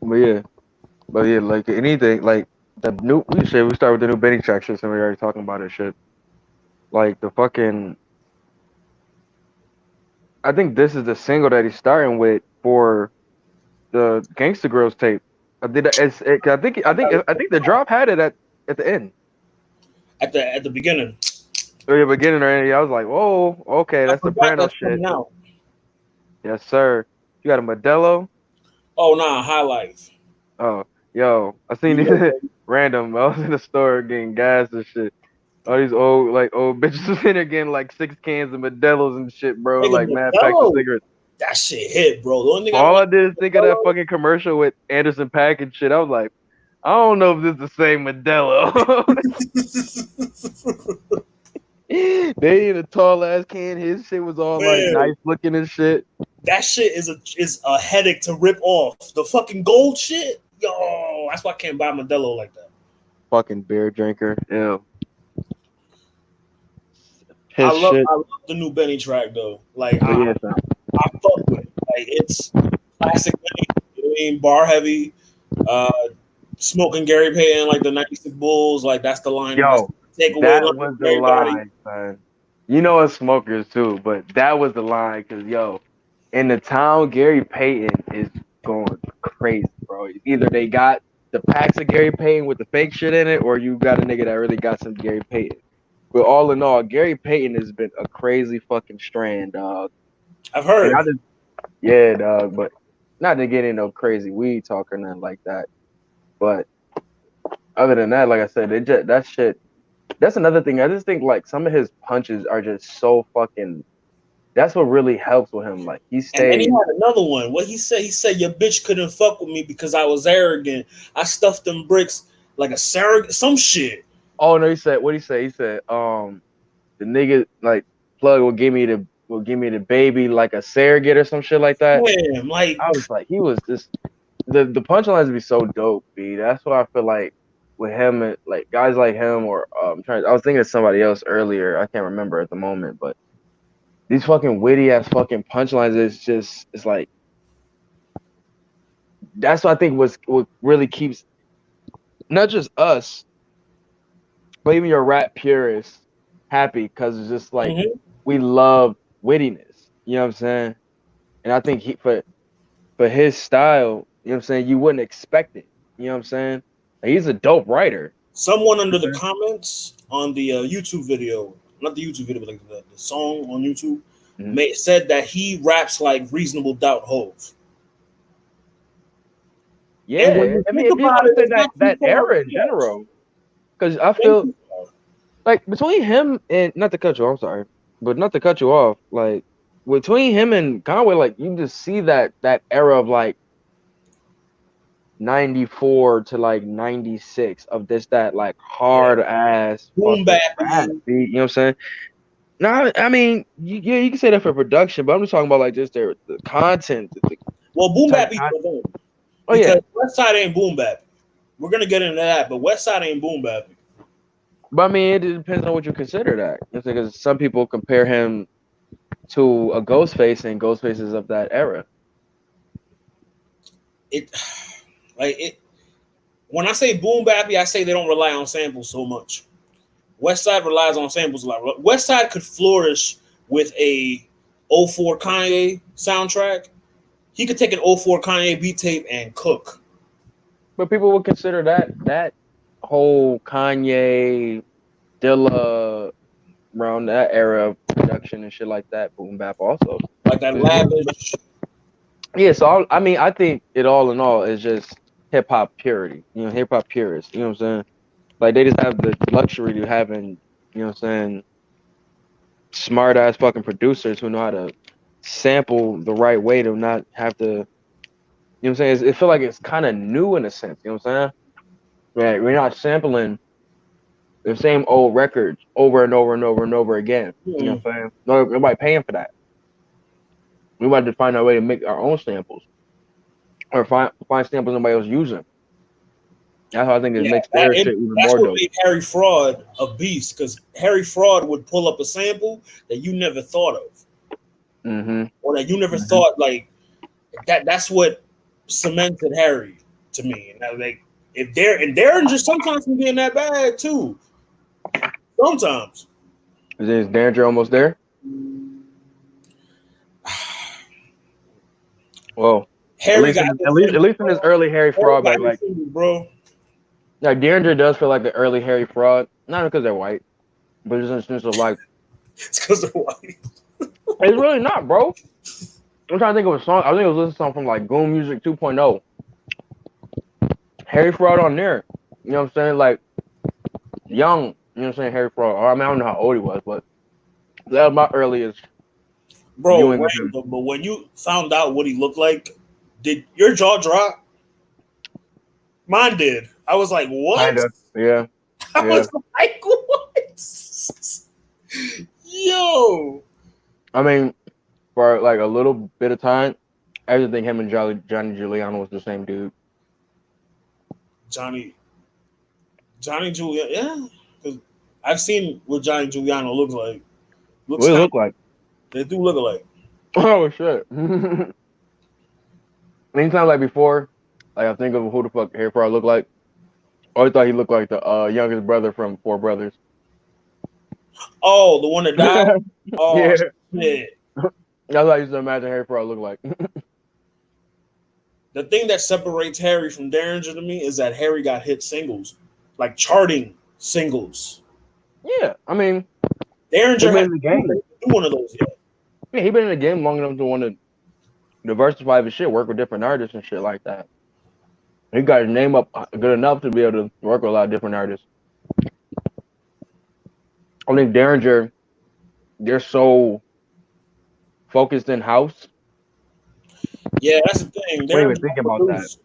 but yeah, like anything, like the new we start with the new Benny track shit. So we already talking about it shit. Like the fucking, I think this is the single that he's starting with for the Gangsta Girls tape. I did that. I think the drop had it at the end. At the beginning. Or the beginning or anything. I was like, whoa, okay, I that's forgot Soprano that's shit. coming out. Yes, sir. You got a Modelo? Oh nah, High Life. Oh, yo, I seen You these know, baby. random. I was in the store getting gas and shit. All these old bitches was in there getting like 6 cans of Modelo's and shit, bro. Nigga, Like mad packs of Modelo. cigarettes. That shit hit, bro. The only thing I don't All I like did is think of about that fucking commercial with Anderson Paak and shit. I was like, I don't know if this is the same Modelo. Modelo. They in a tall ass can. His shit was all like Man, nice looking and shit. that shit is a headache to rip off. The fucking gold shit, yo. That's why I can't buy Modelo like that. Fucking beer drinker. Yeah. I His love shit. I love the new Benny track though. Like But yeah, son. I fuck with it. Like it's classic Benny. You know what I mean? Bar heavy. Uh, smoking Gary Payton like the '96 Bulls. Like that's the line. That's Yo, the takeaway that line was for the everybody. line, son. You know us smokers too, but that was the line because yo, in the town, Gary Payton is going crazy, bro. Either they got the packs of Gary Payton with the fake shit in it, or you got a nigga that really got some Gary Payton. But all in all, Gary Payton has been a crazy fucking strand, dog. I've And I heard. just, yeah, dog. But not to get into no crazy weed talk or nothing like that. But other than that, like I said, it just that shit. That's another thing. I just think like some of his punches are just so fucking. That's what really helps with him. Like he And then he stays. had another one. What he said? He said your bitch couldn't fuck with me because I was arrogant. I stuffed them bricks like a surrogate. Some shit. Oh no, he said what he say? He said, the nigga like plug will give me the baby like a surrogate or some shit like that. Damn, like I was like, he was just the punchlines be so dope, b. That's what I feel like with him and like guys like him or I was thinking of somebody else earlier. I can't remember at the moment, but these fucking witty ass fucking punchlines is just it's like that's what I think was what really keeps not just us, but even your rap purists happy because it's just like mhm. we love wittiness. You know what I'm saying? And I think for his style, you know what I'm saying, you wouldn't expect it. You know what I'm saying? Like, he's a dope writer. Someone under the Okay. comments on the YouTube video, not the YouTube video, but like the song on YouTube, Mhm. said that he raps like Reasonable Doubt Hove. And when Yeah, you I mean, think if you about want to it, say it's that not too that far. era in Yes, general, because I thank feel you. like between him and not to cut you, I'm sorry, but not to cut you off, like between him and Conway, like you just see that era of like 94 to like 96 of this that like Yeah, hard ass boom fucking bap. rap beat, you know what I'm saying? No, I mean, yeah, you can say that for production, but I'm just talking about like just the content, the Well, boom type bap of content. for them Oh because yeah, West Side ain't boom bap. We're gonna get into that, but West Side ain't boom bap. but I mean, it depends on what you consider that. Because some people compare him to a Ghostface, and Ghostface is of that era. It like it. When I say boom bappy, I say they don't rely on samples so much. West Side relies on samples a lot. West Side could flourish with a '04 Kanye soundtrack. He could take an '04 Kanye beat tape and cook. But people would consider that whole Kanye, Dilla, around that era of production and shit like that, boom bap also. Like that 'Cause lavish. yeah, so I mean, I think it all in all is just hip hop purity. Hip hop purists. You know what I'm saying? Like they just have the luxury to having, you know what I'm saying, smart ass fucking producers who know how to sample the right way to not have to. You know what I'm saying? It feel like it's kind of new in a sense. You know what I'm saying? Right, we're not sampling the same old records over and over and over and over again. You know Hmm. what I'm saying? No, nobody paying for that. We want to find our way to make our own samples or find samples nobody else using. That's how I think it Yeah, makes their shit even that's more what dope. made Harry Fraud a beast because Harry Fraud would pull up a sample that you never thought of Hmm. or that you never Hmm. thought like that. That's what cemented Harry. to me. And that, like, if Derringer sometimes can be in that bag too. Sometimes. Is Derringer almost there? Well, at Harry least got in, his at least singles, at least in his bro. early Harry Harry fraud, got like his like singles, bro. like Derringer does feel like the early Harry fraud, not because they're white, but just in the sense of like It's because they're white. it's really not, bro. I'm trying to think of a song. I think it was listening to something from like Goon Music 2.0. Harry fraud on there. You know what I'm saying? Like young. You know what I'm saying? Harry fraud. Or, I mean, I don't know how old he was, but that was my earliest Bro, viewing of him. random. But when you found out what he looked like, did your jaw drop? Mine did. I was like, what? Kinda. Yeah. I Yeah. was like, what? Yo. I mean, for like a little bit of time, I just think him and Johnny Giuliano was the same dude. Johnny Giuliano, yeah. Because I've seen what Johnny Giuliano looks like. Looks What did it kind look like? they do look alike. Oh shit. Anytime like before, like I think of who the fuck Harry Fraud looked like. I always thought he looked like the youngest brother from Four Brothers. Oh, the one that died? Oh Yeah. shit. That's what I used to imagine Harry Fraud looked like. The thing that separates Harry from Derringer to me is that Harry got hit singles. Like charting singles. Yeah. I mean, he Derringer been has in the do game. one of those yet. Yeah, he been in the game long enough to want to diversify his shit, work with different artists and shit like that. He got his name up good enough to be able to work with a lot of different artists. I think Derringer, they're so focused in house. Yeah, that's the thing. I ain't Derringer even don't thinking about that. produce.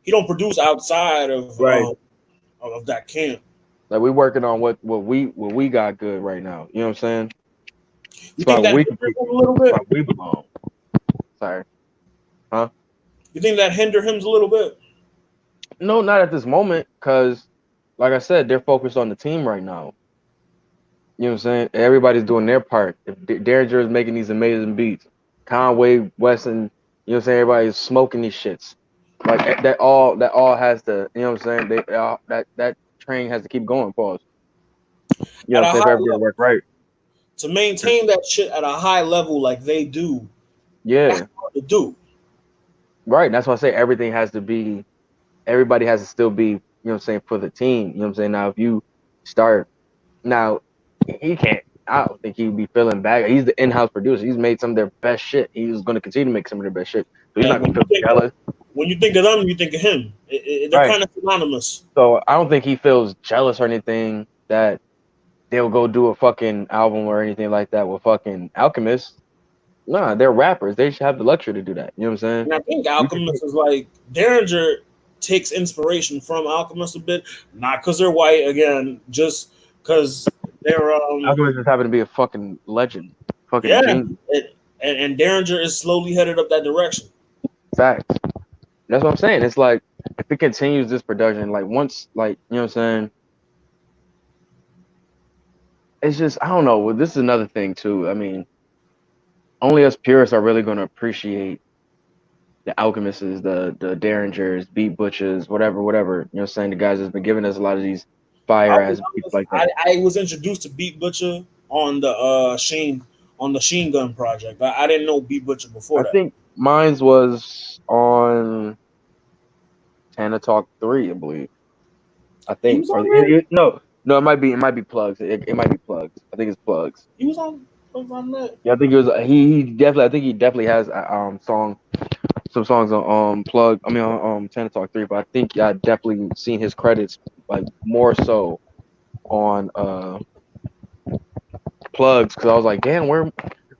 He don't produce outside Right. of that camp. Like we working on what we got good right now. You know what I'm saying? You Spot think where that we hinder compete, him a little bit? spot where we belong. Sorry. Huh? You think that hinder him a little bit? No, not at this moment, because like I said, they're focused on the team right now. You know what I'm saying? Everybody's doing their part. If Derringer is making these amazing beats, Conway, Wesson, you know what I'm saying? Everybody's smoking these shits. Like that all has to, you know what I'm saying? They all, that train has to keep going, pause. You know At what a I'm saying? high For everybody to level, work right. to maintain that shit at a high level like they do, that's Yeah. hard to do. Right. That's why I say everything has to be everybody has to still be, you know what I'm saying, for the team. You know what I'm saying? Now if you start now he can't I don't think he'd be feeling bad. He's the in-house producer. He's made some of their best shit. He's going to continue to make some of their best shit. So he's Yeah, not going to feel jealous. when you think of them, you think of him. They're Right. kind of synonymous. So I don't think he feels jealous or anything that they'll go do a fucking album or anything like that with fucking Alchemist. Nah, they're rappers. They should have the luxury to do that. You know what I'm saying? And I think You can Alchemist is like Derringer takes inspiration from Alchemist a bit, not because they're white again, just because they're Alchemist just happen to be a fucking legend. Fucking yeah, genius. and Derringer is slowly headed up that direction. Facts. That's what I'm saying. It's like if it continues this production, like once, like you know what I'm saying. It's just I don't know. Well, this is another thing too. I mean, only us purists are really going to appreciate the Alchemists, the Derringers, Beat Butchers, whatever. You know what I'm saying? The guys that's been giving us a lot of these fire I'll be ass beats honest, like that. I was introduced to Beat Butcher on the Sheen Gun project. I didn't know Beat Butcher before I that. think mine's was on Tana Talk 3, I believe. I He think, was or on there. no, it might be plugs. It might be plugs. I think it's plugs. He was on there. Yeah, I think it was. He definitely. I think he definitely has a some songs on plug. I mean on Tana Talk 3, but I think I definitely seen his credits like more so on plugs because I was like, damn, where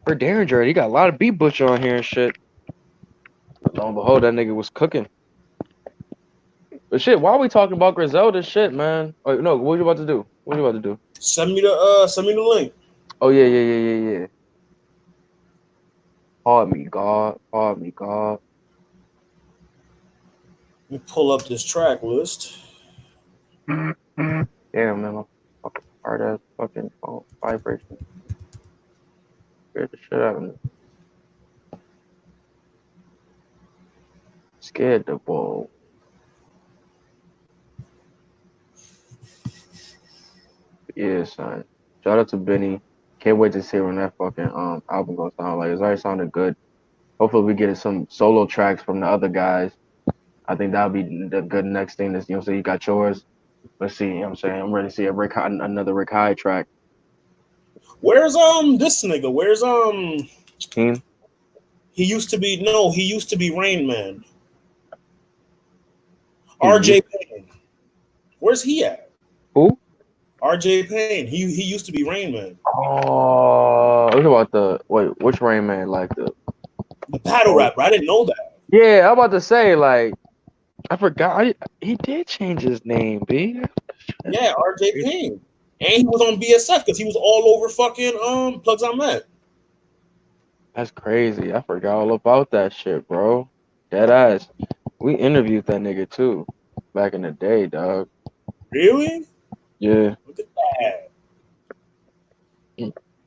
Derringer? He got a lot of beat butcher on here and shit. Lo and behold, that nigga was cooking. But shit, why are we talking about Griselda shit, man? Oh, no, what you about to do? What you about to do? Send me the link. Oh yeah. Pardon me, God. Pardon me, God. Let me pull up this track list. Damn, man, my fucking hard ass fucking phone vibration scared the shit out of me. Scared the ball. Yeah, son. Shout out to Benny. Can't wait to see when that fucking album goes down. Like it's already sounded good. Hopefully we get some solo tracks from the other guys. I think that'll be the good next thing. Is you got yours. Let's see. I'm saying I'm ready to see another Rick High track. Where's this nigga? Where's Team. he used to be Rain Man. He RJ used Payne. Where's he at? who? RJ Payne. He used to be Rain Man. Oh, what about the wait? Which Rain Man? Like the The battle oh rapper. I didn't know that. yeah. I'm about to say like I forgot. He did change his name, B. Yeah, RJ Payne. And he was on BSF because he was all over fucking Plugs on Met. That's crazy. I forgot all about that shit, bro. Dead ass. We interviewed that nigga too, back in the day, dog. Really? Yeah, Look at that.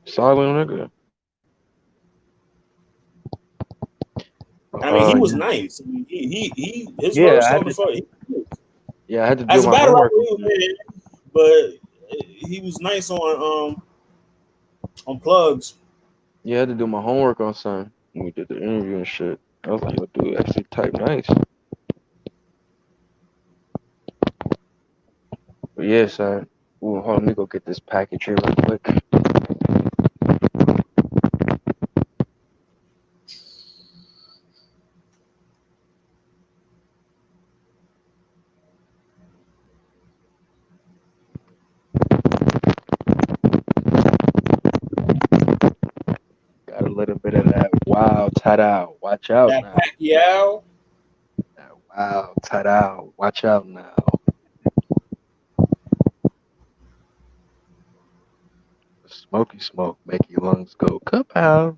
solid nigga. I mean, he was Yeah, nice. I mean, he his yeah. verse on the phone. I had to do As a my battle rapper, homework. he was mid, but he was nice on plugs. Yeah, I had to do my homework on something when we did the interview and shit. I was like, yo, dude, actually type nice. But yeah, son. Ooh, hold on, let me go get this package here real quick. Got a little bit of that wow, ta-da. Watch out That now. Pacquiao. That wow, ta-da. Watch out now. Smoky smoke, make your lungs go kapow.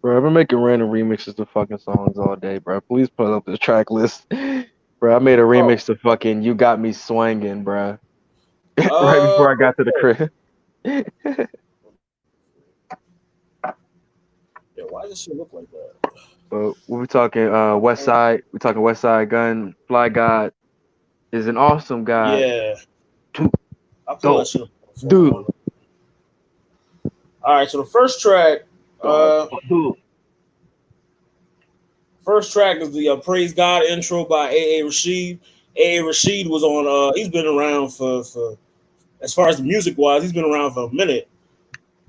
Bro, I've been making random remixes to fucking songs all day, bro. Please put up the track list. Bro, I made a Oh, remix to fucking You Got Me Swangin', bro. Right before I got to the okay. crib. Yeah, why does she look like that? But we talking West Side. We talking West Side Gun. Fly God is an awesome God. Yeah, Too I pull that dope. shit up on the Dude. phone. All right, so the Dog. Dude. first track is the Praise God intro by A.A. Rashid. A.A. Rashid was on. He's been around for as far as the music wise, he's been around for a minute.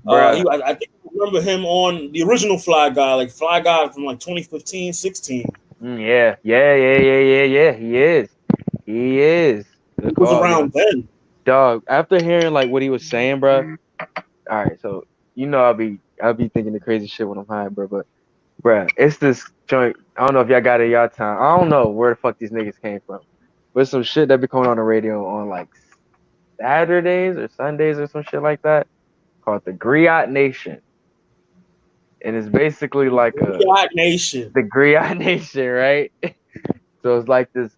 Bruh. I think I remember him on the original Fly Guy, like Fly Guy from like 2015, 16. Yeah. Yeah. He is. He is. He Good was call, around young. then. Dog. After hearing like what he was saying, bruh. All right, so I'll be thinking the crazy shit when I'm high, bro. But bruh, it's this joint. I don't know if y'all got it y'all time. I don't know where the fuck these niggas came from. But some shit that be coming on the radio on like Saturdays or Sundays or some shit like that called the Griot Nation. And it's basically like God Nation. the Griot Nation, right? So it's like this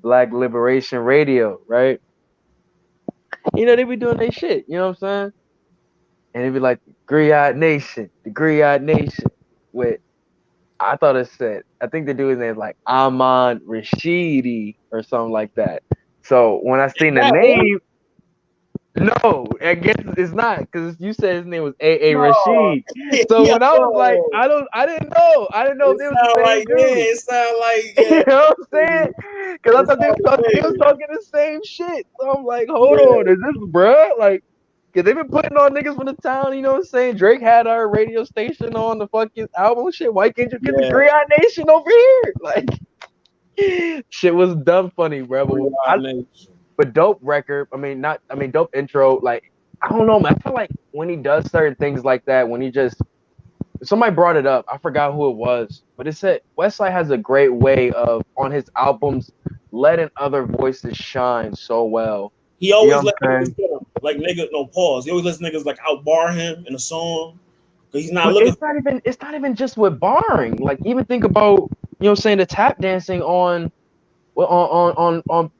Black Liberation Radio, right? They be doing their shit, you know what I'm saying? And it'd be like the Griot Nation with I thought it said, I think the dude's name is like Ahmad Rashidi or something like that. So when I seen the That one? name, no, I guess it's not because you said his name was A. No. Rashid. So when I was like, Yo. I didn't know if It they was sound the same like dude. it sound like You yeah. know what I'm saying? Because I It thought sound they was familiar. talking the same shit. So I'm like, hold on, Yeah, is this bruh? Like, cause they been putting on niggas from the town, you know what I'm saying? Drake had our radio station on the fucking album shit. Why can't you get the yeah. Griot Nation over here? Like, shit was dumb funny, bro. God Nation. But dope record. I mean, not. I mean, dope intro. Like, I don't know, man. I feel like when he does certain things like that, when he just somebody brought it up. I forgot who it was, but it said Westside has a great way of on his albums letting other voices shine so well. He You always know let what I'm niggas saying? get him. Like nigga, no pause. He always lets niggas like outbar him in a song. Cause he's not But looking. it's not even just with barring. Like even think about what I'm saying the tap dancing on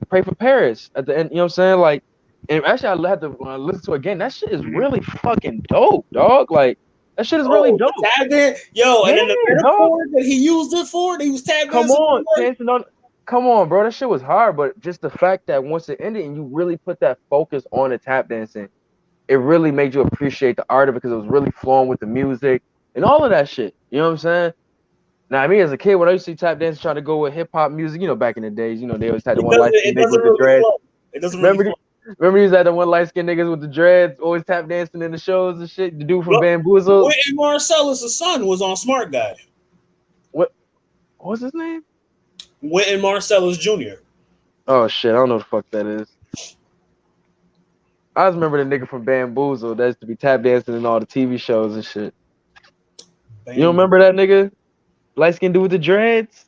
Pray for Paris at the end. You know what I'm saying? Like, and actually I had to listen to it again. That shit is really fucking dope, dog. Like that shit is really Oh, the dope. tag dance, yo, Yeah, and then the dog. metaphor that he used it for, that he was tag Come dancing on on, the dancing on. come on, bro, that shit was hard. But just the fact that once it ended and you really put that focus on the tap dancing, it really made you appreciate the art of it because it was really flowing with the music and all of that shit. You know what I'm saying? Now, me as a kid, when I used to see tap dance trying to go with hip hop music, back in the days, they always had the one light skinned It nigga doesn't with the really dreads. flow. It doesn't really Remember, flow. remember, you had the one light skinned niggas with the dreads always tap dancing in the shows and shit. The dude from But Bamboozled. Wynton Marsalis' son was on Smart Guy. What? What was his name? Wynton Marsalis Jr. Oh shit, I don't know what the fuck that is. I just remember the nigga from Bamboozled that used to be tap dancing in all the TV shows and shit. You don't Bamboo. remember that nigga? Light skinned dude with the dreads?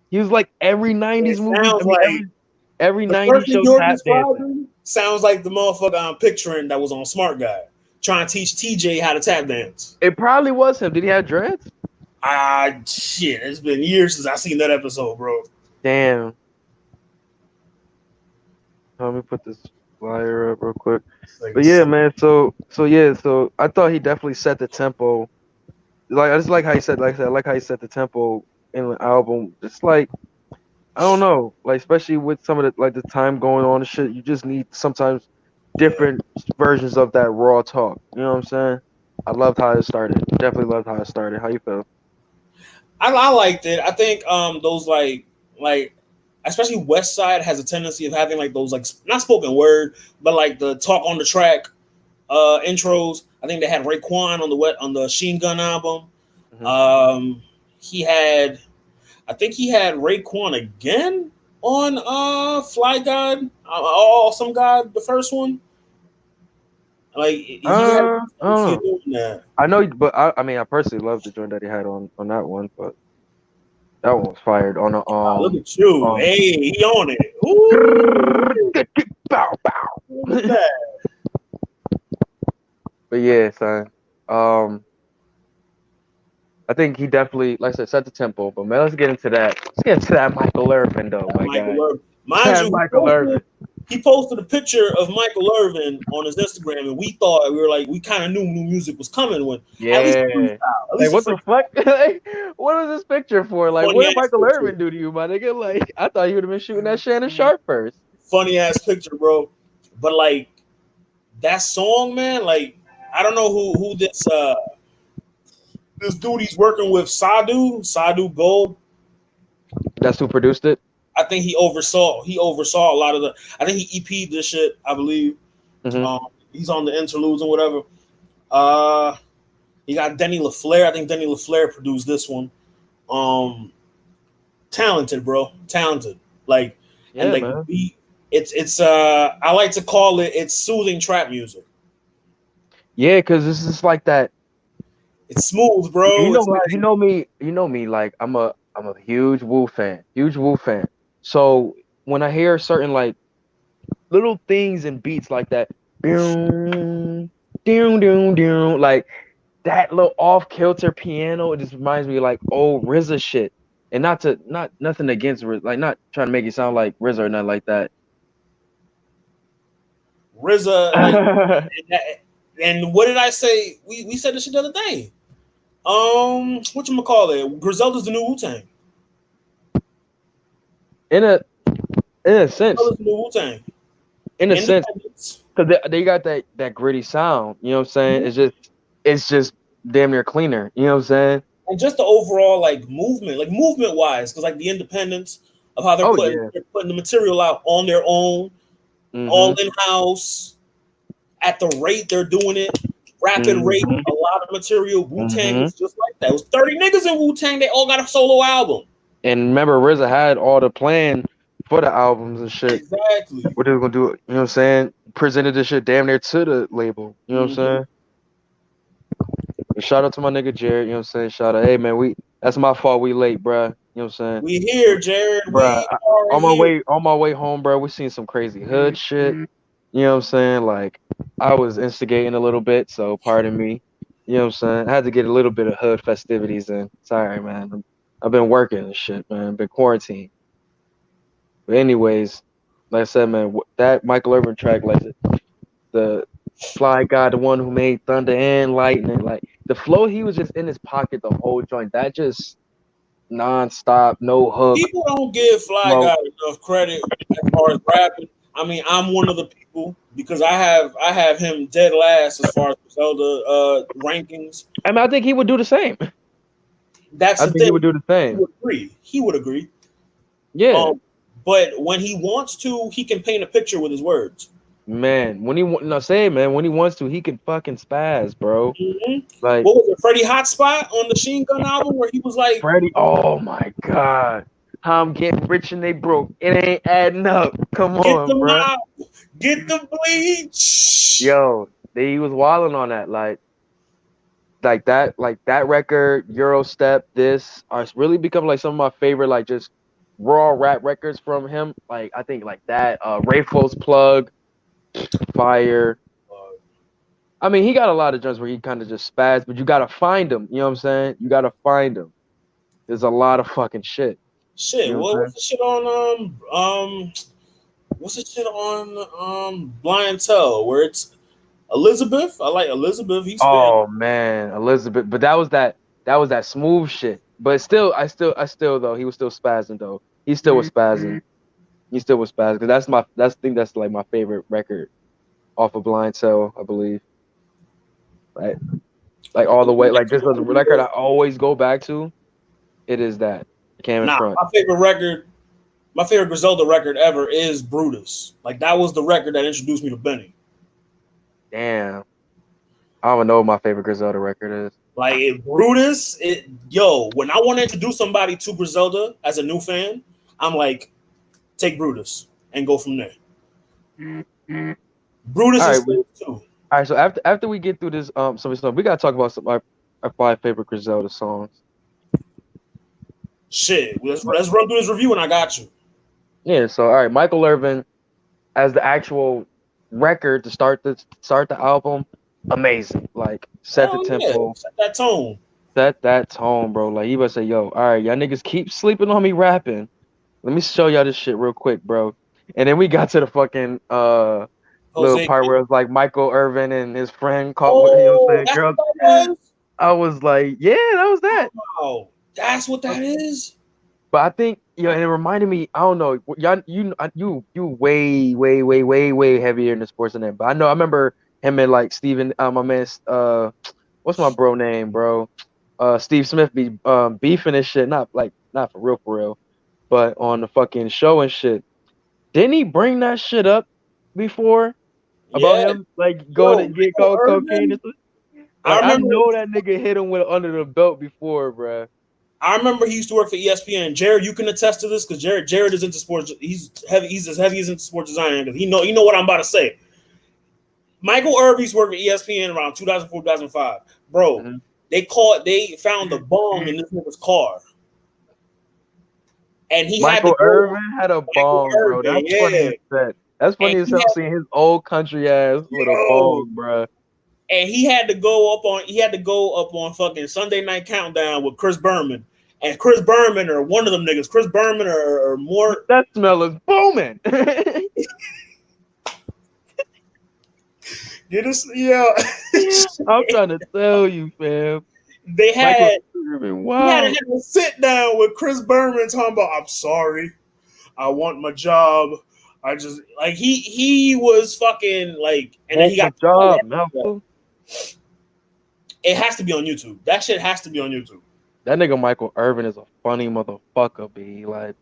He was like every It 90s movie. I sounds mean, like every the 90s first thing show you're tap dancing. describing sounds like the motherfucker I'm picturing that was on Smart Guy trying to teach TJ how to tap dance. It probably was him. Did he have dreads? Ah, shit. It's been years since I seen that episode, bro. Damn. Let me put this flyer up real quick. But yeah, man. So I thought he definitely set the tempo. Like I just like how he said, like I said, I like how he set the tempo in the album. Just like I don't know, like especially with some of the time going on and shit. You just need sometimes Yeah. different versions of that raw talk. You know what I'm saying? I loved how it started. Definitely loved how it started. How you feel? I liked it. I think those like especially West Side has a tendency of having like those like not spoken word, but like the talk on the track intros. I think they had Raekwon on the Sheen Gun album. Hmm. Um, he had, I think he had Raekwon again on Fly God, Awesome God, the first one. Like he had a I don't tendency of know. doing that. I know, but I mean, I personally love the joint that he had on that one, but that one was fired on a Wow, look at you, um. hey, he on it. Ooh, Bow bow. look at that. But yeah, son. Um, I think he definitely, like I said, set the tempo. But man, let's get into that. Let's get into that Michael Irvin though, my Michael guy. Irvin. Mind That you, Michael Irvin. he posted a picture of Michael Irvin on his Instagram, and we thought we were like, we kind of knew new music was coming when at least the Yeah. freestyle, at Like least the what the freestyle. fuck? Like, what was this picture for? Like, what Funny did ass Michael picture, Irvin do to you, my nigga? Like, I thought you would have been shooting that Shannon Sharp first. funny ass picture, bro. But like that song, man, like I don't know who this dude he's working with, Sadu Gold. That's who produced it. I think he oversaw a lot of the. I think he EP'd this shit. I believe. Hmm. He's on the interludes and whatever. Uh, you got Denny LaFleur. I think Denny LaFleur produced this one. Um, Talented, bro. Talented. Like, and Yeah, like the man. beat. It's I like to call it's soothing trap music. Yeah, because this is like that. It's smooth, You bro. know It's me. like You know me. Like I'm a huge Wu fan. Huge Wu fan. So when I hear certain like little things and beats like that, boom, doom, doom, doom, like that little off kilter piano, it just reminds me of, like old RZA shit. And not nothing against RZA, like not trying to make it sound like RZA or nothing like that. RZA, like, and what did I say? We said this shit the other day. What you call it? Griselda's the new Wu Tang. in a in a sense, Griselda's the new Wu Tang. in a sense, Independence. because they got that gritty sound. You know what I'm saying? It's just damn near cleaner. You know what I'm saying? And just the overall like movement wise, because like the independence of how Oh yeah. they're putting the material out on their own, all Mhm. in house, at the rate they're doing it, rapid rate, Mhm. a lot of material. Wu Tang Mhm. was just like that. It was 30 niggas in Wu Tang. They all got a solo album. And remember, RZA had all the plan for the albums and shit. Exactly. What they was gonna do? You know what I'm saying? Presented this shit damn near to the label. You know what I'm Mm-hmm. saying? And shout out to my nigga Jared. You know what I'm saying? Shout out, hey man, that's my fault. We late, bruh. You know what I'm saying? We here, Jared. Bruh, We are here. on my way home, bruh, we seen some crazy hood shit. You know what I'm saying? Like, I was instigating a little bit, so pardon me. You know what I'm saying? I had to get a little bit of hood festivities in. Sorry, man. I've been working and shit, man. Been quarantined. But anyways, like I said, man, that Michael Irvin track, like the Fly Guy, the one who made Thunder and Lightning, like the flow, he was just in his pocket the whole joint. non-stop, no hook, People don't give Fly flow. Guy enough credit as far as rapping. I mean, I'm one of the people because I have him dead last as far as Zelda rankings. I mean, I think he would do the same. That's I the think he thing. would do the He same. would agree. He would agree. Yeah, Um, but when he wants to, he can paint a picture with his words. man. When he no say man, when he wants to, he can fucking spaz, bro. Hmm. Like What was it, Freddie Hotspot on the Machine Gun album, where he was like, Freddie. Oh my god, how I'm getting rich and they broke. It ain't adding up. Come "Get on, the bro. mouth, get the bleach." Yo, he was wilding on that. Like that record, Eurostep, this are really become like some of my favorite, like just raw rap records from him. Like I think like that, Rayful's Plug, Fire. I mean, he got a lot of joints where he kind of just spaz, but you gotta find him. You know what I'm saying? You gotta find him. There's a lot of fucking shit. You Shit, know what I'm what's saying? the shit on what's the shit on Blind Tell where it's Elizabeth? I like Elizabeth. He's spitting. Oh man, Elizabeth. But that was that smooth shit. But still, I still though, he was still spazzing though. He still was spazzing. He still was spazzing. Cause I think that's like my favorite record off of Blind Cell, I believe. Right. Like all the way, like this is a record I always go back to. It is that Cam in Nah, front. my favorite Griselda record ever is Brutus. Like that was the record that introduced me to Benny. Damn. I don't even know what my favorite Griselda record is. Like Brutus, when I want to introduce somebody to Griselda as a new fan, I'm like, take Brutus and go from there. Brutus All and right, Slave too. all right. So after we get through this some stuff, we gotta talk about some our 5 favorite Griselda songs. Shit, let's run through this review and I got you. Yeah. So all right, Michael Irvin as the actual record to start the album, amazing. Like set the Hell yeah, tempo, set that tone. set that tone, bro. Like he was say, yo, all right, y'all niggas keep sleeping on me rapping. Let me show y'all this shit real quick, bro. And then we got to the fucking little Jose. part where it was like Michael Irvin and his friend called, you know what Oh, I'm saying, that's girl. what that was. I was like, yeah, that was that. Wow, that's what that is. But I think, and it reminded me, I don't know, y'all, you way, way, way, way, way heavier in the sports than that. But I remember him and like Steven, my man, what's my bro name, bro? Steve Smith be beefing and shit, not for real, but on the fucking show and shit. Didn't he bring that shit up before about Yeah, him like going to yo, get Michael cocaine Irvin. and stuff? I Like I remember. know that nigga hit him with under the belt before, bruh. I remember he used to work for ESPN. Jared, you can attest to this because Jared is into sports. He's heavy. He's as heavy as into sports design because he know what I'm about to say. Michael Irvin used to work for ESPN around 2004, 2005. Bro, Mm-hmm. they found the bong in this nigga's car, and he had to Michael go. Irvin had a Michael bong, bro. Irvin, That's funny yeah, as shit. That's and funny as he hell had seeing his old country ass with a yo, bong, bro. and he had to go up on fucking Sunday Night Countdown with Chris Berman. And Chris Berman or one of them niggas, Chris Berman or more. That smell is booming. Get us, yeah. I'm trying to tell you, fam. they Michael had Irvin, he had wow. to sit down with Chris Berman talking about, I'm sorry, I want my job. I just like he was fucking like, and then Want he my got job, Malcolm. it has to be on YouTube. That shit has to be on YouTube. That nigga Michael Irvin is a funny motherfucker, B. Like,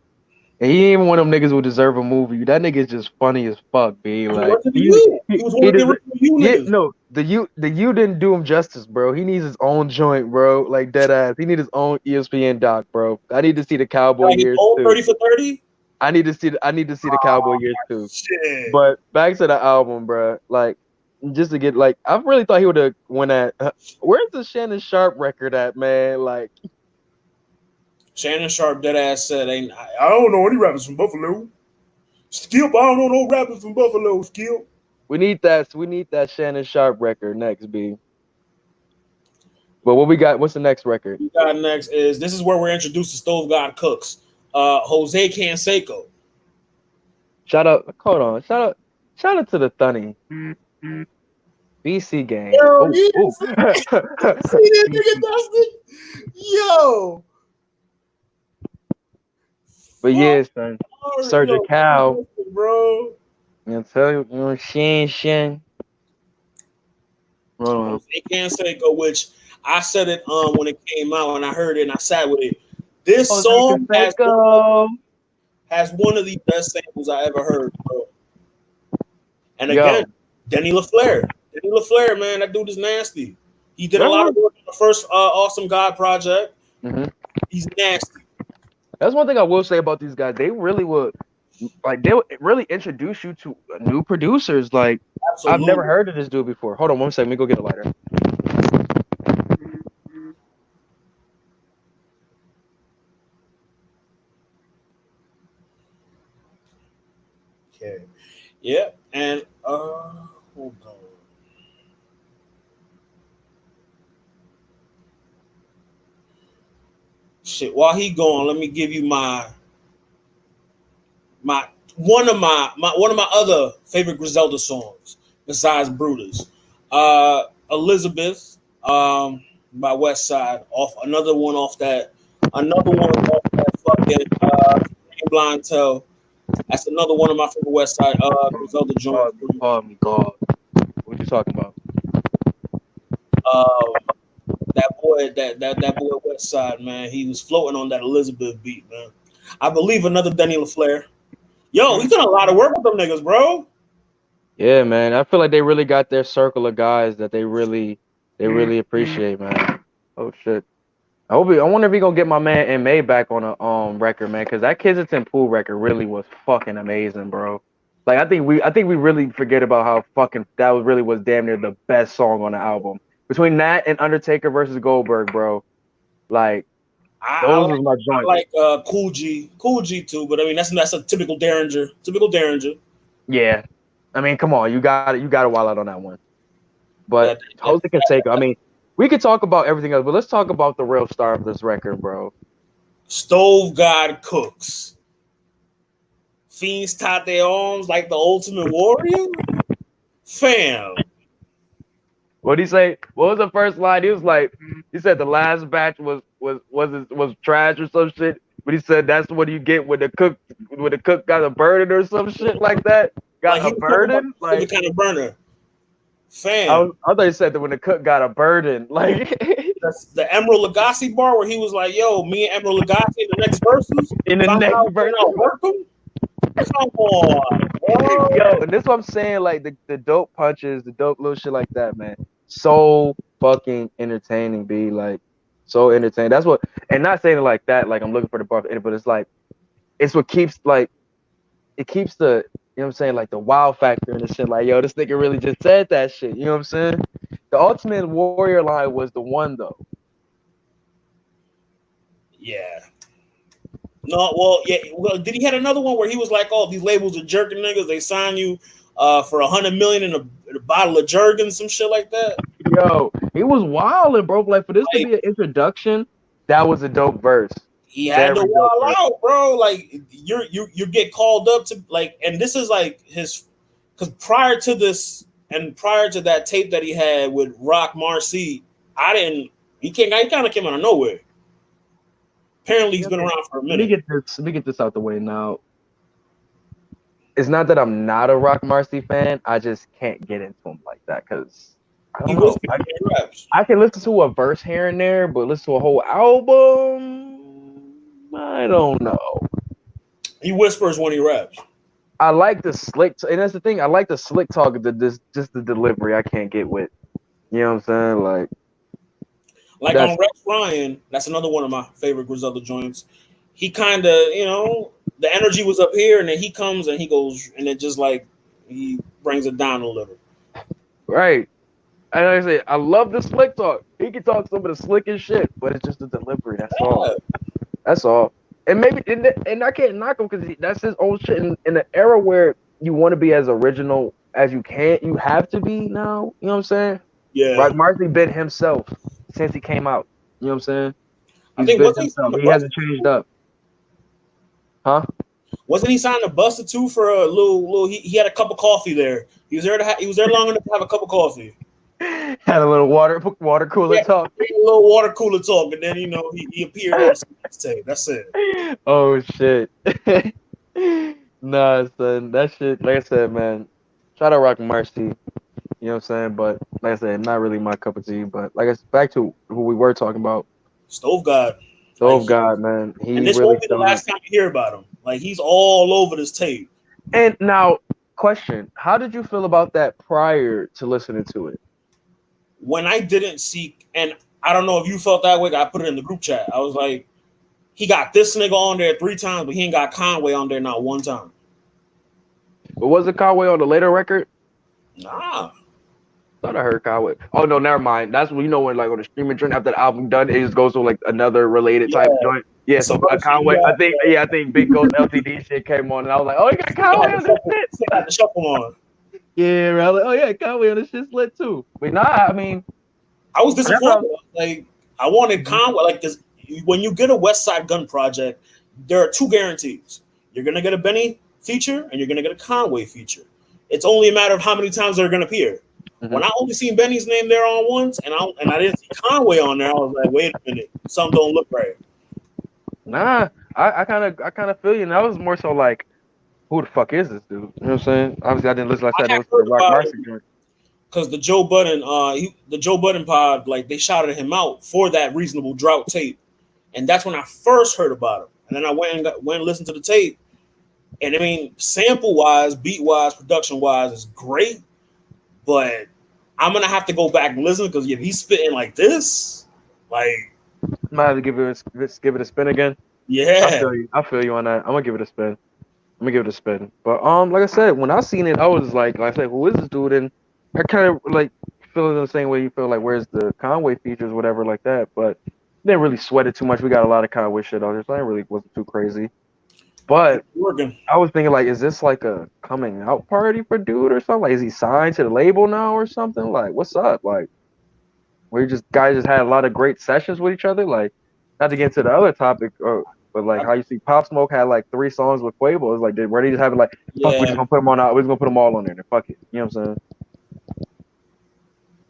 and he ain't even one of them niggas who deserve a movie. That nigga is just funny as fuck, B. He Like, worked at the U. He was one he of the does. original U Yeah, niggas. no, the U didn't do him justice, bro. He needs his own joint, bro. Like dead ass. He need his own ESPN doc, bro. I need to see the Cowboy Like he years old too. 30 for 30. I need to see the Cowboy years too. Shit. But back to the album, bro. Like, just to get like, I really thought he would have won that. Where's the Shannon Sharp record at, man? Like, Shannon Sharp dead ass said, "Ain't I don't know any rappers from Buffalo. Skip, I don't know no rappers from Buffalo. Skip." we need that Shannon Sharp record next, B. But what we got? What's the next record? We got next is this is where we're introduced to Stove God Cooks. Jose Canseco. Shout out, hold on. Shout out to the Thunny. BC gang. Yo, Oh, you oh. see that nigga Dustin? Yo. But fuck? yeah, son, I already know, Surgical. bro. You know, tell you, Shin. Hold on. Jose Canseco, which I said it when it came out and I heard it and I sat with it. This Jose song Canseco. has one of the best samples I ever heard, bro. And again, Yo, Denny LaFleur. Denny LaFleur, man, that dude is nasty. He did a lot remember? of work on the first Awesome God project. Hmm. He's nasty. That's one thing I will say about these guys. They really would, like, they would really introduce you to new producers. Like, I've never Absolutely. heard of this dude before. Hold on one second. Let me go get a lighter. Okay. Yeah. And hold on. Shit. While he gone, let me give you my one of my other favorite Griselda songs besides Brutus. Elizabeth, by West Side, off another one off that fucking Blind Tell. That's another one of my favorite West Side Griselda joints. Pardon me, God. What you talking about? Um, that boy West Side, man, he was floating on that Elizabeth beat, man. I believe another Denny LaFleur. Yo, he's done a lot of work with them niggas, bro. Yeah, man. I feel like they really got their circle of guys that they really appreciate, man. Oh shit. I wonder if he gonna get my man and May back on a record, man, because that Kensington Pool record really was fucking amazing, bro. Like I think we really forget about how fucking that was really was damn near the best song on the album. Between that and Undertaker versus Goldberg, bro. Like I those like was my I joints. like Cool G too, but I mean that's a typical Derringer. Yeah. I mean, come on, you gotta wild out on that one. But That, that Jose Canseco, I mean, we could talk about everything else, but let's talk about the real star of this record, bro. Stove God cooks. Fiends taught their arms like the Ultimate Warrior. Fam, What'd he say? What was the first line? He said the last batch was trash or some shit. But he said that's what you get when the cook got a burden or some shit like that. like Got he a was talking about burden? a specific Like kind of burner. I Fam, was I thought he said that when the cook got a burden. Like that's the Emerald Lagasse bar where he was like, "Yo, me and Emerald Lagasse in the next verses in the found next out verse. work them." Come on, bro. Yo, and this is what I'm saying, like the dope punches, the dope little shit like that, man. So fucking entertaining, be like so entertaining. That's what, and not saying it like that, like I'm looking for the bar, but it's like it's what keeps like it keeps the you know what I'm saying, like the wow factor and the shit. Like, yo, this nigga really just said that shit. You know what I'm saying? The Ultimate Warrior line was the one though. Yeah. No, well, yeah. Well, did he had another one where he was like, "Oh, these labels are jerking niggas. They sign you for 100 million in a bottle of Jergens, some shit like that." Yo, he was wilding, bro. Like for this to Like be an introduction, that was a dope verse. he had to Very dope wall verse. out, bro. Like you get called up to like, and this is like his because prior to this and prior to that tape that he had with Rock Marcy, I didn't. He kind of came out of nowhere. Apparently, he's been Okay, around for a let me minute. get this. Let me get this out the way now. It's not that I'm not a Rock Marcy fan. I just can't get into him like that because I He don't know. was in raps. I can listen to a verse here and there, but listen to a whole album. I don't know. He whispers when he raps. I like the slick, and that's the thing. I like the slick talk. This just the delivery. I can't get with. You know what I'm saying? Like Like that's on Rex Ryan, that's another one of my favorite Griselda joints. He kind of, the energy was up here, and then he comes and he goes, and it just like he brings it down a little. right. And like I say, I love the slick talk. He can talk some of the slickest shit, but it's just the delivery. That's all. Yeah, That's all. And maybe and I can't knock him because that's his old shit in the era where you want to be as original as you can. You have to be now. You know what I'm saying? yeah. Right? Marcy been himself since he came out. You know what I'm saying? I He's think been wasn't he signed himself. to He Buster? hasn't changed up. Huh? Wasn't he signed to Buster too for a little? He had a cup of coffee there. He was there long enough to have a cup of coffee. Had a little water cooler Yeah, talk. a little water cooler talk, and then he appeared on the tape. That's it. Oh shit. Nah, son, that shit. Like I said, man. Shout out Rock Marcy. You know what I'm saying? But like I said, not really my cup of tea. But like I said, back to who we were talking about. Stove God, like, Oh God, man, and he this really won't be the showed up. last time you hear about him. Like he's all over this tape. And now, question: how did you feel about that prior to listening to it? When I didn't seek, and I don't know if you felt that way. I put it in the group chat. I was like, he got this nigga on there 3 times, but he ain't got Conway on there not one time. But was it Conway on the later record? Nah. Thought I heard Conway. Oh no, never mind. That's when when like on the streaming joint after the album done, it just goes to like another related Yeah. type joint. Yeah, Some so other shit Conway. I think Big Ghost LTD shit came on, and I was like, oh, he got he Conway had the on this shuffle, shit. he had the shuffle on. Yeah, right. I was like, oh yeah, Conway on this shit's lit too. But nah, I mean, I was that's how. disappointed. Like I wanted Conway. Like this, when you get a West Side Gun project, there are 2 guarantees. You're gonna get a Benny feature, and you're gonna get a Conway feature. It's only a matter of how many times they're gonna appear. Mhm. When I only seen Benny's name there on once, and I didn't see Conway on there, I was like, wait a minute, something don't look right. Nah, I kind of feel you. And that was more so like, who the fuck is this dude? You know what I'm saying? Obviously, I didn't listen. Like I I said, I had didn't listen to heard the Rock about Marcy it joint. because the Joe Budden pod, like they shouted him out for that Reasonable Drought tape, and that's when I first heard about him. And then I went and listened to the tape, and I mean, sample wise, beat wise, production wise, is great, but I'm gonna have to go back and listen because if he's spitting like this, like I might have to give it a spin again. I yeah, feel you. I feel you on that. I'm gonna give it a spin. I'm gonna give it a spin. But like I said, when I seen it, I was like I said, who is this dude? And I kind of like feeling the same way you feel like, where's the Conway features, whatever, like that. But didn't really sweat it too much. We got a lot of Conway shit on here, so I really wasn't too crazy. he's But working. I was thinking like, is this like a coming out party for dude or something? Like, is he signed to the label now or something? Like, what's up? Like, where you just guys just had a lot of great sessions with each other. Like, not to get into the other topic, but like I, how you see Pop Smoke had like 3 songs with Quavo. It's like where they just have it like, fuck, we're yeah, just gonna put them on out. We're just gonna put them all on there. And fuck it. You know what I'm saying?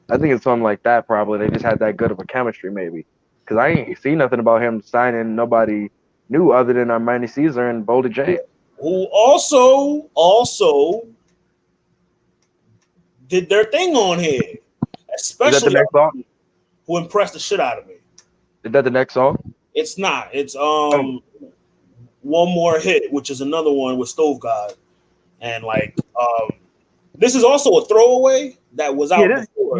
I think it's something like that. Probably they just had that good of a chemistry, maybe. Because I ain't see nothing about him signing nobody new other than Armani Caesar and Boldy J. who also did their thing on here, Is that the especially next song? who impressed the shit out of me. Is that the next song? It's not. It's Oh, one more hit, which is another one with Stove God, and like this is also a throwaway that was yeah, out before.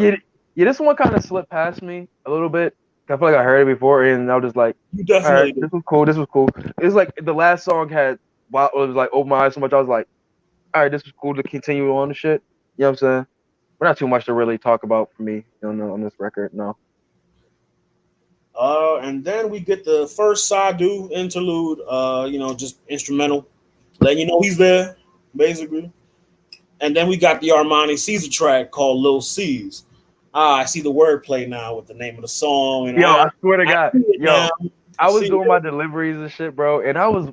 this one kind of slipped past me a little bit. I feel like I heard it before, and I was just like, You all right, definitely this did. was cool. This was cool. It's like the last song had, wow, it was like open my eyes so much. I was like, all right, this was cool to continue on the shit. You know what I'm saying? But not too much to really talk about for me on this record. No. And then we get the first Sadu interlude. Just instrumental, letting you know he's there, basically. And then we got the Armani Caesar track called Lil C's. I see the wordplay now with the name of the song, and Yo, I swear to I God, see it yo, now. I I was see doing it. my deliveries and shit, bro, and I was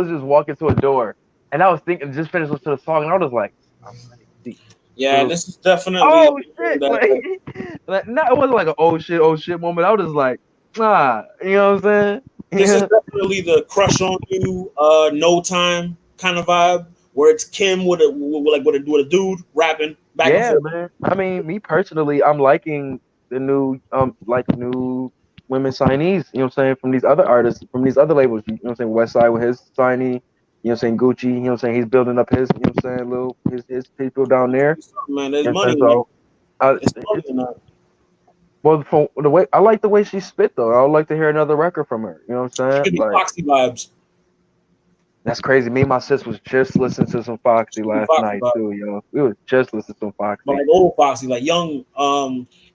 just walking to a door, and I was thinking, just finished listening to the song, and I was like, Armani Yeah, Caesar. this is definitely Oh shit! that. Like no, it wasn't like an oh shit moment. I was just like, nah, you know what I'm saying? This is Yeah, definitely the crush on you, no time kind of vibe, where it's Kim with a dude rapping back and yeah, forth. man. I mean, me personally, I'm liking the new women signees. You know what I'm saying? From these other artists, from these other labels. You know what I'm saying? West Side with his signee. You know what I'm saying? Gucci. You know what I'm saying? He's building up his. You know what I'm saying? Little his people down there. Man, there's You know what money I'm in that. saying? So It's money it's in that. well, from the way I like the way she spit though. I would like to hear another record from her. You know what I'm saying? Give me Like. Foxy vibes. That's crazy. Me and my sis was just listening to some Foxy Give me last Foxy night vibes. too, yo. We was just listening to some But Foxy. like old Foxy, like young,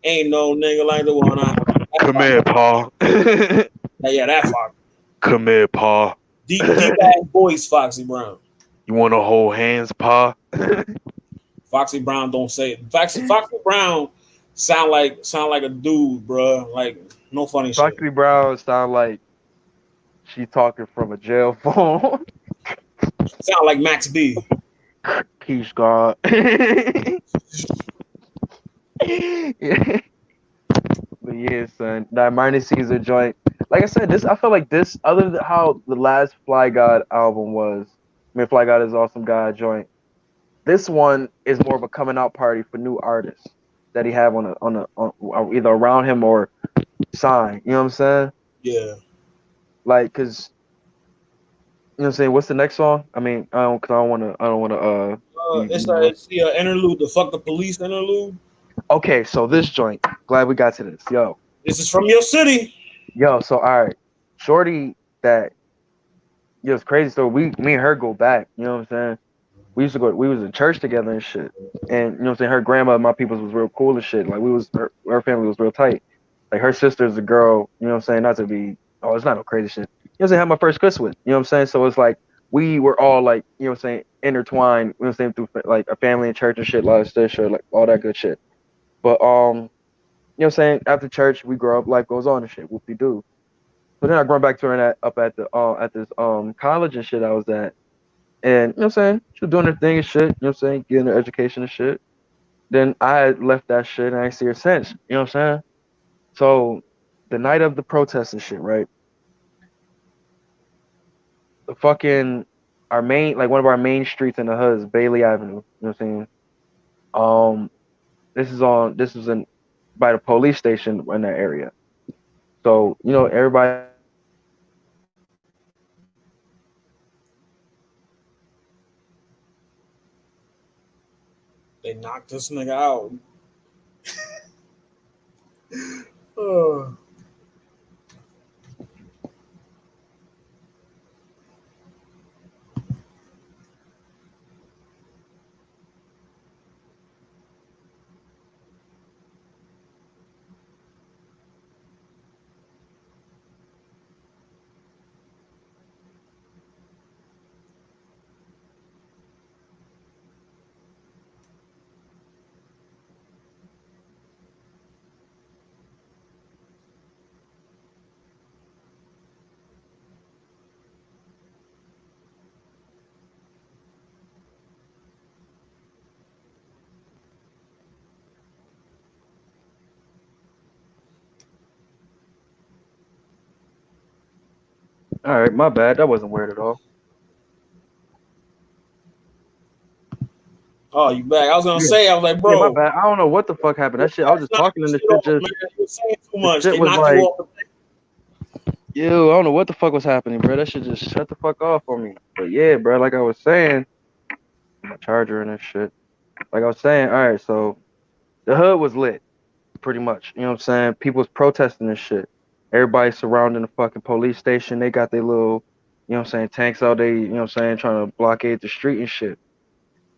ain't no nigga like the one I. That Come Foxy. here, Paul. Yeah, that Foxy. Come here, Paul. Deep ass voice, Foxy Brown. You want to hold hands, Pa? Foxy Brown don't say it. Foxy Brown sound like a dude, bro. Like no funny shit. Foxy Brown sound like she talking from a jail phone. Sound like Max B. Peace God. Yeah. But yeah, son, that minus Caesar joint. Like I said, this I feel like this other than how the last Fly God album was. I mean, Fly God is awesome God joint. This one is more of a coming out party for new artists that he have on either around him or signed. You know what I'm saying? Yeah. Like, cause you know what I'm saying. What's the next song? I mean, cause I don't wanna be wrong. It's the interlude, the fuck the police interlude. Okay, so this joint. Glad we got to this. This is from your city. Yo. So all right, Shorty. That yo, it's crazy. So me and her go back. You know what I'm saying? We used to go. We was in church together and shit. And you know what I'm saying. Her grandma, my people's was real cool and shit. Like her family was real tight. Like her sister's a girl. You know what I'm saying? Not to be. Oh, it's not no crazy shit. You know what I'm saying? Had my first kiss with. You know what I'm saying? So it's like we were all like, you know what I'm saying, intertwined. You know what I'm saying, through like a family and church and shit, a lot of stuff, shit, like all that good shit. But you know what I'm saying? After church, we grow up, life goes on and shit. Whoop de doo. But then I run back to her up at this college and shit I was at. And you know what I'm saying? She was doing her thing and shit, you know what I'm saying, getting her education and shit. Then I had left that shit and I ain't see her since. You know what I'm saying? So the night of the protest and shit, right? The fucking our main like one of our main streets in the hood is Bailey Avenue. You know what I'm saying? Um this is in by the police station in that area. So, you know, everybody know the cops come out, bomb rush them, and arrest them and shit. So They knocked this nigga out. Uh, all right, my bad. That wasn't weird at all. oh, you back? I was gonna Yeah. say, I was like, Yeah, my bro, bad. I don't know what the fuck happened. That shit, I was that's just not talking your and shit off, man. You were saying too the much. shit They was knocked you like, off. ew, I don't know what the fuck was happening, bro. That shit just shut the fuck off on me. But yeah, bro, like I was saying, my charger and that shit. Like I was saying, all right, so the hood was lit, pretty much. You know what I'm saying? People was protesting and shit. Everybody surrounding the fucking police station. They got their little, you know what I'm saying, tanks out there, you know what I'm saying, trying to blockade the street and shit.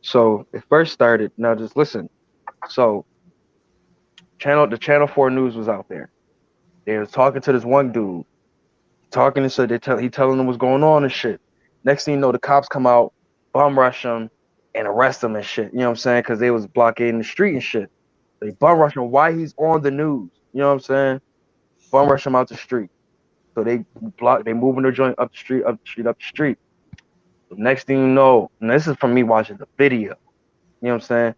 So it first started. Now just listen. So the Channel 4 News was out there. They was talking to this one dude, talking and shit. He telling them what's going on and shit. Next thing you know, the cops come out, bum rush him, and arrest him and shit. You know what I'm saying? Because they was blockading the street and shit. They bum rush him while he's on the news. You know what I'm saying? Bum rush him out the street. So they moving their joint up the street, up the street, up the street. So next thing you know, and this is from me watching the video. You know what I'm saying?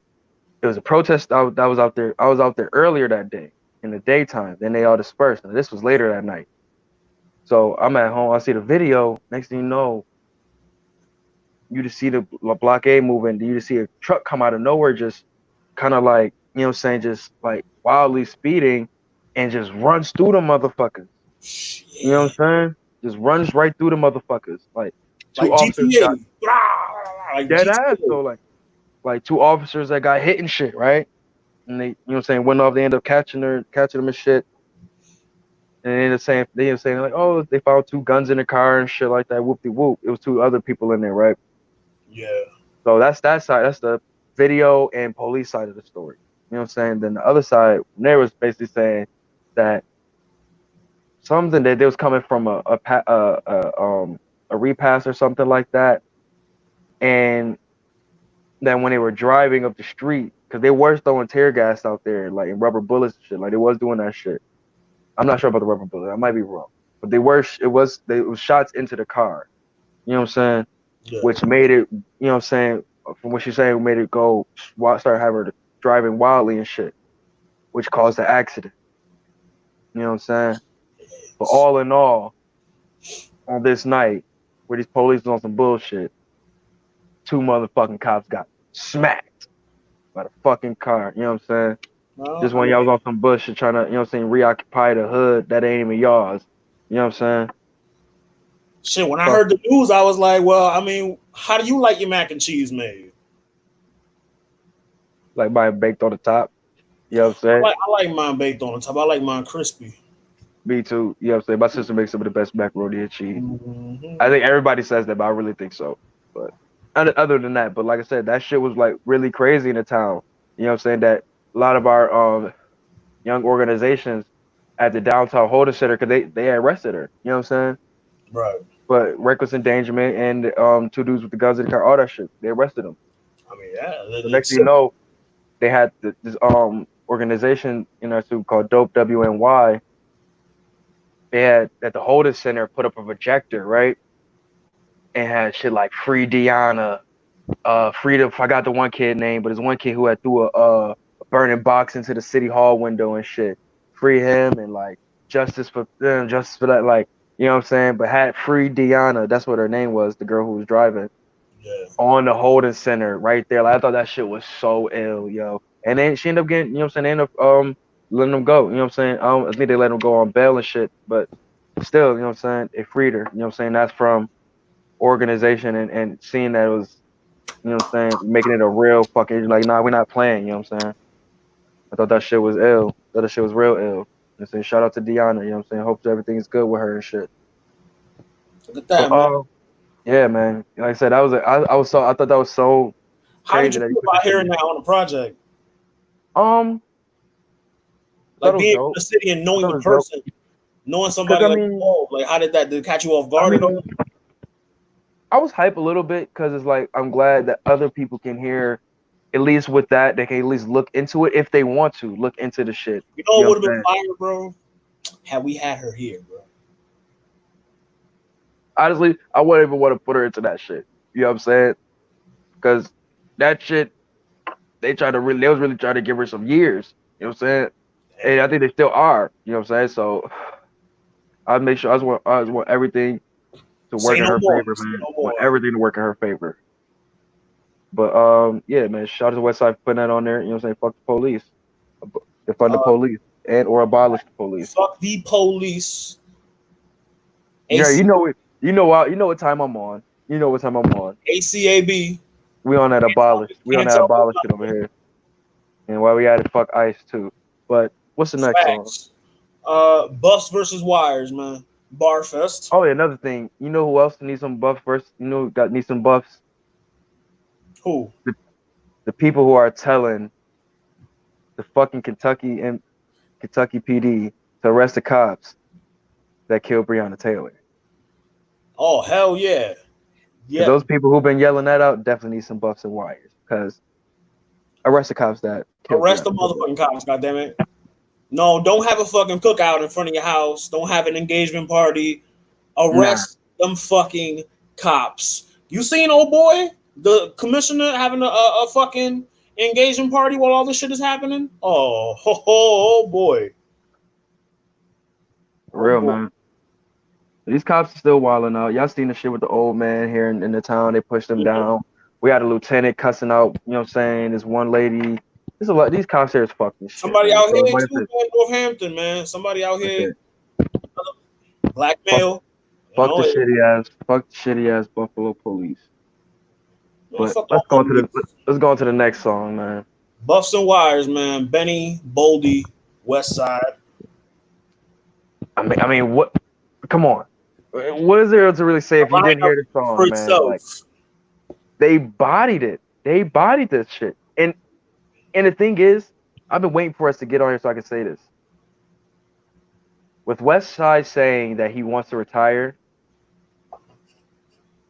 It was a protest that was out there. I was out there earlier that day in the daytime. Then they all dispersed. And this was later that night. So I'm at home. I see the video. Next thing you know, you just see the blockade moving. You just see a truck come out of nowhere, just kind of like, you know what I'm saying, just like wildly speeding and just runs through the motherfuckers. You know what Shit, I'm saying? Just runs right through the motherfuckers. Like two like officers got GTA, like dead ass. GTA. So like two officers that got hit and shit, right? And they, you know what I'm saying, went off. They end up catching them and shit. And they end up saying like, oh, they found two guns in the car and shit like that. Whoop de whoop. It was two other people in there, right? Yeah, So that's that side. That's the video and police side of the story. You know what I'm saying? Then the other side, they was basically saying that something that they was coming from a repass or something like that, and then when they were driving up the street, because they were throwing tear gas out there, like and rubber bullets and shit, like they was doing that shit. I'm not sure about the rubber bullet. I might be wrong, but it was shots into the car. You know what I'm saying? yeah. Which made it, you know what I'm saying, from what she's saying, made it go, start having her driving wildly and shit. which caused the accident. You know what I'm saying? But all in all, on this night, where these police was on some bullshit, two motherfucking cops got smacked by the fucking car. You know what I'm saying? Well, Just I when mean, y'all was on some bullshit trying to, you know what I'm saying, reoccupy the hood that ain't even yours. You know what I'm saying? shit. When I Fuck, heard the news, I was like, well, I mean, how do you like your mac and cheese made? like mine baked on the top. You know what I'm saying? I like mine baked on the top. I like mine crispy. Me too. You know what I'm saying? My sister makes some of the best macaroni and cheese. Mm-hmm. I think everybody says that, but I really think so. But other than that, but like I said, that shit was like really crazy in the town. You know what I'm saying? That a lot of our young organizations at the downtown Holder Center, because they arrested her. You know what I'm saying? Right. But reckless endangerment and two dudes with the guns in the car, all that shit, they arrested them. I mean, yeah, The next thing you know, they had this organization in our school called Dope WNY. They had at the Holder Center put up a projector, right? And had shit like Free Deanna, Freedom. I forgot the one kid name, but there's one kid who had threw a burning box into the city hall window and shit. Free him and like justice for that, like you know what I'm saying. But had Free Deanna, that's what her name was, the girl who was driving yeah, on the Holden Center right there. Like I thought that shit was so ill, yo. And then she ended up getting, you know what I'm saying. They ended up letting them go. You know what I'm saying. I think they let them go on bail and shit, but still, you know what I'm saying. They freed her. You know what I'm saying. That's from organization and seeing that it was, you know what I'm saying, making it a real fucking like, nah, we're not playing. You know what I'm saying. I thought that shit was ill. I thought that shit was real ill. You know what I'm saying. Shout out to Deanna. You know what I'm saying. Hope everything is good with her and shit. look at But that, man. yeah, man. Like I said, I thought that was so How did crazy you that you feel put that about shit in hearing there. that on the project? Um, I thought Like it was being from dope. the city and I knowing thought the it was dope. person, knowing Cause somebody like oh, like how did it catch you off I guard at mean, all? I was hype a little bit because it's like I'm glad that other people can hear. At least with that, they can at least look into it if they want to look into the shit. You know, You it know would have what I'm been saying? fire, bro. Had we had her here, bro. Honestly, I wouldn't even want to put her into that shit. You know what I'm saying? Because that shit, they was really trying to give her some years. You know what I'm saying? And Damn. I think they still are. You know what I'm saying? So I'd make sure I just want everything to work Say in no her more. favor, Say man. no I want more. everything to work in her favor. But yeah, man. Shout out to Westside for putting that on there. You know what I'm saying? Fuck the police. Defund the Uh, police and or abolish the police. fuck the police. Yeah, AC, you know what time I'm on. You know what time I'm on. ACAB. We on that abolish. We on Can't that tell me abolish shit over nothing. here. And while we at it, fuck ICE too. But what's the next song? Facts. Buffs versus Wires, man. Barfest. Oh, yeah, another thing. You know who else needs some buffs first? You know who got need some buffs? Who? The, the people who are telling the fucking Kentucky PD to arrest the cops that killed Breonna Taylor. Oh hell yeah. Because Yep. those people who've been yelling that out definitely need some buffs and wires. Because arrest the cops that killed Arrest Breonna the Taylor. motherfucking cops, goddammit. No, don't have a fucking cookout in front of your house. Don't have an engagement party. Nah, Arrest them fucking cops. You seen old boy, the commissioner having a fucking engagement party while all this shit is happening? Oh, oh boy. for Oh real, boy. man. These cops are still wilding out. Y'all seen the shit with the old man here in the town. They pushed him Mhm. down. We had a lieutenant cussing out, you know what I'm saying? This one lady. There's a lot. These cops here is fucking shit, Somebody man. out So, here like I too, said, man, Northampton, man. Somebody out like I here, said, fuck, blackmail. You fuck the know, shitty ass Buffalo police. man, But fuck all police. let's go on to the next song, man. Buffs and Wires, man. Benny, Boldy, West Side. What? Come on. What is there to really say The if you didn't lineup hear the for song, man? Like itself. they bodied it. They bodied this shit. And the thing is, I've been waiting for us to get on here so I can say this. With West Side saying that he wants to retire,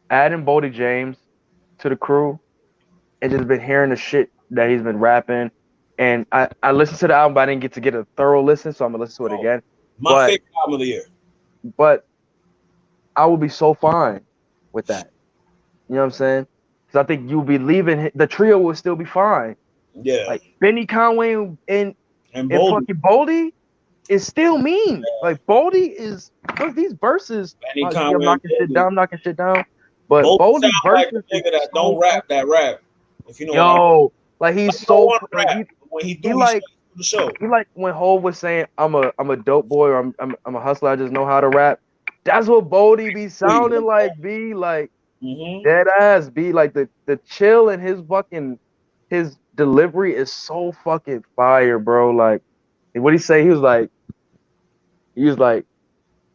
adding Bodie James to the crew, and just been hearing the shit that he's been rapping. And I listened to the album, but I didn't get to get a thorough listen, so I'm gonna listen to it Oh, again. my But favorite album of the year. but I will be so fine with that. You know what I'm saying? Because I think you'll be leaving the trio will still be fine. Yeah. Like Benny Conway and And And Boldy, fucking Boldy is still mean. Like Boldy is look these verses. any Yeah, I'm comment, knocking shit Boldy. down, knocking shit down. But Boldy Boldy sounds like verses a is nigga that so don't rap fucking that rap. If you know what I mean. yo. Like he's Like he don't so want to like rap. But when he he do, he like straight to the show. he like when Hov was saying I'm a dope boy or I'm a hustler. I just know how to rap. That's what Boldy be sounding like. Be like Mm-hmm. dead ass. Be like the chill and his delivery is so fucking fire, bro. Like what he say? He was like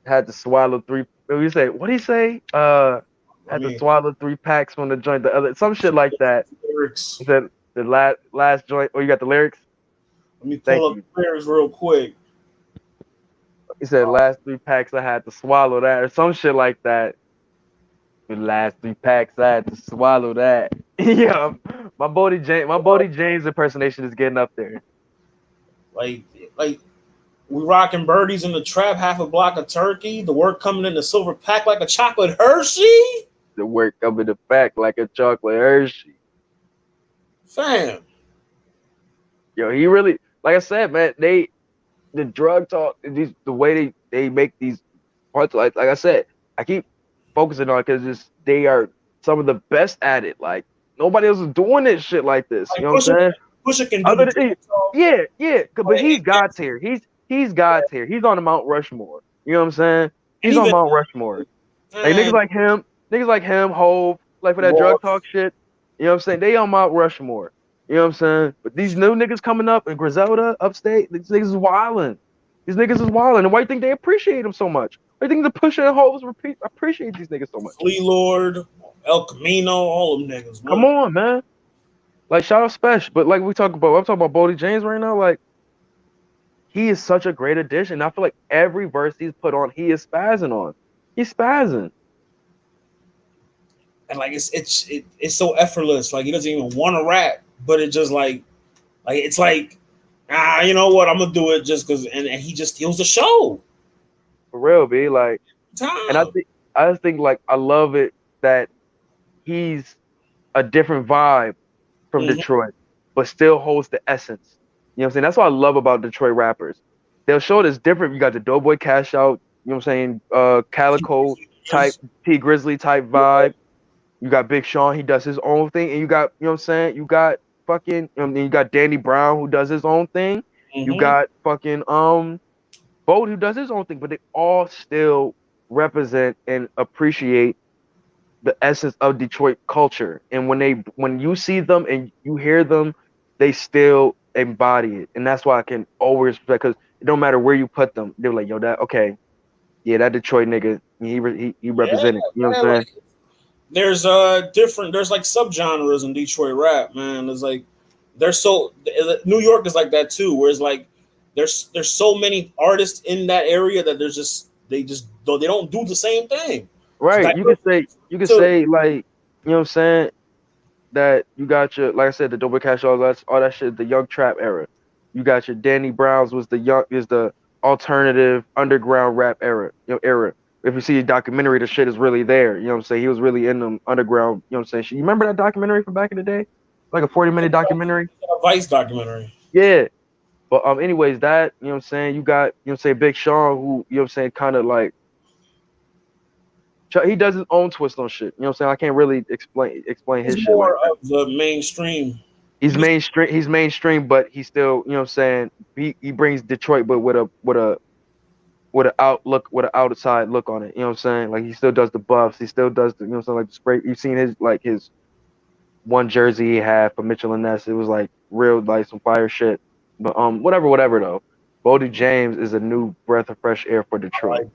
had to swallow three. What you say? What he say? I Had to mean, swallow 3 packs from the joint. The other some shit like that. lyrics. He said the last joint. Oh, you got the lyrics. Let me Thank pull up you. the lyrics real quick. He said last 3 packs I had to swallow that or some shit like that. The last 3 packs I had to swallow that. Yeah, my Bodie James impersonation is getting up there. Like, like we rocking birdies in the trap, half a block of turkey. The work coming in the silver pack like a chocolate Hershey. The work coming to back like a chocolate Hershey. Fam, Yo, he really like I said, man. The drug talk, the way they make these parts, like I said, I keep focusing on because they are some of the best at it. Like nobody else is doing this shit like this. You like know what I'm saying? Pusha can do the Other than drug talk. yeah, yeah, but But he's God's here. He's God's here. He's on the Mount Rushmore. You know what I'm saying? and He's on even Mount Rushmore. Like man, niggas like him, Hove, like for that drug Ross, talk shit. You know what I'm saying? They on Mount Rushmore. You know what I'm saying? But these new niggas coming up in Griselda, upstate, these niggas is wilding. These niggas is wilding. And why you think they appreciate them so much? Why you think the Pusha and Hoves appreciate these niggas so much? Flea Lord, El Camino, all them niggas, Come man. on, man. Like shout out Special. But like I'm talking about Bodie James right now. Like he is such a great addition. I feel like every verse he's put on, he is spazzing on. He's spazzing. And like it's so effortless. Like he doesn't even want to rap, but it just like it's like you know what? I'm gonna do it just because, and he just steals the show. For real, B. Like, and Time. I just think like I love it that he's a different vibe from Mm-hmm. Detroit, but still holds the essence. You know what I'm saying? That's what I love about Detroit rappers. They'll show it as different. You got the Doughboy Cash Out, you know what I'm saying? Calico type, T Grizzly type vibe. You got Big Sean, he does his own thing, and you got, you know what I'm saying? You got fucking, you got Danny Brown who does his own thing. You Mm-hmm. got fucking Boat who does his own thing, but they all still represent and appreciate the essence of Detroit culture. And when you see them and you hear them, they still embody it. And that's why I can always respect because it don't matter where you put them. They're like, yo, that okay, yeah, that Detroit nigga, he Yeah, represented. You know what I'm man. saying? Like there's different. There's like subgenres in Detroit rap, man. There's like there's so New York is like that too. Whereas like there's so many artists in that area that there's just they don't do the same thing. It's Right. diversity You could too. say like, you know what I'm saying? That you got your like I said, the Double Cash all that shit, the young trap era. You got your Danny Browns was the alternative underground rap era. If you see a documentary, the shit is really there. You know what I'm saying? He was really in them underground, you know what I'm saying? You remember that documentary from back in the day? Like a 40-minute documentary? A Vice documentary. Yeah. But anyways, that, you know what I'm saying, you got, you know what I'm saying, Big Sean who, you know what I'm saying, kind of like he does his own twist on shit. You know what I'm saying? I can't really explain He's his shit like more that. of the mainstream. He's mainstream, but he still, you know what I'm saying, he brings Detroit but with an outlook with an outside look on it. You know what I'm saying? Like he still does the buffs, he still does the, you know what I'm saying, like the spray. You've seen his one jersey he had for Mitchell and Ness. It was like real like some fire shit. But whatever though. Bodie James is a new breath of fresh air for Detroit. Like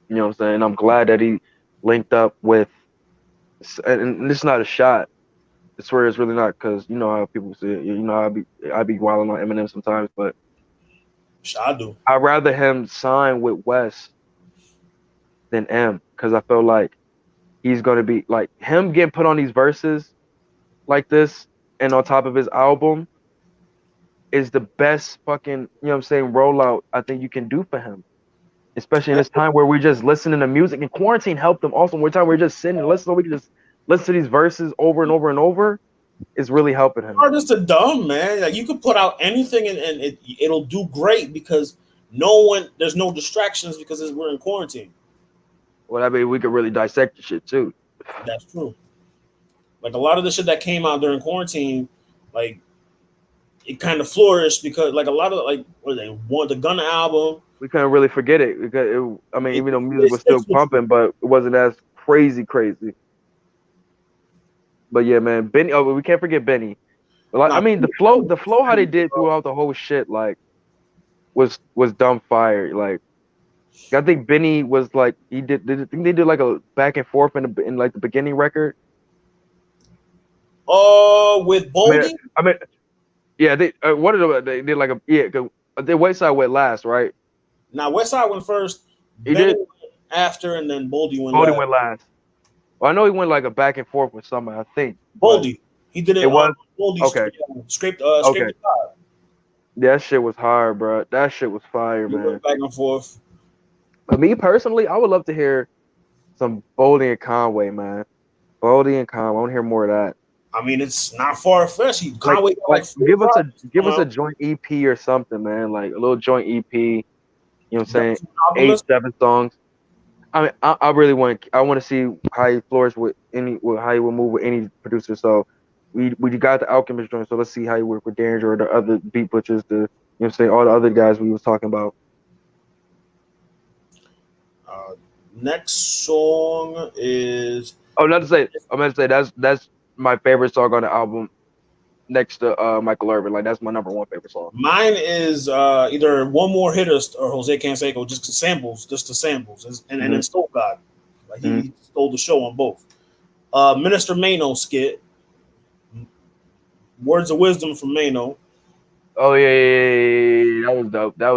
You know what I'm saying? I'm glad that he linked up with and this is not a shot. I swear it's really not because you know how people say it. You know I be wilding on Eminem sometimes, but I do. I'd rather him sign with West than M because I feel like he's gonna be like him getting put on these verses like this and on top of his album is the best fucking, you know what I'm saying, rollout I think you can do for him. Especially in this time where we're just listening to music and quarantine helped them also. One time we're just sitting and listening, we can just listen to these verses over and over and over. is really helping him. Artists are dumb, man. Like you could put out anything and it'll do great because there's no distractions because we're in quarantine. Well, I mean, we could really dissect the shit too. That's true. Like a lot of the shit that came out during quarantine, like it kind of flourished because like a lot of like what they want the Gunna album. We couldn't really forget it because I mean, It, even though music it was still sticks with you. pumping, but it wasn't as crazy. But yeah, man, Benny. Oh, we can't forget Benny. But like, I Nah, mean, the flow, how they did throughout the whole shit, like, was dumb fire. Like, I think Benny was like, I think they did like a back and forth in like the beginning record. With I mean, Boldy. I mean, yeah, what did they did like a yeah, 'cause the White Side went last, right? Now Westside went first, He Benny did. went after, and then Boldy went Bodie last. went last. Well, I know he went like a back and forth with somebody, I think, but Boldy, he did it it on was Boldy okay. scraped Okay, the top. that shit was hard, bro. That shit was fire, He man. went back and forth. But me personally, I would love to hear some Bodie and Conway, man. Bodie and Conway. I want to hear more of that. I mean, it's not far fetched. Like, Conway got like like four projects give coming us a out. joint EP or something, man. Like a little joint EP. You know what I'm saying? Dungeon Eight, Alchemist. 7 songs. I mean, I really I want to see how he flourish how he will move with any producer. So we got the Alchemist joint. So let's see how he work with Derringer or the other beat butchers, what I'm saying, all the other guys we was talking about. Uh, Next song is Oh, not to say, I'm gonna say that's my favorite song on the album next to Michael Irvin. Like that's my number one favorite song. mine is either One More Hit or Jose Canseco, just samples, just the samples, and Hmm. then Stole God. Like Hmm. he stole the show on both. Minister Mano skit, Words of Wisdom from Mano. Oh yeah. That was dope. That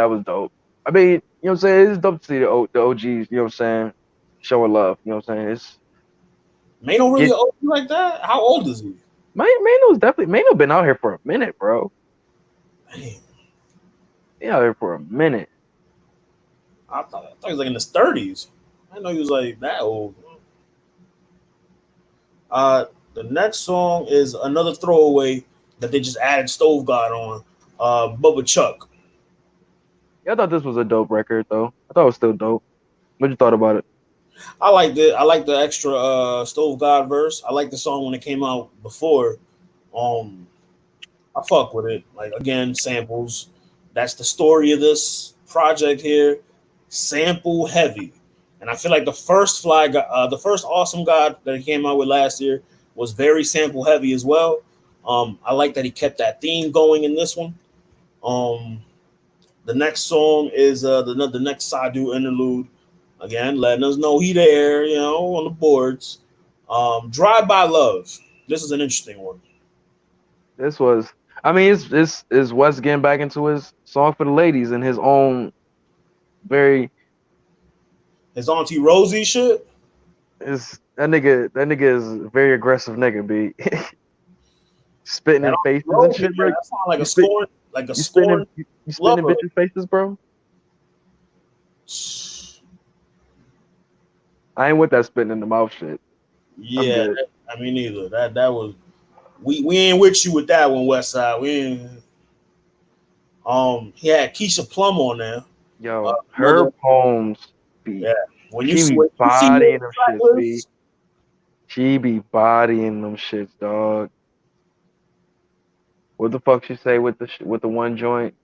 was dope. I mean, you know what I'm saying? It's dope to see the OGs. You know what I'm saying? Showing love. You know what I'm saying? It's Mano really get old like that? How old is he? Mano's definitely Mano been out here for a minute, bro. Damn, He out here for a minute. I thought he was like in his 30s. I didn't know he was like that old. Uh, the next song is another throwaway that they just added Stove God on. Bubba Chuck. Yeah, I thought this was a dope record though. I thought it was still dope. What you thought about it? I liked it. I like the extra Stove God verse. I like the song when it came out before. Um, I fuck with it. Like again, samples. That's the story of this project here. Sample heavy, and I feel like the first Awesome God that he came out with last year was very sample heavy as well. I like that he kept that theme going in this one. Um, the next song is the next Sadu interlude. Again, letting us know he there, on the boards. Drive by Love. This is an interesting one. This was I mean it's West getting back into his song for the ladies and his own very His Auntie Rosie shit. is that nigga is a very aggressive nigga, B. Spitting That in Auntie faces and Rosie, shit, yeah, bro. that sounds like You spit a you spitting in scorn you spitting in lover. bitches' faces, bro. I ain't with that spitting in the mouth shit. I'm Yeah, good. I mean neither. That was we ain't with you with that one, West Side. We ain't, he had Keisha Plum on there. Yo, her Another poems be yeah. she be When you see her bodying them track shits, B. list, She be bodying them shits, dog. What the fuck she say with with the one joint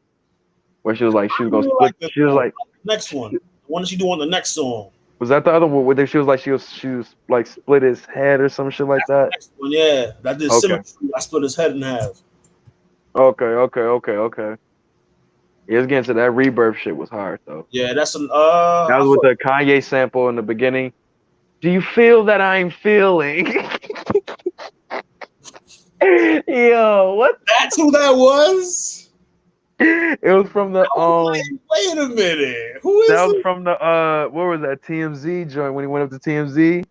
where she was like she was I gonna really split? like this She was one. like, Next one, the one that she do on the next song. was that the other one where she was like she was like split his head or some shit like That's the that? next one. Yeah, that did Okay, symmetry. I split his head in half. okay. Yeah, it's getting to that rebirth shit was hard though. Yeah, that's an That I was with fuck. the Kanye sample in the beginning. Do you feel that I'm feeling? Yo, what? That's who that was. It was from the I was like, wait a minute, who that is was it? from the what was that TMZ joint when he went up to TMZ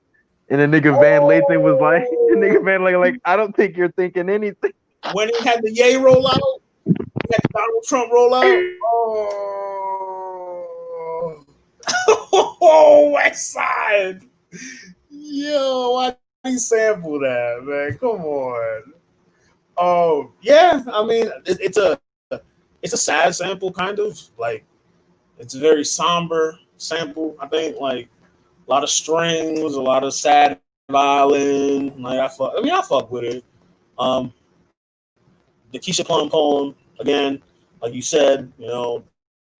and the nigga Van Lathan was like the nigga Oh, Van Lathan like I don't think you're thinking anything. when he had the Yay roll out, he had the Donald Trump roll out. Oh, oh, West Side. Yo, why did he sample that, man? Come on. Oh yeah, I mean it's a sad sample, kind of like it's a very somber sample. I think like a lot of strings, a lot of sad violin. Like I mean, I fuck with it. Um, the Keisha Plum poem again, like you said, the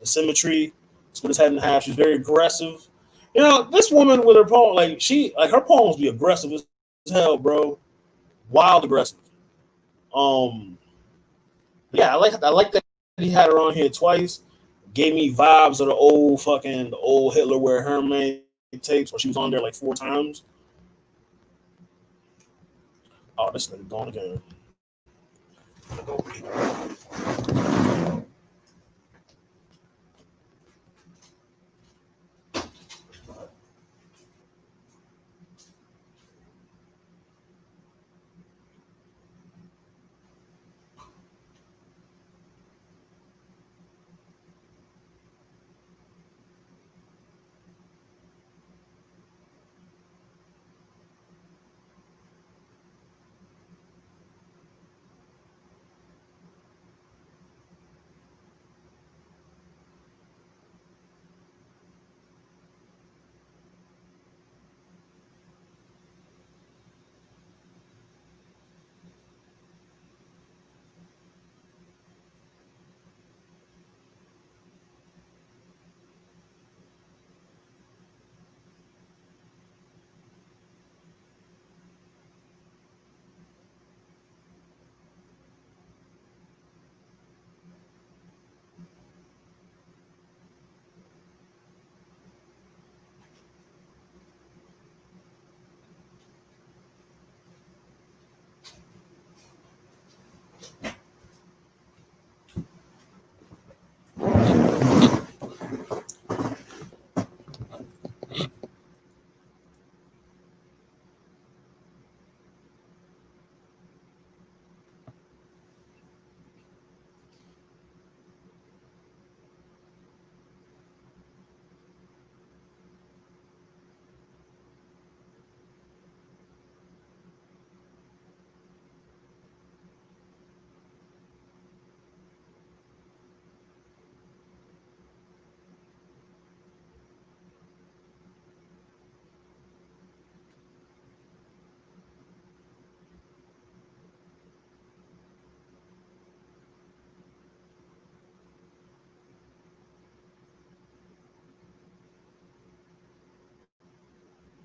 symmetry, split his head in half. She's very aggressive. This woman with her poem, like her poems be aggressive as hell, bro. Wild aggressive. Um, yeah, I like that he had her on here twice. Gave me vibes of the old Hitler wear Hermes tapes when she was on there like 4 times. Oh, this nigga gone again.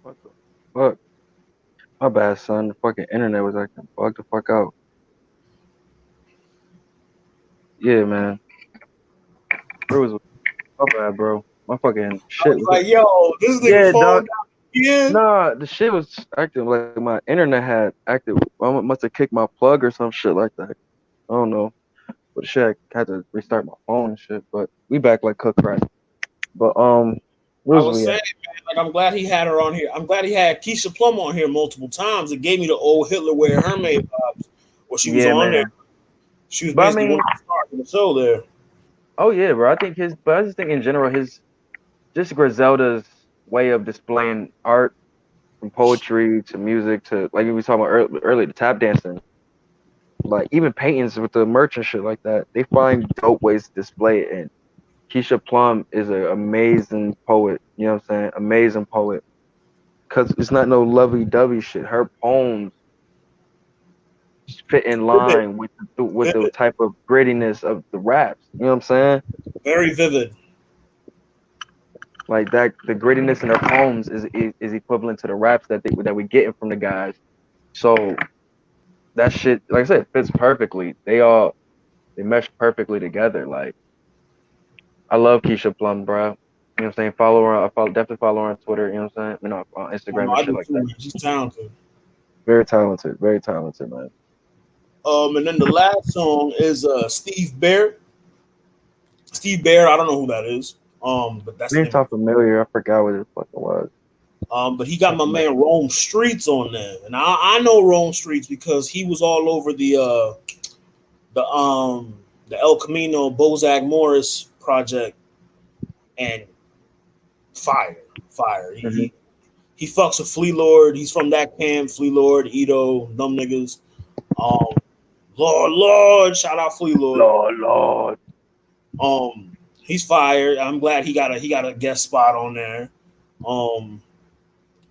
What the fuck? My bad, son. The fucking internet was acting bugged the fuck out. Yeah, man. It was my bad, bro. My fucking I shit was was. like, yo, this nigga Yeah, dog. falling down again. Nah, the shit was acting like my internet had acted. I must have kicked my plug or some shit like that. I don't know. But shit, I had to restart my phone and shit. But we back like cook right. But where I was was we saying, at? man, like I'm glad he had her on here. I'm glad he had Keisha Plum on here multiple times. It gave me the old Hitler wear Hermes vibes. Where she was Yeah, on there. man. She was But I basically mean, one of the stars of the show there. oh yeah, bro. I think his, but I just think in general his, just Griselda's way of displaying art, from poetry to music to like we were talking about earlier, the tap dancing, like even paintings with the merch and shit like that. They find dope ways to display it. And Keisha Plum is an amazing poet. You know what I'm saying? Amazing poet. Cause it's not no lovey-dovey shit. Her poems fit in Vivid, line with the vivid, type of grittiness of the raps. You know what I'm saying? very vivid. Like that, the grittiness in her poems is equivalent to the raps that we getting from the guys. So that shit, like I said, fits perfectly. They mesh perfectly together. Like I love Keisha Plum, bro. You know what I'm saying? Follow her. Definitely follow her on Twitter. You know what I'm saying? On I Instagram know and I shit do like too, that. man. She's talented. Very talented. Very talented, man. And then the last song is Steve Bear. Steve Bear, I don't know who that is. But that's the Name name of sound familiar. I forgot what it fucking was. But he got Sound my familiar. man Rome Streets on there, and I know Rome Streets because he was all over the the El Camino Bozak Morris project and fire, fire. He, Hmm. he he fucks with Flea Lord. He's from that camp. Flea Lord, Ito, them niggas. Um, Lord, shout out Flea Lord. Lord. He's fired. I'm glad he got a guest spot on there. Um,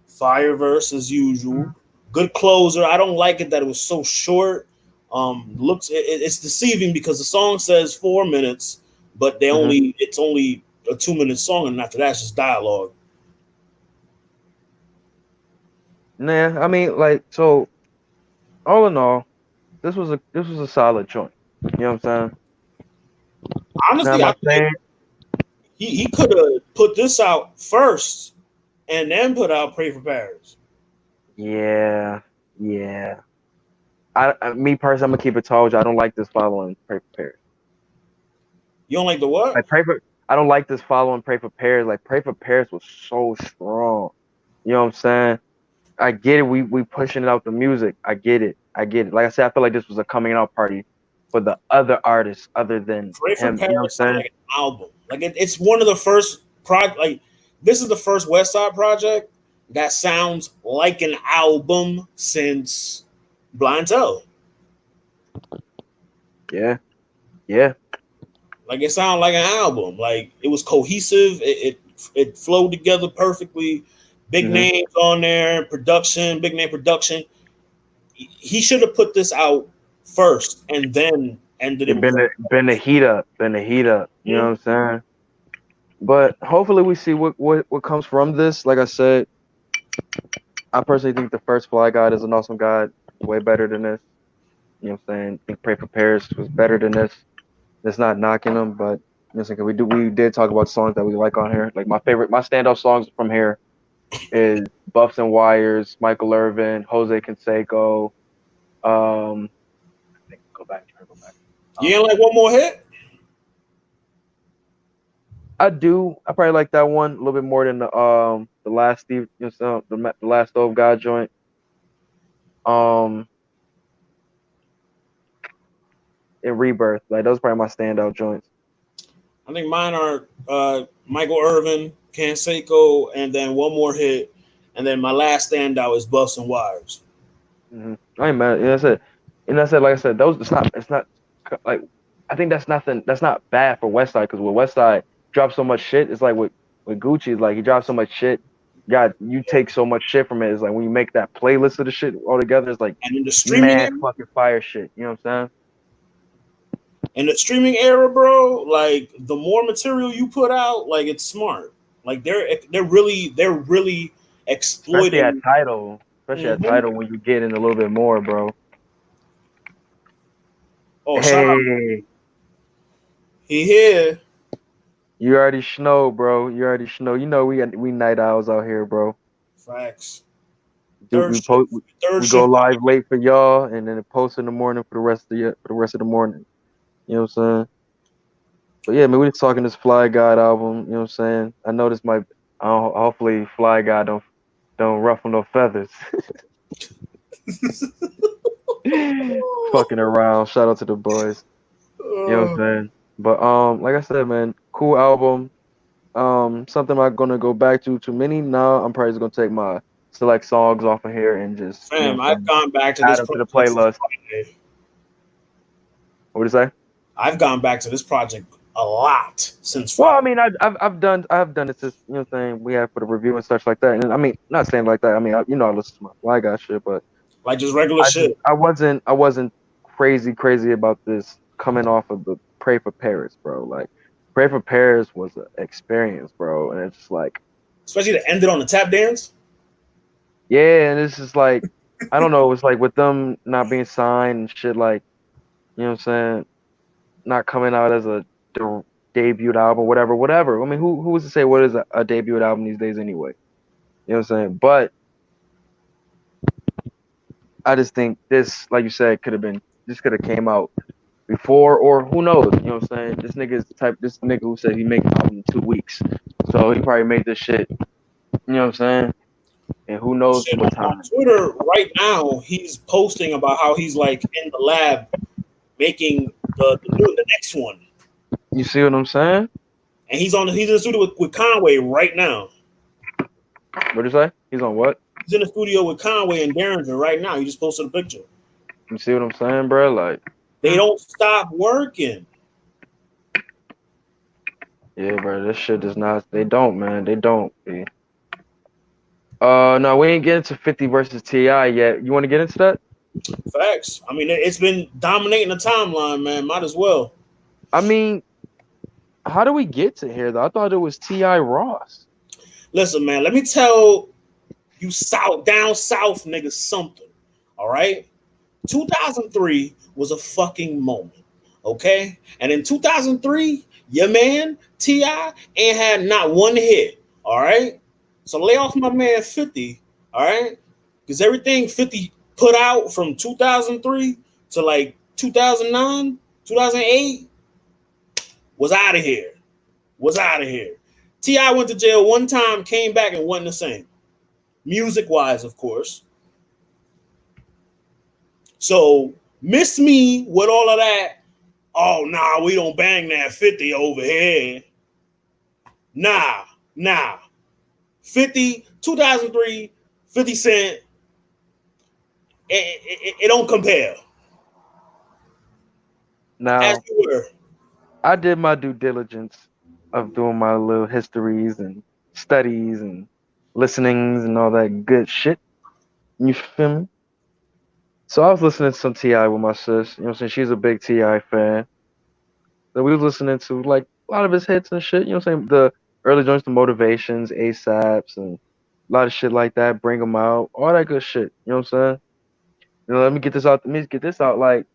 Fireverse as usual. Good closer. I don't like it that it was so short. It's deceiving because the song says 4 minutes, but Mm-hmm. it's only a 2 minute song, and after that, it's just dialogue. Nah, I mean, like, so all in all, this was a solid joint. You know what I'm saying? Now, Honestly, am I I think saying, he could have put this out first and then put out Pray for Paris. yeah, yeah. Me personally, I'm gonna keep it told you. I don't like this following Pray for Paris. You don't like the what? Like Pray for, I don't like this following Pray for Paris. Like Pray for Paris was so strong. You know what I'm saying? I get it. We pushing it out the music. I get it. I get it. Like I said, I feel like this was a coming out party for the other artists other than Pray for him. You know Paris what sounds I'm saying? like an album. Like it's one of the first project. Like this is the first West Side project that sounds like an album since Blind Tell. Yeah, yeah. Like it sounded like an album. Like it was cohesive. It flowed together perfectly. Big Hmm. names on there, production, big name production. He should have put this out first and then ended it It with been Pray the for been the Paris. heat up, been the heat up. You know Mhm. what I'm saying? But hopefully we see what comes from this. Like I said, I personally think the first Fly God is an awesome God, way better than this. You know what I'm saying? I think Pray for Paris was better than this. It's not knocking them, but listen, we did talk about songs that we like on here. Like my standout songs from here is Buffs and Wires, Michael Irvin, Jose Canseco. I think go back. You ain't like one more hit? I do. I probably like that one a little bit more than the last Steve, you know, the last Stove God joint. Um, and Rebirth. Like those are probably my standout joints. I think mine are Michael Irvin, Canseco, and then one more hit, and then my last standout is Buffs and Wires. I ain't mad. You know what I said. And I said, like I said, those it's not like I think that's nothing. That's not bad for Westside because with Westside drops so much shit. It's like with Gucci, it's like he drops so much shit. God, you take so much shit from it. It's like when you make that playlist of the shit all together, it's like And in the streaming mad era, fucking fire shit. You know what I'm saying? bro, like the more material you put out, like it's smart. Like they're really exploiting. Especially at Mhm. title when you get in a little bit more, bro. Oh, shout out, Hey, he here. you already know, bro. You already know. You know we night owls out here, bro. Facts. Do Third we shift. post? Third We go shift. live late for y'all, and then post in the morning for the rest of the morning. You know what I'm saying? But yeah, man, we just talking this Fly God album. You know what I'm saying? I know this might. Hopefully, Fly God don't ruffle no feathers. Fucking around. Shout out to the boys. You know what I'm Uh, saying? But like I said, man, cool album. Something I'm gonna go back to. Too many? No, I'm probably just gonna take my select songs off of here and just Fam, what I've I'm saying, gone back to add this them to the project since playlist. Friday. What do you say? I've gone back to this project a lot since Well, I Friday. mean, I've done it since you know what I'm saying we have for the review and such like that. And I mean, not saying like that. I mean, I listen to my Fly Guy shit, but Like just regular shit. I wasn't crazy about this coming off of the Pray for Paris, bro. Like Pray for Paris was an experience, bro, and it's just like Especially to end it on the tap dance. yeah, and it's just like I don't know. It's like with them not being signed and shit, like you know what I'm saying, not coming out as a debut album, whatever. I mean, who was to say what is a debut album these days anyway? You know what I'm saying? But I just think this, like you said, could have came out before or who knows? You know what I'm saying? This nigga who said he make an album in 2 weeks, so he probably made this shit. You know what I'm saying? And who knows Shit what on time? Twitter right now, he's posting about how he's like in the lab making the next one, You see what I'm saying? and he's in the studio with Conway right now. What do you say? He's on what? He's in the studio with Conway and Derringer right now. He just posted a picture. You see what I'm saying, bro? Like, They don't stop working. yeah, bro. This shit does not. They don't, man. They don't. B. No, we ain't getting to 50 versus Ti yet. You want to get into that? Facts. I mean, it's been dominating the timeline, man. Might as well. I mean, how do we get to here though? I thought it was Ti Ross. Listen, man. Let me tell you, down south niggas, something. All right. 2003 was a fucking moment. Okay. And in 2003, your man Ti ain't had not one hit. All right. So lay off my man 50. All right. Because everything 50 put out from 2003 to like 2009, 2008 was out of here. Was out of here. Ti went to jail one time, came back and wasn't the same. Music wise, of course. So miss me with all of that. Oh nah, we don't bang that 50 over here. Nah, nah. 50, 2003, 50 Cent. It don't compare. As Now, you were. I did my due diligence of doing my little histories and studies and listenings and all that good shit. You feel me? So I was listening to some Ti with my sis. You know what I'm saying? She's a big Ti fan. So we was listening to like a lot of his hits and shit. You know what I'm saying? The early joints, the motivations, ASAPs, and a lot of shit like that. Bring them out, all that good shit. You know what I'm saying? You know, let me get this out. Let me get this out. Like,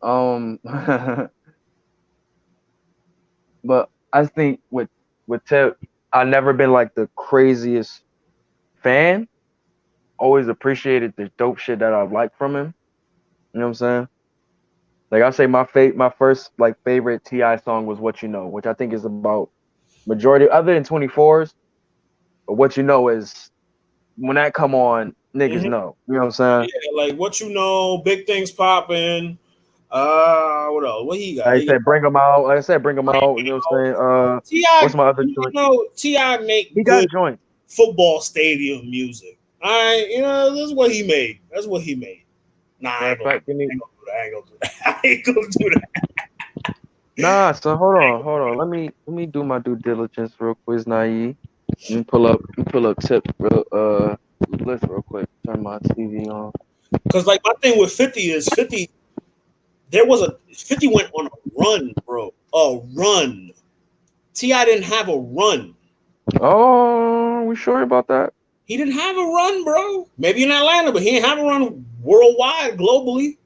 um, but I think with Tip, I never been like the craziest fan. Always appreciated the dope shit that I like from him. You know what I'm saying? Like I say, my first like favorite Ti song was "What You Know," which I think is about majority other than 24s. But what you know is when that come on, niggas Mhm. know. You know what I'm saying? Yeah, like what you know, big things popping. What else? What he got? Like I He got said, bring them out. Like I said, bring them out. You know what I'm saying? What's Ti. my other You joint? know, Ti He make got good joints. football stadium music. All right, you know that's what he made. That's what he made. Nah, Matter of fact, give me. I ain't gonna do that. I ain't gonna do that. Nah, so hold on. Let me do my due diligence real quick, naive. Let me pull up tip real list real quick. Turn my TV on. Cause like my thing with 50 is 50. There was a 50 went on a run, bro. A run. Ti didn't have a run. Oh, we sure about that? He didn't have a run, bro. Maybe in Atlanta, but he didn't have a run worldwide, globally.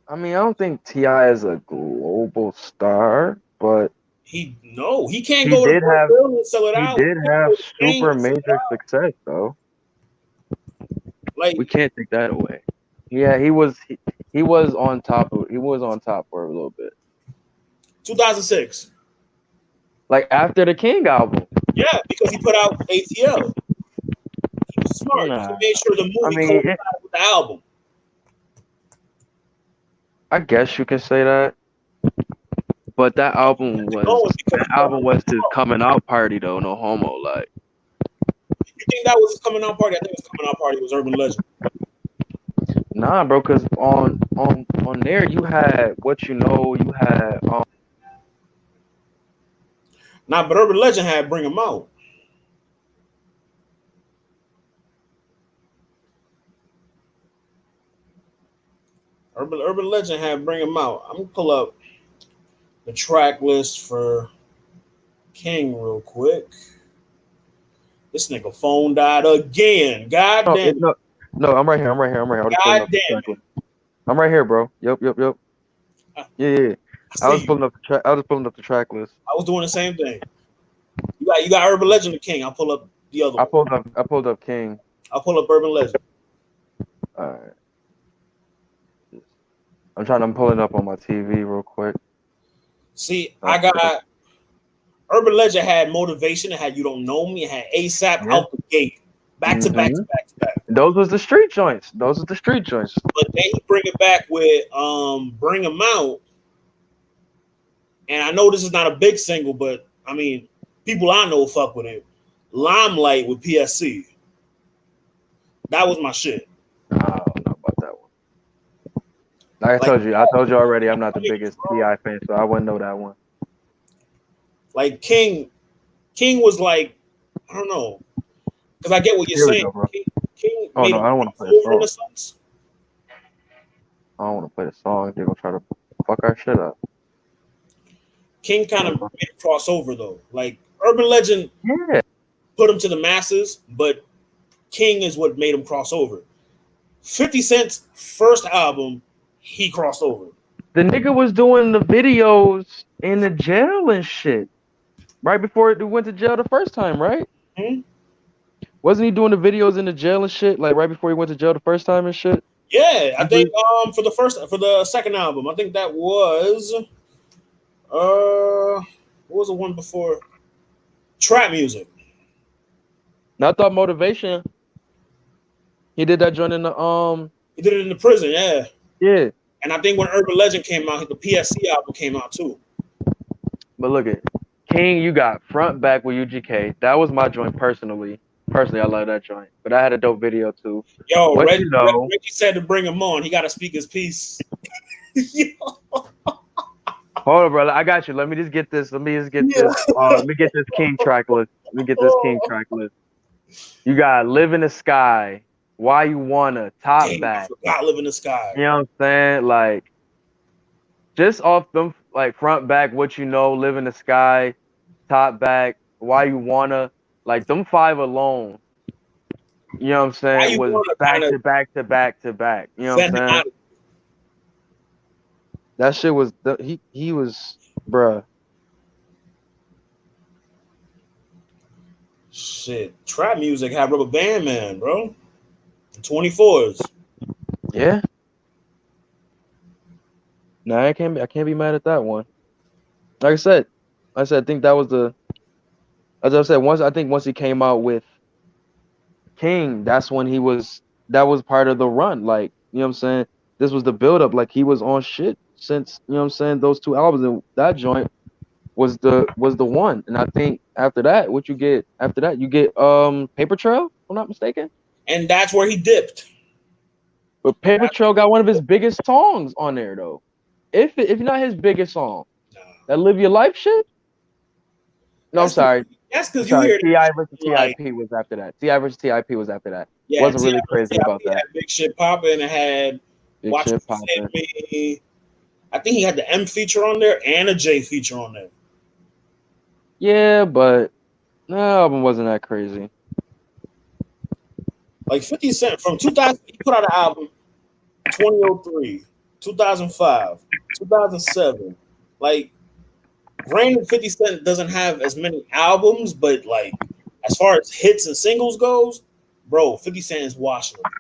I mean, I don't think Ti is a global star, but He can't he go to did have Brazil and sell it he out. He did can't have go to Spain super and sell it major out. success though. We Like can't take that away. Yeah, he was on top of he was on top for a little bit. 2006. Like after the King album. Yeah, because he put out ATL. He was smart. He Nah, made sure the I movie mean, coincided with the album. I guess you can say that. But Going because that he put album out was his ATL. coming out party though, no homo. Like, You think that was his coming out party? I think his coming out party was Urban Legend. nah, bro, cause on there you had what you know, you had Nah, but Urban Legend had Bring Him Out. Urban Legend had Bring Him Out. I'm gonna pull up the track list for King real quick. This nigga phone died again. God no, damn it. no, I'm right here. I'll just pulling God up the damn track it. list. I'm right here, bro. Yep. I, Yeah. I see you. I was pulling up the track list. I was doing the same thing. You got Urban Legend the King. I'll pull up the other one. I pulled up King. I'll pull up Urban Legend. All right. I'm pulling up on my TV real quick. See, All I right. got Urban Legend had Motivation. It had You Don't Know Me. It had ASAP Yeah. out the gate. Back to back to Mm-hmm. back to back. Those was the street joints. Those are the street joints. But then he bring it back with Bring 'Em Out. And I know this is not a big single, but I mean, people I know fuck with it. Limelight with PSC. That was my shit. I don't know about that one. Like Like, I told you already, I'm not the bro, biggest Ti fan, so I wouldn't know that one. like King was like, I don't know, because I get what you're Here we saying. go, bro. King Oh made no, him I don't want to cross play a over in song. a sense. I don't want to play the song. They're gonna try to fuck our shit up. King kind of made him cross over though. Like Urban Legend Yeah. put him to the masses, but King is what made him cross over. 50 Cent's first album, he crossed over. The nigga was doing the videos in the jail and shit. Right before he went to jail the first time, right? Hmm? Wasn't he doing the videos in the jail and shit? Like right before he went to jail the first time and shit? Yeah, I think for the second album, I think that was what was the one before? Trap Music. And I thought Motivation, he did that joint in the He did it in the prison, yeah. yeah. And I think when Urban Legend came out, the PSC album came out too. But look at King, you got Front Back with UGK. That was my joint personally. Personally, I love that joint. But I had a dope video too. Yo, What you know? Reggie said to bring him on. He got to speak his piece. Hold on, brother. I got you. Let me just get this. Let me just get Yeah. this. Let me get this King track list. Let me get this King track list. You got Live in the Sky. Why You Wanna, Top Damn, I Back. forgot Live in the Sky. You know what I'm saying? Like, just off them, like, Front Back, What You Know, Live in the Sky, Top Back, Why You Wanna. Like, them five alone, you know what I'm Why saying, you was want to back kind of to back to back to back. You know what send I'm him saying? out? That shit was, he was, bruh. Shit, trap music had Rubber Band Man, bro. 24s. Yeah. Nah, I can't be mad at that one. Like I said, I think that was as I said, once he came out with King, that was part of the run. Like, you know what I'm saying? This was the build up. Like he was on shit since, you know what I'm saying, those two albums, and that joint was the one. And I think after that, what you get after that, you get Paper Trail, if I'm not mistaken. And that's where he dipped. But Paper Trail got one of his biggest songs on there though. If not his biggest song. Nah. That Live Your Life shit? No, I'm That's sorry. I'm because you sorry. hear Ti versus like, TIP was after that. Ti versus TIP was after that. yeah, Wasn't T.I. really versus crazy about had that. Big Shit Poppin', and it had Big Watch shit What You Say popping. to Me. I think he had the M feature on there and a J feature on there. Yeah, but the album wasn't that crazy. Like 50 Cent from 2000, he put out an album 2003, 2005, 2007. Like, granted, 50 Cent doesn't have as many albums, but like, as far as hits and singles goes, bro, 50 Cent is washing them.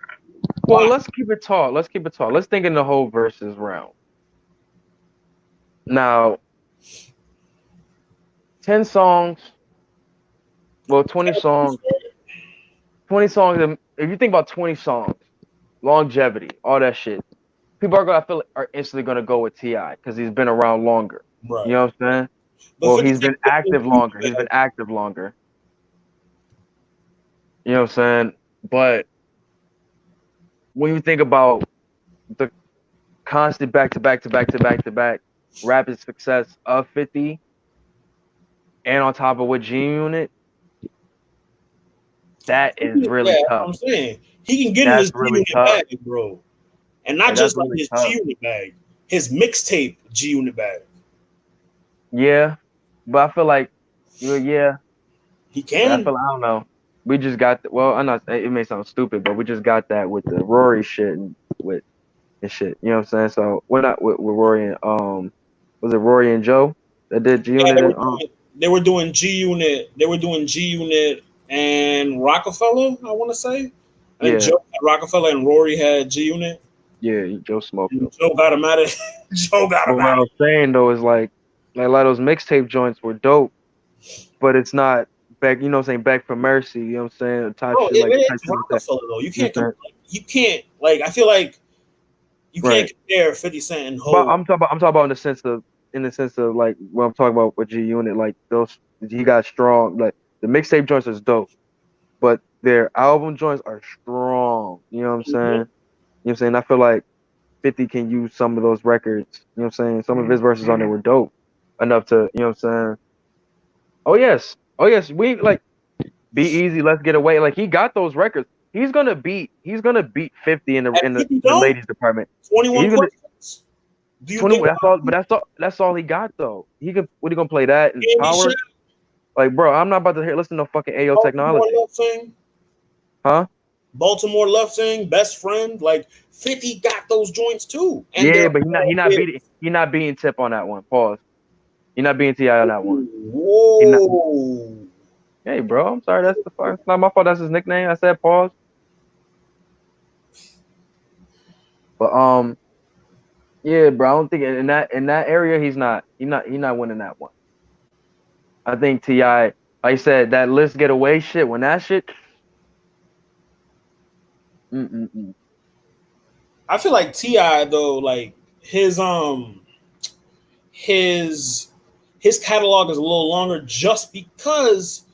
Well, let's keep it tall. Let's keep it tall. Let's think in the whole versus round. Now, 10 songs, well, 20 songs. 20 songs. If you think about 20 songs, longevity, all that shit, people are gonna, I feel like, are instantly gonna go with Ti because he's been around longer. You Right. know what I'm saying? But Well, 50 he's Cent been active longer. He's been active longer. You know what I'm saying? But when you think about the constant back to back to back to back to back rapid success of 50, and on top of what G Unit, that is yeah, really that's what tough. I'm saying. He can get in That's his G really Unit tough. bag, bro. And not Like, that's just like really his tough. G Unit bag, his mixtape G Unit bag. Yeah, but I feel like, yeah, He but I can. feel like, I don't know. We just got well. I know it may sound stupid, but we just got that with the Rory shit and with and shit. You know what I'm saying? So we're not with Rory and was it Rory and Joe that did G Yeah, Unit and they were doing G Unit. They were doing G Unit and Rockefeller. I want to say. I think yeah, Joe had Rockefeller and Rory had G Unit. yeah, Joe smoked And them. Joe got him at it. Joe got But him what at I was saying though is like a lot of those mixtape joints were dope, but it's not back. You know what I'm saying? Back for Mercy. You know what I'm saying? Type Bro, shit like type it's shit like that. Rockefeller though. You You know can't what I'm saying? you can't like. I feel like you can't Right. compare 50 Cent and But Hov. I'm talking about in the sense of like when I'm talking about with G Unit, like those he got strong. Like the mixtape joints is dope, but their album joints are strong. You know what I'm saying? You know what I'm saying? I feel like 50 can use some of those records. You know what I'm saying? Some of his verses on there were dope enough to, you know what I'm saying? Oh yes. Oh yes. We like Be Easy, Let's Get Away. Like he got those records. He's gonna beat 50 in the At in the 50 in the don't ladies department. 21 He's gonna questions. Do you 20 think that's all but that's all he got though. He could what he gonna play that and Candy Shop, Power? Like bro, I'm not about to hear listen to no fucking AO Baltimore technology. Love Thing, Huh? Baltimore Love Thing, Best Friend? Like 50 got those joints too, and they're Yeah, but all hits. he not beating Tip on that one. Pause. He not beating T.I. on that one. He not Whoa. Hey bro, I'm sorry, that's the fuck it's not my fault, that's his nickname. I said pause. But yeah, bro, I don't think in that area he's not winning that one. I think Ti, like I said, that Let's Get Away shit. When that shit, mm. I feel like Ti though, like his his catalog is a little longer just because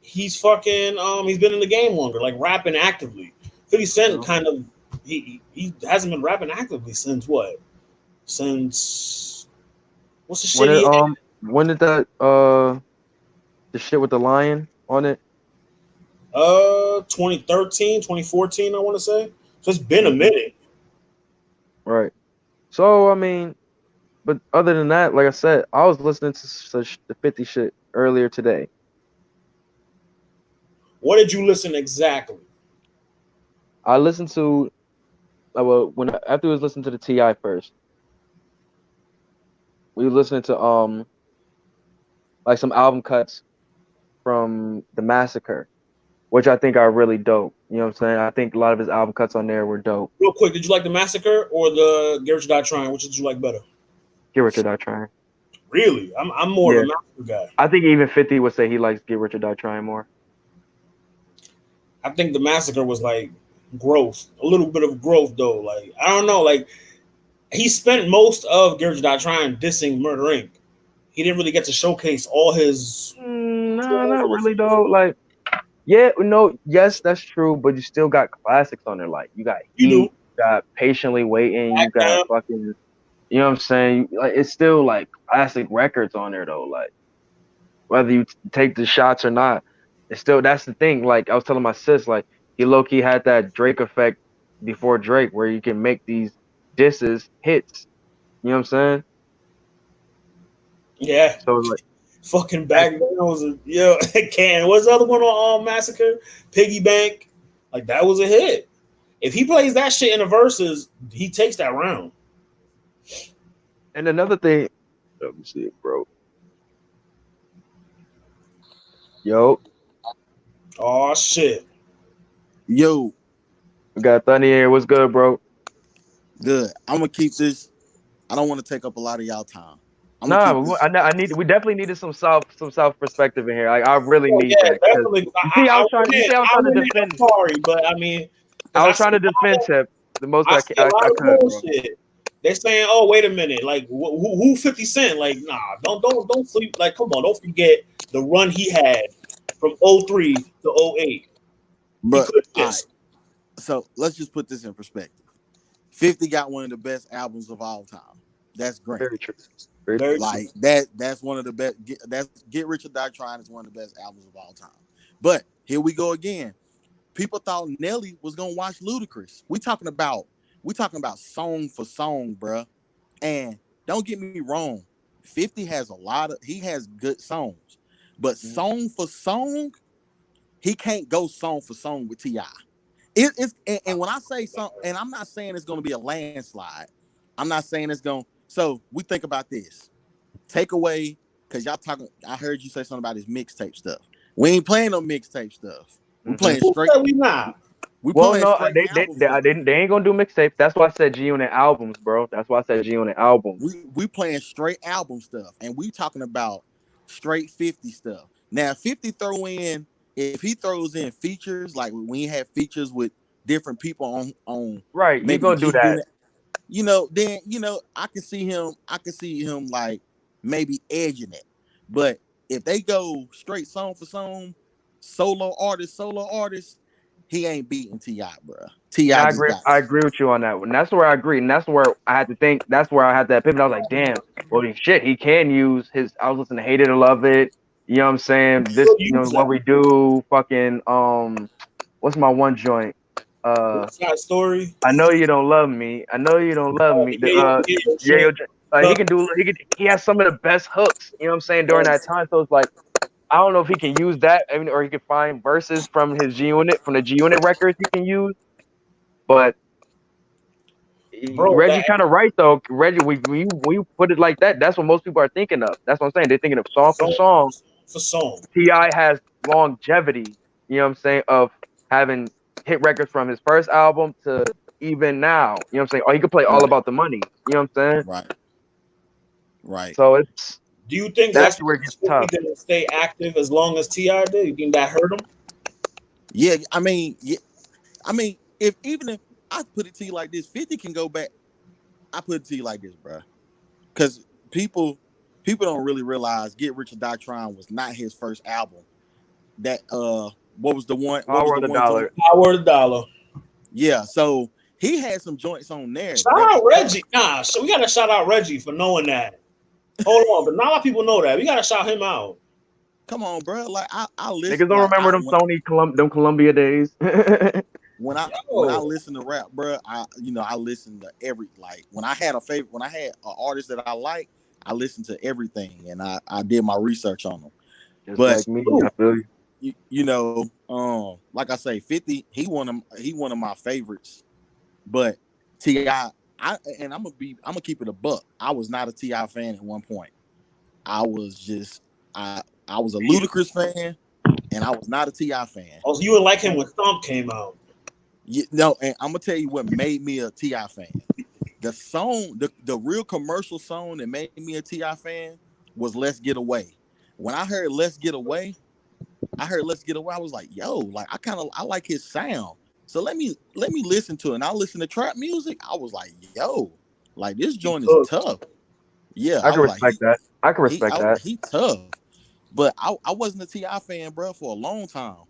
he's been in the game longer, like rapping actively. 50 Cent No. kind of he hasn't been rapping actively since what? Since what's the When shit it he when did that the shit with the lion on it? 2013, 2014, I want to say. So it's been a Hmm. minute. Right. So I mean, but other than that, like I said, I was listening to such the 50 shit earlier today. What did you listen exactly? I listened to well after we was listening to the Ti first, we were listening to like some album cuts from the Massacre, which I think are really dope. You know what I'm saying? I think a lot of his album cuts on there were dope. Real quick, did you like the Massacre or the Get Rich or Die Trying? Which did you like better? Get Rich or Die Trying. Really? I'm more of Yeah. a Massacre guy. I think even 50 would say he likes Get Rich or Die Trying more. I think the Massacre was like growth, a little bit of growth though. Like I don't know, like he spent most of Get Rich or Die Trying dissing Murder Inc. He didn't really get to showcase all his No, tools not or really skills. though. Like, yeah, no, yes, that's true, but you still got classics on there. Like, you got You do Heat, you got Patiently Waiting, you back got down. fucking, you know what I'm saying? Like, it's still like classic records on there though. Like, whether you take the shots or not, it's still that's the thing. Like, I was telling my sis, like, he low key had that Drake effect before Drake, where you can make these disses hits. You know what I'm saying? Yeah, So like, fucking that's back then was a yeah. Can what's the other one on Massacre? Piggy Bank. Like that was a hit. If he plays that shit in the verses, he takes that round. and another thing. Let me see it, bro. Yo, Oh shit. Yo, we got Thunny here. What's good, bro? good. I'm gonna keep this. I don't want to take up a lot of y'all time. I'm gonna Nah, keep this. we definitely needed some south perspective in here. I really Oh need yeah, that because definitely. you see, I I was trying. went You in. see, I was I trying to went in. defend. I'm sorry, but I mean, because I was trying to defend Tip the most I I, see a I lot of could, bro. bullshit. They're saying, "Oh, wait a minute, like who 50 Cent? Like, nah, don't sleep. Like, come on, don't forget the run he had from '03 to '08. He But could all right, miss. so let's just put this in perspective. 50 got one of the best albums of all time. That's Very granted. true. Very Very true. true. Like that's one of the best. That's Get Rich or Die Trying is one of the best albums of all time. But here we go again. People thought Nelly was gonna watch Ludacris. We talking about song for song, bruh. And don't get me wrong, 50 has he has good songs, but Mhm. song for song, he can't go song for song with Ti. And when I say something, and I'm not saying it's going to be a landslide. I'm not saying it's going. So we think about this. Take away because y'all talking. I heard you say something about his mixtape stuff. We ain't playing no mixtape stuff. We Mhm. playing Who straight. said we not? We Well, playing no, straight album stuff. they ain't gonna do mixtapes. That's why I said G on the albums, bro. That's why I said G on the albums. We playing straight album stuff, and we talking about straight 50 stuff. Now, 50 throw in if he throws in features like when he had features with different people on Right, he maybe gonna do G that. Unit, then I can see him like maybe edging it. But if they go straight song for song, solo artist, he ain't beating Ti, bro. Ti And I just agree. got I agree with you on that one. That's where I agree, and that's where I had to think. That's where I had that pivot. I was like, damn. Well, shit, he can use his. I was listening to "Hate It or Love It." You know what I'm saying? This, Could use what that. we do. Fucking what's my one joint? What's that story? I know you don't love me. I know you don't love me. Yeah, yeah, yeah, Yeah, shit. he Look, can do. He has some of the best hooks. You know what I'm saying during that time. So it's like I don't know if he can use that, I mean, or he can find verses from his G Unit from the G Unit records he can use. But bro, Reggie that kind of right though. Reggie, when you put it like that, that's what most people are thinking of. That's what I'm saying. They're thinking of song for song song. for song. Ti has longevity. You know what I'm saying of having hit records from his first album to even now. You know what I'm saying. Or he could play All right, About the Money. You know what I'm saying. right, right. So it's Do you think that's West where it gets 50 tough. didn't stay active as long as Ti did? You think that hurt him? Yeah, I mean, if I put it to you like this, 50 can go back. I put it to you like this, bro, because people people don't really realize Get Rich or Die Trying was not his first album. That what was the one? What was Power the of the one? dollar. Power of the dollar. Yeah, so he had some joints on there Shout that was out hard. Reggie. Nah, so we gotta shout out Reggie for knowing that. Hold on, but not a lot of people know that. We gotta shout him out. Come on, bro. Like I listen, Niggas don't remember them them Columbia days. when I Yo, listen to rap, bro, I listen to every, like, when I had a favorite, when I had an artist that I like, I listened to everything and I did my research on them. Just But like me, I ooh, feel you. like I say, 50, he one of my favorites. But Ti, and I'm gonna keep it a buck. I was not a Ti fan at one point. I was just I was a Ludacris fan, and I was not a Ti fan. also you would like him when Stomp came out. No, and I'm gonna tell you what made me a Ti fan. The song, the real commercial song that made me a Ti fan was "Let's Get Away." When I heard "Let's Get Away," I was like, "Yo, like I like his sound." So let me listen to it. And I listen to trap music. I was like, "Yo, like this He joint is cooked. tough." Yeah, I I can was like, respect that. I can I respect was that. like, he tough. But I wasn't a Ti fan, bro, for a long time.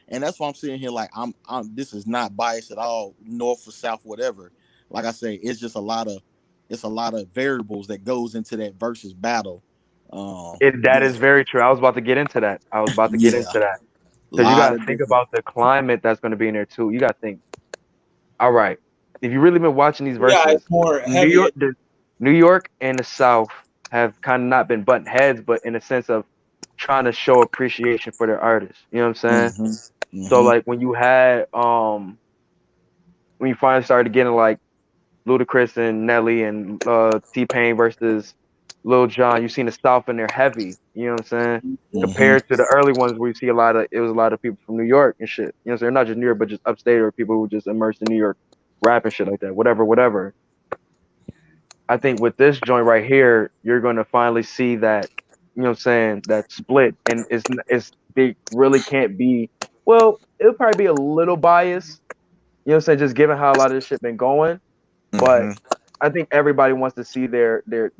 And that's why I'm sitting here like I'm this is not biased at all, north or south, whatever. Like I say, it's a lot of variables that goes into that versus battle. That But is very true. I was about to get into that. I was about to get yeah, into that a because you got lot to of think different. about the climate that's going to be in there too. You got to think. All right, if you really been watching these Yeah, it's verses, more New heavy. York, New York and the South have kind of not been butting heads, but in a sense of trying to show appreciation for their artists. You know what I'm saying? Mm-hmm. So Mm-hmm. like when you finally started getting like Ludacris and Nelly and T Pain versus Lil Jon, you seen the South and they're heavy. You know what I'm saying? Mm-hmm. Compared to the early ones where you see it was a lot of people from New York and shit. You know what I'm saying? Not just New York, but just upstate or people who just immersed in New York rap and shit like that. Whatever, whatever. I think with this joint right here, you're gonna finally see that, you know what I'm saying, that split. And it's they really can't be well, it'll probably be a little biased, you know what I'm saying, just given how a lot of this shit been going. But Mm-hmm. I think everybody wants to see their what's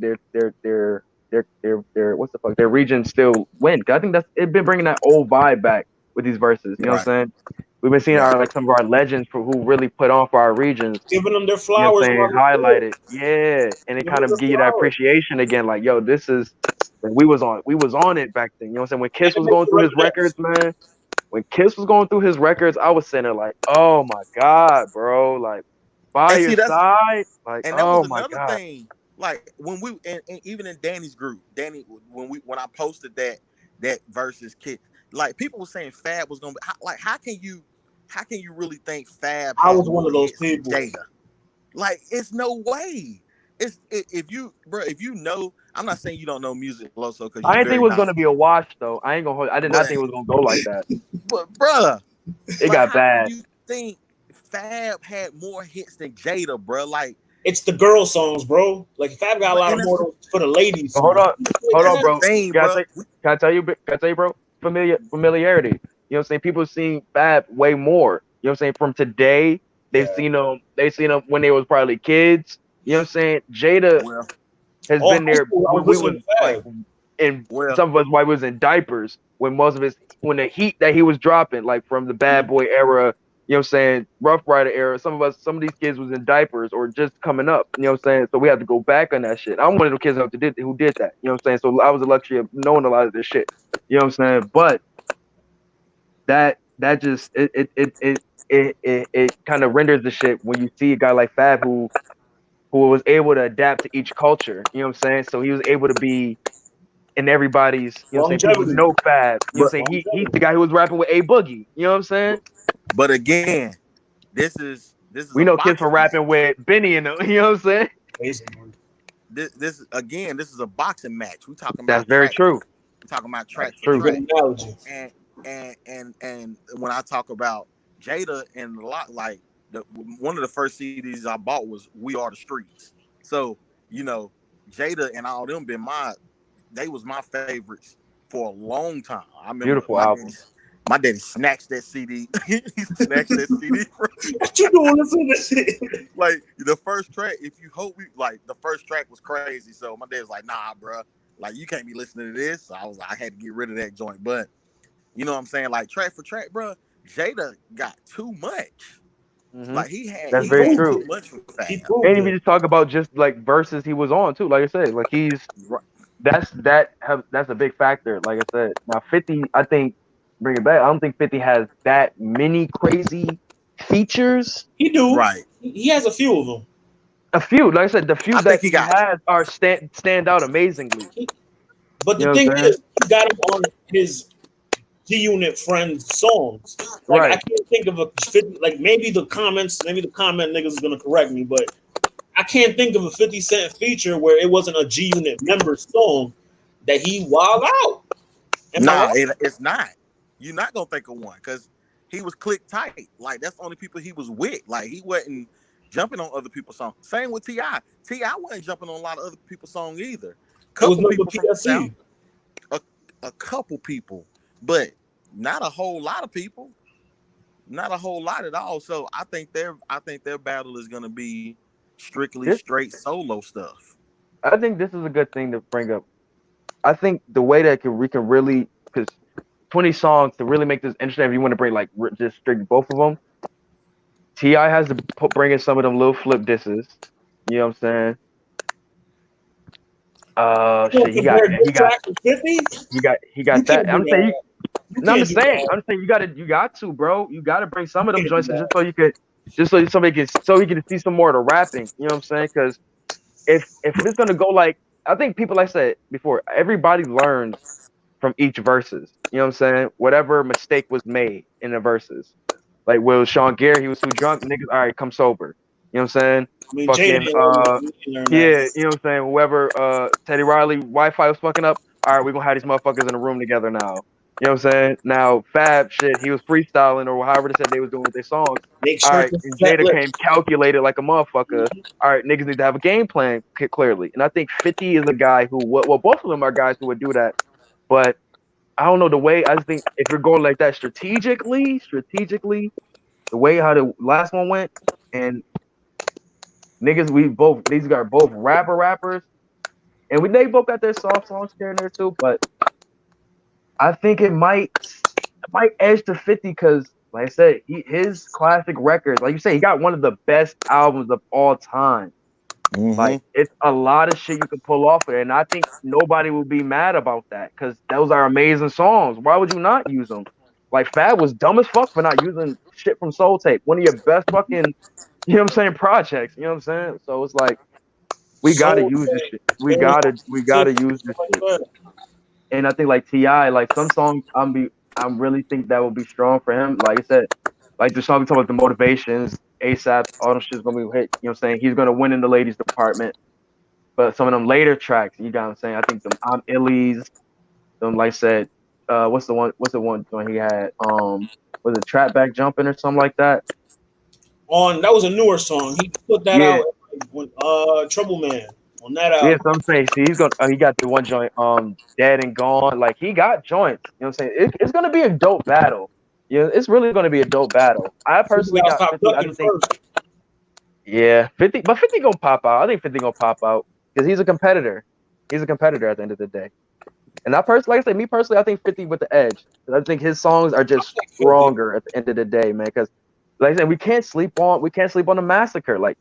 the fuck their region still win. 'Cause I think that's it been bringing that old vibe back with these verses. You know what Right. I'm saying? We've been seeing Right. our like some of our legends for who really put on for our regions. Giving them their You know what flowers I'm saying? while they do it. Highlighted, yeah, and it Giving kind them of their give you that flowers. appreciation again. Like, yo, this is we was on it back then. You know what I'm saying? When And Kiss it was makes going you through his reminisce. records, man. When Kiss was going through his records, I was sitting there like, oh my god, bro, like by And your see, side, like, and that was oh my another god. thing. Like when and even in Danny's group, when I posted that versus kid, like people were saying Fab was gonna be like, how can you really think Fab I had was one more of those hits than people. Jada? Like, it's no way. If you, bro, if you know, I'm not saying you don't know music, Loso, because you I didn't think very it was gonna be a knowledgeable. wash though. I ain't gonna hold, I did not But think it was gonna go like that. bruh, It like got how can bad. you think Fab had more hits than Jada, bruh? Like, It's the girl songs, bro. Like Fab got a lot and of more for the ladies But songs. hold that's on, the bro. thing, Can I bruh. say, can I tell you, bro? Familiarity. You know what I'm saying? People seen Fab way more. You know what I'm saying? From today, Yeah. they seen him when they was probably kids. You know what I'm saying? Jada Well, has All been high there school, I when was we listening was to like Fab. and Well, some of us white was in diapers when most of his when the heat that he was dropping, like from the Bad Boy era, you know what I'm saying, Rough Rider era, some of these kids was in diapers or just coming up, you know what I'm saying? So we had to go back on that shit. I'm one of the kids who did that, you know what I'm saying? So I was the luxury of knowing a lot of this shit. You know what I'm saying? But that just it kind of renders the shit when you see a guy like Fab who was able to adapt to each culture. You know what I'm saying? So he was able to be in everybody's, you know what I'm saying? People Longevity. know Fab. You know what but I'm saying? He's the Longevity. guy who was rapping with A Boogie. You know what I'm saying? but again, this is We a know kids from boxing rapping match. with Benny and them. You know what I'm saying? Basically. This is a boxing match. We talking That's about very track. true. We talking about That's track for true. Good track. analogy. And and when I talk about Jada and a lot like one of the first CDs I bought was We Are the Streets. So Jada and all them they was my favorites for a long time. I remember Beautiful album. my daddy snatched that CD. He snatched that CD from What you doing? Listen to this shit. like the first track. If you hope we like the first track was crazy. So my dad's like, nah, bro, like you can't be listening to this. So I had to get rid of that joint. But you know what I'm saying? Like track for track, bro. Jada got too much. Hmm. Like That's He he very had proved true. too it. much for He Fab. proved And if you it. just talk about just like verses he was on too, like I said, like Right. that's a big factor. Like I said, now 50, I think bring it back. I don't think 50 has that many crazy features. He do. Right. He has a few of them. A few, like I said, the few I think that he he got has are stand out amazingly. But You the know what thing I'm saying? is, he got him on his G Unit friends songs. Like I Right. can't think of a 50, like maybe the comment niggas is gonna correct me, but I can't think of a 50 Cent feature where it wasn't a G Unit member song that he wild out. Am I nah. right? It's not. You're not gonna think of one because he was click tight. Like that's the only people he was with. Like he wasn't jumping on other people's songs. Same with Ti. Ti wasn't jumping on a lot of other people's songs either. It was Couple number people from the south. PSC. A, a couple people, but not a whole lot of people. Not a whole lot at all. So I think their battle is gonna be strictly This straight solo stuff. I think this is a good thing to bring up. I think the way that we can really because 20 songs to really make this interesting. If you want to bring like just strict both of them, Ti has to bring in some of them little flip disses. You know what I'm saying? You don't Shit. compare this track to 50? He You got that. can't do I'm saying. that. You No, I'm can't just do saying. that. I'm saying you got to, bro. You got to bring some You of them can't do joints in that. just so you could, just so somebody can, so he can see some more of the rapping. You know what I'm saying? Because if it's gonna go like, I think people, like I said before, everybody learns from each verses. You know what I'm saying? Whatever mistake was made in the verses. Like Will Sean Gary, he was too drunk. Niggas, all right, come sober. You know what I'm saying? I mean, Jada Fucking ain't learn that. He didn't learn that. yeah, you know what I'm saying? Whoever Teddy Riley Wi-Fi was fucking up. All right, we're gonna have these motherfuckers in a room together now. You know what I'm saying? Now Fab shit, he was freestyling or however they said they was doing with their songs. Make All sure right, to and fat Jada came lips. calculated like a motherfucker. All right, niggas need to have a game plan clearly. And I think 50 is a guy who, well, both of them are guys who would do that. But I don't know the way. I just think if you're going like that strategically, the way how the last one went, and niggas, these guys are both rappers, and they both got their soft songs here and there too. But I think it might edge to 50 because, like I said, his classic records, like you say, he got one of the best albums of all time. Mm-hmm. Like it's a lot of shit you can pull off of it, and I think nobody will be mad about that because those are amazing songs. Why would you not use them? Like Fab was dumb as fuck for not using shit from Soul Tape, one of your best fucking, you know what I'm saying, projects. You know what I'm saying? So it's like we gotta So, use this shit. We only gotta we tip, gotta use this like shit. that. And I think like Ti, like some songs, I'm really think that would be strong for him. Like I said, like the song we talk about the motivations, ASAP's, all them shit's gonna be hit. You know what I'm saying? He's gonna win in the ladies department. But some of them later tracks, you got what I'm saying? I think them I'm Illy's, them like I said, what's the one joint he had? Was it Trap Back Jumping or something like that? On that was a newer song. He put that Yeah. out when Trouble Man on that Yeah, album. so I'm saying, see, he got the one joint, Dead and Gone. Like he got joints. You know what I'm saying? It's gonna be a dope battle. Yeah, it's really gonna be a dope battle. I 50 personally gotta got stop 50. I ducking just think, first. yeah, 50, but 50 gonna pop out. I think 50 gonna pop out because he's a competitor. He's a competitor at the end of the day. And I personally, like I say, me personally, I think 50 with the edge. 'Cause I think his songs are I just think 50. stronger at the end of the day, man. Because like I said, we can't sleep on the massacre. Like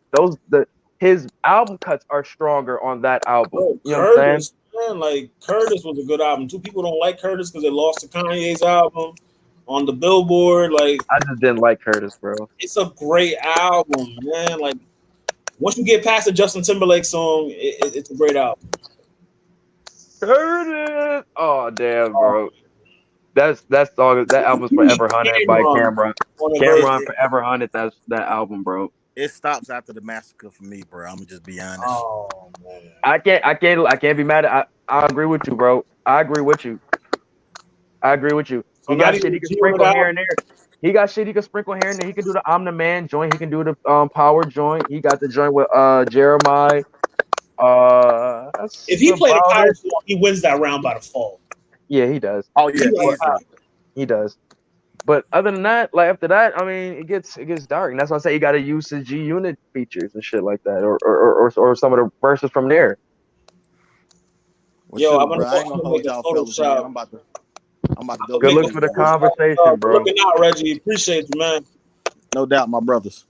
his album cuts are stronger on that album. Bro, You know what I'm saying? Curtis, man, like Curtis was a good album. Two people don't like Curtis because they lost to Kanye's album on the Billboard. Like, I just didn't like Curtis, bro. it's a great album, man. Like, once you get past the Justin Timberlake song, it's a great album. Curtis. Oh damn, Uh, bro. That album's He forever haunted by Cameron Cameron. on a Cameron birthday. forever haunted that album, bro. It stops after the massacre for me, bro. I'm gonna just be honest. Oh man. I can't be mad at. I agree with you, bro. I agree with you. I agree with you. So He not got even shit a he can G on sprinkle the here album. and there. He got shit he can sprinkle here and there. He can do the I'm the Man joint. He can do the power joint. He got the joint with Jeremiah. If That's he played a about power it. forward, he wins that round by default. Yeah, he does. Oh He yeah, like But power. easily. he does. But other than that, like after that, I mean, it gets dark, and that's why I say you got to use the G Unit features and shit like that, or some of the verses from there. Well, Yo, shoot, bro. I ain't I'm gonna gonna make hold a y'all fellas, man. Photoshop. I'm about to I'm go gonna Good get make a looks this, for the man. Photoshop. conversation, But bro. looking out, Reggie. Appreciate you, man. No doubt, my brothers.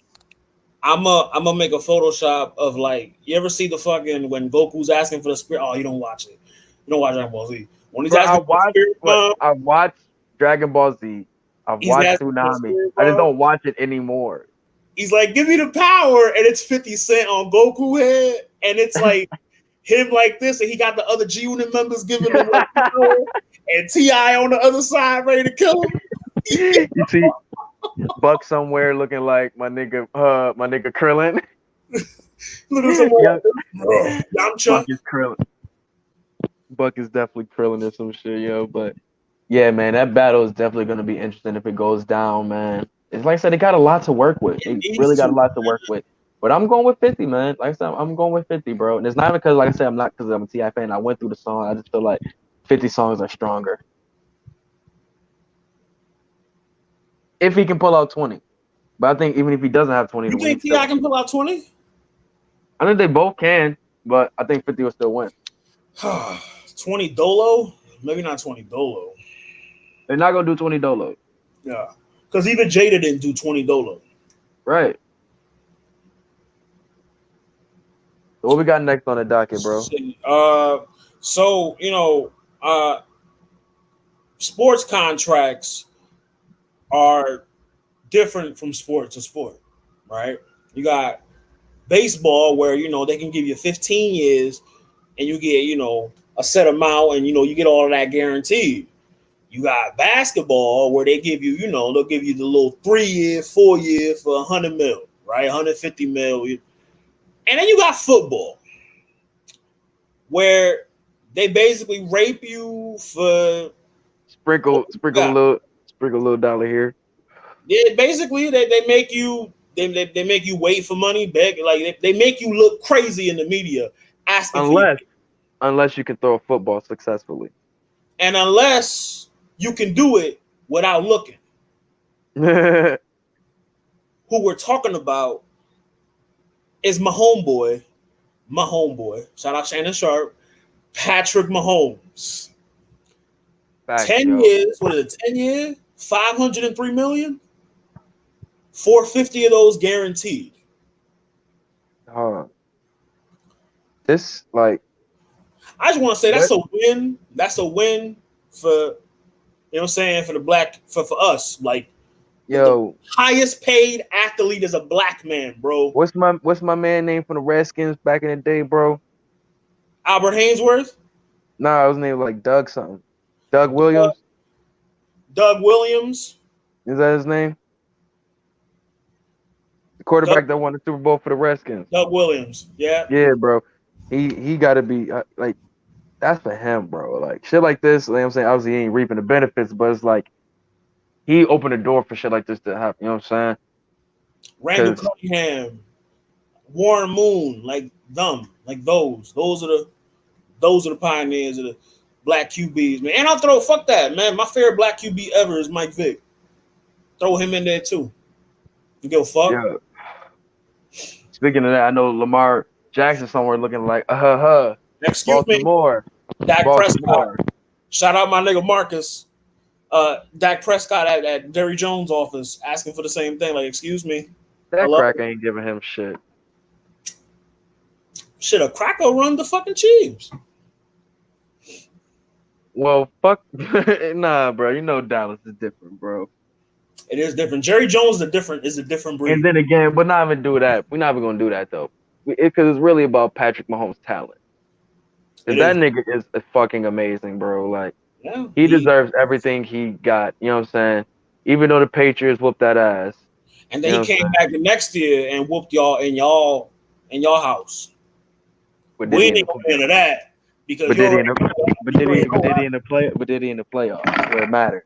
I'm gonna make a Photoshop of, like, you ever see the fucking when Goku's asking for the spirit? Oh, you don't watch it. You don't watch Dragon Ball Z. When he's Bro, I asking for the watched spirit what bomb, I watched Dragon Ball Z. I've he's watched asking for the Tsunami. spirit I just bomb. don't watch it anymore. He's like, "Give me the power," and it's 50 Cent on Goku head, and it's like him like this, and he got the other G Unit members giving him like power, and Ti on the other side ready to kill him. You see Buck somewhere looking like my nigga Krillin. Little somewhere Yeah, like this, bro. Buck Yamcha. is Krillin. Buck is definitely Krillin or some shit, yo. But yeah, man, that battle is definitely gonna be interesting if it goes down, man. It's like I said, they got a lot to work with. It They really needs got a to. lot to work with. But I'm going with 50, man. Like I said, I'm going with 50, bro. And it's not because, like I said, I'm not because I'm a Ti fan. I went through the song. I just feel like 50 songs are stronger if he can pull out 20. But I think even if he doesn't have 20 You to win, he think still Ti win. can pull out 20? I think they both can, but I think 50 will still win. 20 Dolo? Maybe not 20 Dolo. They're not gonna do 20 Dolo, Yeah. Because even Jada didn't do 20 Dolo. right? So what we got next on the docket, bro? So, sports contracts are different from sport to sport, right? You got baseball where, they can give you 15 years and you get, a set amount, and, you get all of that guaranteed. You got basketball where they give you, they'll give you the little 3 year, 4 year for 100 mil, right? 150 mil. And then you got football where they basically rape you for Sprinkle, yeah. sprinkle a little dollar here. Yeah, basically they make you they make you wait for money, beg, like they make you look crazy in the media asking for your Unless, unless you can throw a football successfully. and unless you can do it without looking. Facts, Who we're talking about is my homeboy. Shout out Shannon Sharp, Patrick Mahomes. 10 yo. years, what is it? 10 years, 503 million, 450 of those guaranteed. Hold on. This like I just want to say what? that's a win. That's a win for, what I'm saying, for the black, for us. Like the Yo, highest paid athlete is a black man, bro. what's my man name from the Redskins back in the day, bro? Albert Hainsworth, Nah, his name like Doug something. Doug Doug, Williams? Doug Williams, Is that his name? The Doug, quarterback that won the Super Bowl for the Redskins. Doug Williams. Yeah. Yeah, bro. He got to be like that's for him, bro. Like shit like this. Like I'm saying, obviously he ain't reaping the benefits, but it's like he opened the door for shit like this to happen. You know what I'm saying? Randall Because Cunningham, Warren Moon, like them, like those. Those are the pioneers of the black QBs, man. And I'll throw fuck that, man. My favorite black QB ever is Mike Vick. Throw him in there too. You give a fuck? yeah. Speaking of that, I know Lamar Jackson somewhere looking like Excuse me, Baltimore, Dak Prescott. Baltimore. Shout out my nigga Marcus. Dak Prescott at Jerry Jones' office asking for the same thing. Like, excuse me. That Hello? crack ain't giving him shit. Shit, a cracker run the fucking Chiefs. Well, fuck, nah, bro. You know Dallas is different, bro. It is different. Jerry Jones is a different breed. And then again, we're not even do that. We're not even gonna do that though, because it's really about Patrick Mahomes' talent. It Cause that is. nigga is fucking amazing, bro. Like Yeah, he deserves everything he got. You know what I'm saying? Even though the Patriots whooped that ass. and You then know he what I'm came saying? back the next year and whooped y'all in y'all house. But did We he ain't in the gonna play? get into that because But you did he already in the? But you did already he? But know did he that. in the play? But did he in the playoffs where it matters?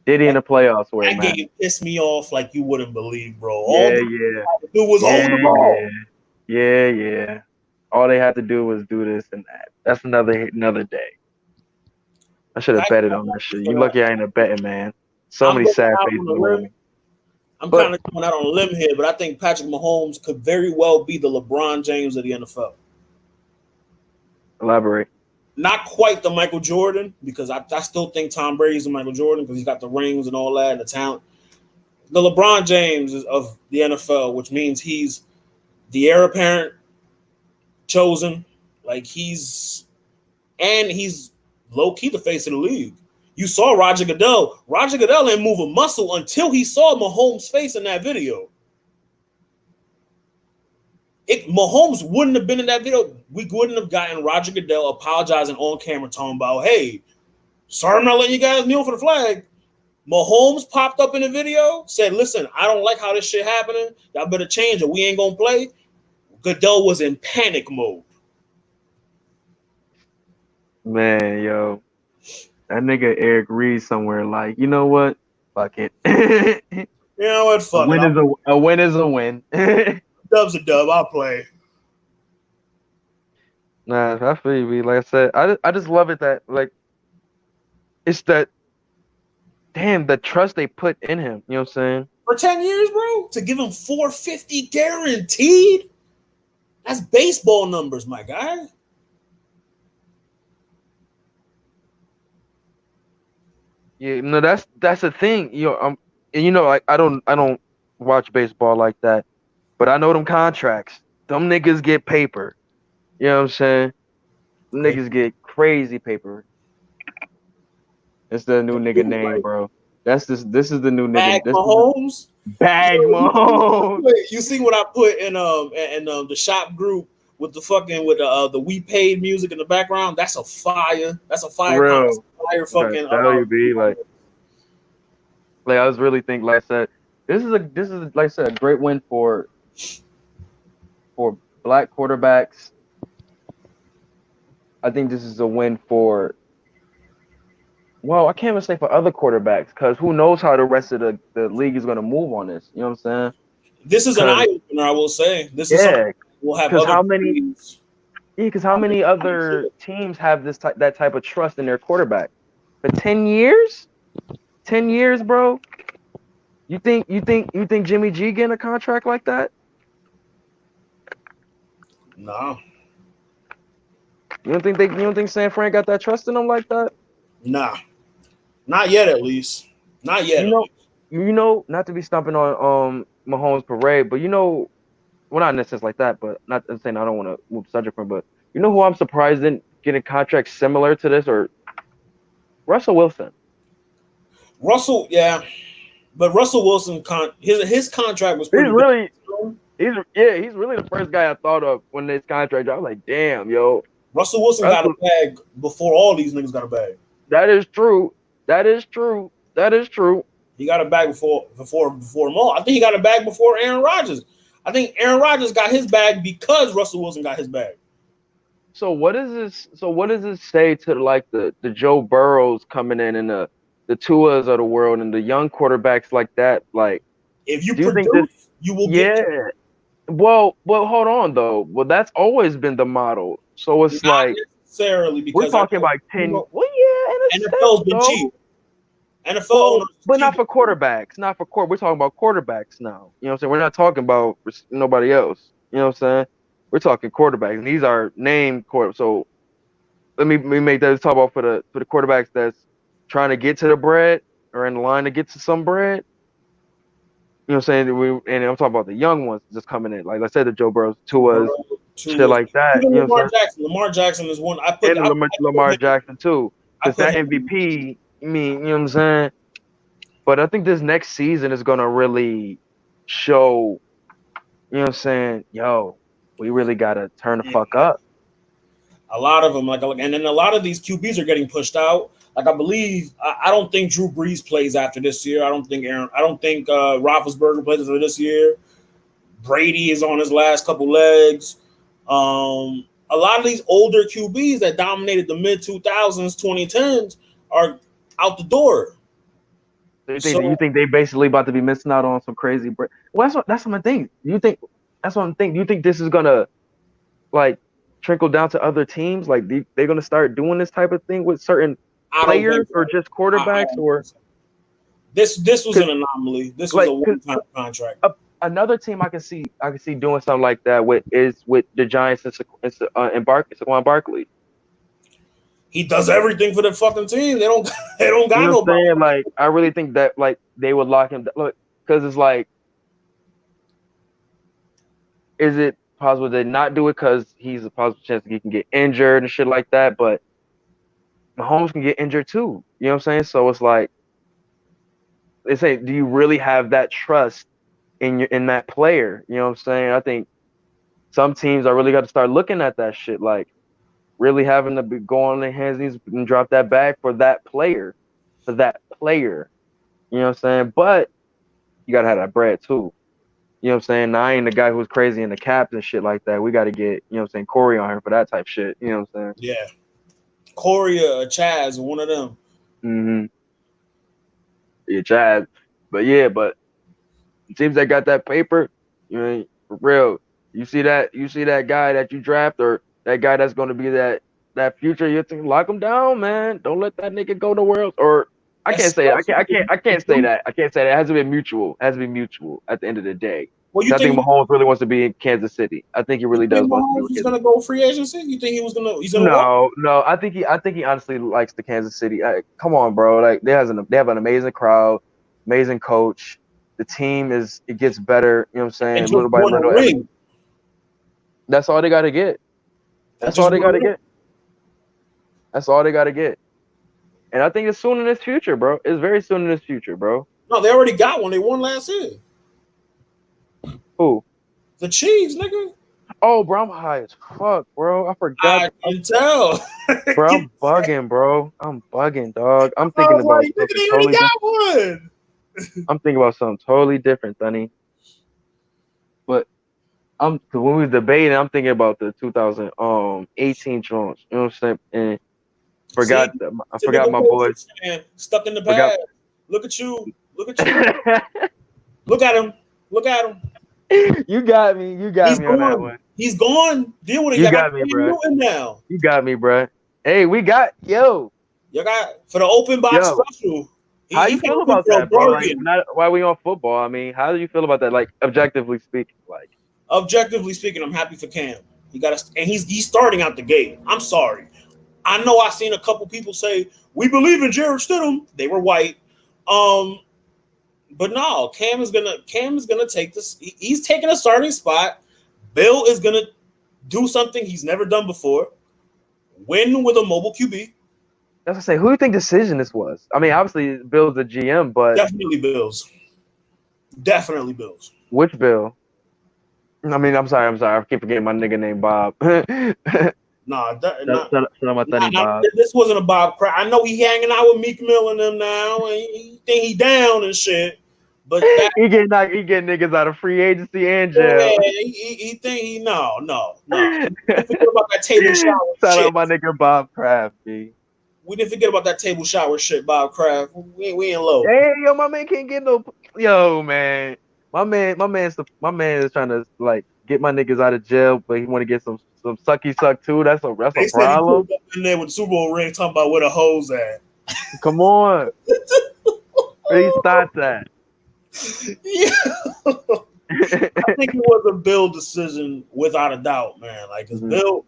Did he in That, the playoffs where it that matters? game pissed me off like you wouldn't believe, bro. All Yeah, the yeah, had to do was hold yeah, the yeah, ball. yeah. All they had to do was do this and that. That's another day. I should have Patrick betted on that Mahomes shit. for You that. lucky I ain't a betting man. So I'm many going sad out faces on a around me. limb. I'm But kind of going out on a limb here, but I think Patrick Mahomes could very well be the LeBron James of the NFL. elaborate. Not quite the Michael Jordan, because I still think Tom Brady's the Michael Jordan because he's got the rings and all that and the talent. The LeBron James is of the NFL, which means he's the heir apparent chosen. Like he's low key the face of the league. You saw Roger Goodell. Roger Goodell didn't move a muscle until he saw Mahomes' face in that video. Mahomes wouldn't have been in that video. We wouldn't have gotten Roger Goodell apologizing on camera, talking about, "Hey, sorry I'm not letting you guys kneel for the flag." Mahomes popped up in the video, said, "Listen, I don't like how this shit happening. Y'all better change it. We ain't gonna play." Goodell was in panic mode. Man, yo, that nigga Eric Reed somewhere like, you know what? Fuck it. You know what? A Fuck it. win is a win is a win. Dub's a dub. I'll play. Nah, I feel you, B. Like I said, I just love it that like it's that damn the trust they put in him. You know what I'm saying? For 10 years, bro, to give him 450 guaranteed. That's baseball numbers, my guy. Yeah, no, that's the thing. And like I don't watch baseball like that, but I know them contracts. Them niggas get paper. You know what I'm saying? Them They niggas get crazy paper. It's the new nigga do, name, like, bro. This is the new Bag nigga. This is the Mahomes. bag Mo. You see what I put in the shop group with the fucking with the we paid music in the background? That's a fire. That's a For fire real. fire I'm trying to fucking tell you, B. Like I was really thinking, like I said, this is like I said, a great win for black quarterbacks. I think this is a win for well, I can't even say for other quarterbacks because who knows how the rest of the league is going to move on this. You know what I'm saying? This is an Because eye opener, I will say. This is something yeah, we'll have because other how many teams. because how many other teams have that type of trust in their quarterback for 10 years? 10 years, bro. You think Jimmy G getting a contract like that? Nah, You don't think San Fran got that trust in him like that? nah, not yet. At least, not yet. You At know, least. not to be stumping on Mahomes parade, but well, not in a sense like that, but not I'm saying I don't want to move the subject from, but you know who I'm surprised didn't get a contract similar to this or Russell Wilson. Russell, yeah, but Russell Wilson his contract was He's pretty big. really he's really the first guy I thought of when this contract. I was like, damn, yo, Russell Wilson got a Russell. bag before all these niggas got a bag. That is true. That is true. That is true. He got a bag before them all. I think he got a bag before Aaron Rodgers. I think Aaron Rodgers got his bag because Russell Wilson got his bag. So what is this? So what does this say to like the Joe Burrows coming in and the Tuas of the world and the young quarterbacks like that? Like, If you do you think this? produce, you will get Yeah. Well, hold on though. Well, that's always been the model. So it's not like necessarily we're because I talking know, about you 10. know Well, yeah, in a NFL's sense been cheap. though. NFL Well, owners but not cheap. for quarterbacks. Not for court. We're talking about quarterbacks now. You know what I'm saying? We're not talking about nobody else. You know what I'm saying? We're talking quarterbacks. And these are named quarterbacks. So let me make that talk about for the quarterbacks that's trying to get to the bread or in line to get to some bread. You know what I'm saying? And I'm talking about the young ones just coming in. Like I said, the Joe Burrows, Tua's, Burrow, shit Tua, like that. even You know what I'm Lamar saying? Jackson. Lamar Jackson is one. And Lamar Jackson too, I because put that him. MVP. I mean, you know what I'm saying? But I think this next season is gonna really show. You know what I'm saying? Yo, we really gotta turn the fuck up. A lot of them, and then a lot of these QBs are getting pushed out. Like I believe, I don't think Drew Brees plays after this year. I don't think Roethlisberger plays after this year. Brady is on his last couple legs. A lot of these older QBs that dominated the mid 2000s, 2010s are out the door. So you So think they basically about to be missing out on some crazy break? Well, that's what I think. You think that's what I'm thinking. Do you think this is gonna like trickle down to other teams? Like they're gonna start doing this type of thing with certain I don't players think or so. just I quarterbacks don't or think so. This was because an anomaly. This was a like one time contract. another team I can see doing something like that with the Giants and Saquon Barkley. He does everything for the fucking team. They don't You got know what I'm nobody. saying? Like I really think that like they would lock him. Look, because it's like, is it possible they not do it because he's a possible chance that he can get injured and shit like that? But Mahomes can get injured too. You know what I'm saying? So it's like they say, do you really have that trust in that player? You know what I'm saying? I think some teams are really got to start looking at that shit, like really having to be go on their hands and knees and drop that bag for that player, for that player. You know what I'm saying? But you gotta have that bread too. You know what I'm saying? Now, I ain't the guy who's crazy in the caps and shit like that. We got to get, you know what I'm saying, Corey on here for that type shit. You know what I'm Yeah, Corey, Chaz, one of them. saying? Yeah, Chad. But yeah, but teams that got that paper, you know, for real. You see that guy that you draft or that guy that's going to be that future. You think lock him down, man. Don't let that nigga go nowhere else. Or I can't say it. I can't say that. I can't say that. It has to be mutual. It has to be mutual at the end of the day. Well, you I think think Mahomes really wants to be in Kansas City. I think he you really does think want to be Mahomes with was Kansas. gonna go free agency? You think he's gonna walk? No. I think he honestly likes the Kansas City. Come on, bro. Like they have an amazing crowd, amazing coach. The team it gets better. You know what I'm And saying? just Little by won a little. ring. That's all they got to get. And That's just all they won a got to ring. get. That's all they got to get. And I think it's soon in this future, bro. It's very soon in this future, bro. No, they already got one. They won last year. Who? The Chiefs, nigga. Oh, bro, I'm high as fuck, bro. I forgot. I can tell. Bro, I'm bugging, bro. I'm bugging, dog. I'm I thinking was about like, nigga, something they already totally different. got one. I'm thinking about something totally different, Sonny. But cause when we was debating, I'm thinking about the 2018 Jones. You know what I'm saying? And See, I forgot typical my boys. Patriots fan, stuck in the Forgot. past. Look at you. Look at you. Look at him. Look at him. You got me. You got He's me on that gone. one. He's gone. Deal with it. You Y'all got got me, Cam bro. Newton now. You got me, bro. Hey, we got yo. Y'all got for the open box Yo. special. How He you feel coming about for a that, bro? Like, bargain. not why we on football? I mean, how do you feel about that? Like, objectively speaking, like, Objectively speaking, I'm happy for Cam. He got and he's starting out the gate. I'm sorry. I know I've seen a couple people say we believe in Jared Stidham. They were white. But no, Cam is gonna take this. He's taking a starting spot. Bill is gonna do something he's never done before. Win with a mobile QB. that's what I say. Who do you think decision this was? I mean, obviously Bill's the GM, but Definitely Bills. Definitely Bills. which Bill? I mean, I'm sorry. I keep forgetting my nigga named Bob. Nah, Shout out my Thunny Bob. this wasn't a Bob Crap. I know he hanging out with Meek Mill and them now, and he think he down and shit. But that He getting niggas out of free agency and yeah, jail. he think he no. We didn't forget about that table shower Shout shit. out my nigga Bob Kraft, B. We didn't forget about that table shower shit, Bob Kraft. We ain't low. Hey, yo, my man can't get no. Yo, man, my man is trying to like get my niggas out of jail, but he want to get some sucky suck too. That's They a said he problem. pulled up in there with the Super Bowl ring talking about where the hoes at. Come on, where these thoughts at? Yeah. I think it was a Bill decision without a doubt, man. Like, cause Bill,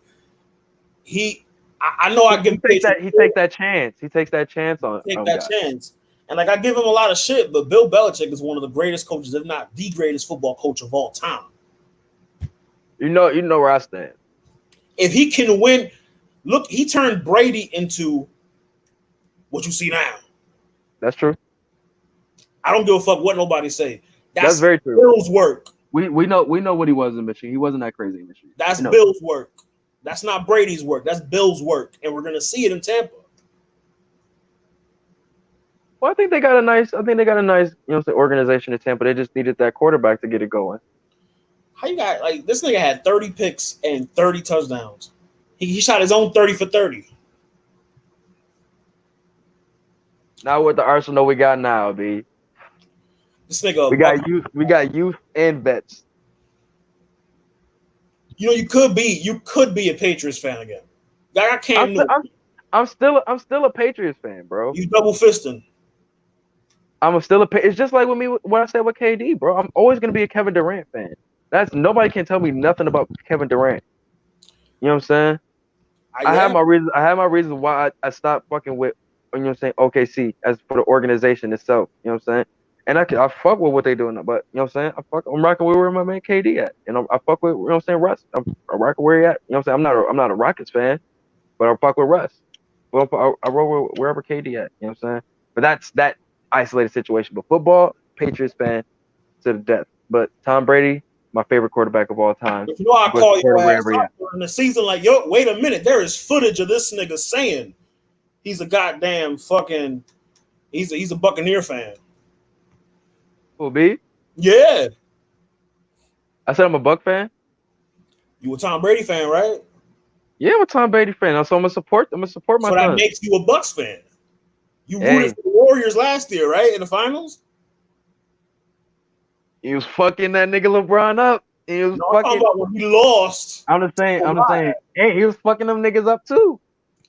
I know I give Patriots He takes that chance. He takes that chance on that guys. chance. And like I give him a lot of shit, but Bill Belichick is one of the greatest coaches, if not the greatest football coach of all time. You know where I stand. If he can win, look, he turned Brady into what you see now. That's true. I don't give a fuck what nobody say. That's very true. Bill's work. We know what he was in Michigan. He wasn't that crazy in Michigan. That's Bill's work. That's not Brady's work. That's Bill's work, and we're gonna see it in Tampa. Well, I think they got a nice, organization in Tampa. They just needed that quarterback to get it going. How you got like this nigga had 30 picks and 30 touchdowns. He shot his own 30 for 30. Now with the arsenal we got now, B. This nigga we got youth and vets. You know, you could be a Patriots fan again. I can't. I'm still a Patriots fan, bro. You double fisting. It's just like with me what I said with KD, bro. I'm always gonna be a Kevin Durant fan. Nobody can tell me nothing about Kevin Durant. You know what I'm saying? I have my reasons why I stopped fucking with, you know what I'm saying, OKC as for the organization itself. You know what I'm saying? And I fuck with what they doing, but you know what I'm saying? I'm rocking with where my man KD at. And I fuck with, you know what I'm saying, Russ. I'm rocking where he at. You know what I'm saying? I'm not a Rockets fan, but I fuck with Russ. Well, I roll with wherever KD at. You know what I'm saying? But that's that isolated situation. But football, Patriots fan to the death. But Tom Brady, my favorite quarterback of all time. But you know I call your ass out during the season like, yo, wait a minute. There is footage of this nigga saying he's a goddamn fucking he's a Buccaneer fan. Who, B? Yeah. I said I'm a Buck fan. You a Tom Brady fan, right? Yeah, I'm a Tom Brady fan. So I'm gonna support my son. So that makes you a Bucks fan. You rooted for the Warriors last year, right? In the finals? He was fucking that nigga LeBron up. He was fucking. I'm talking about when he lost. I'm just saying. Hey, he was fucking them niggas up too.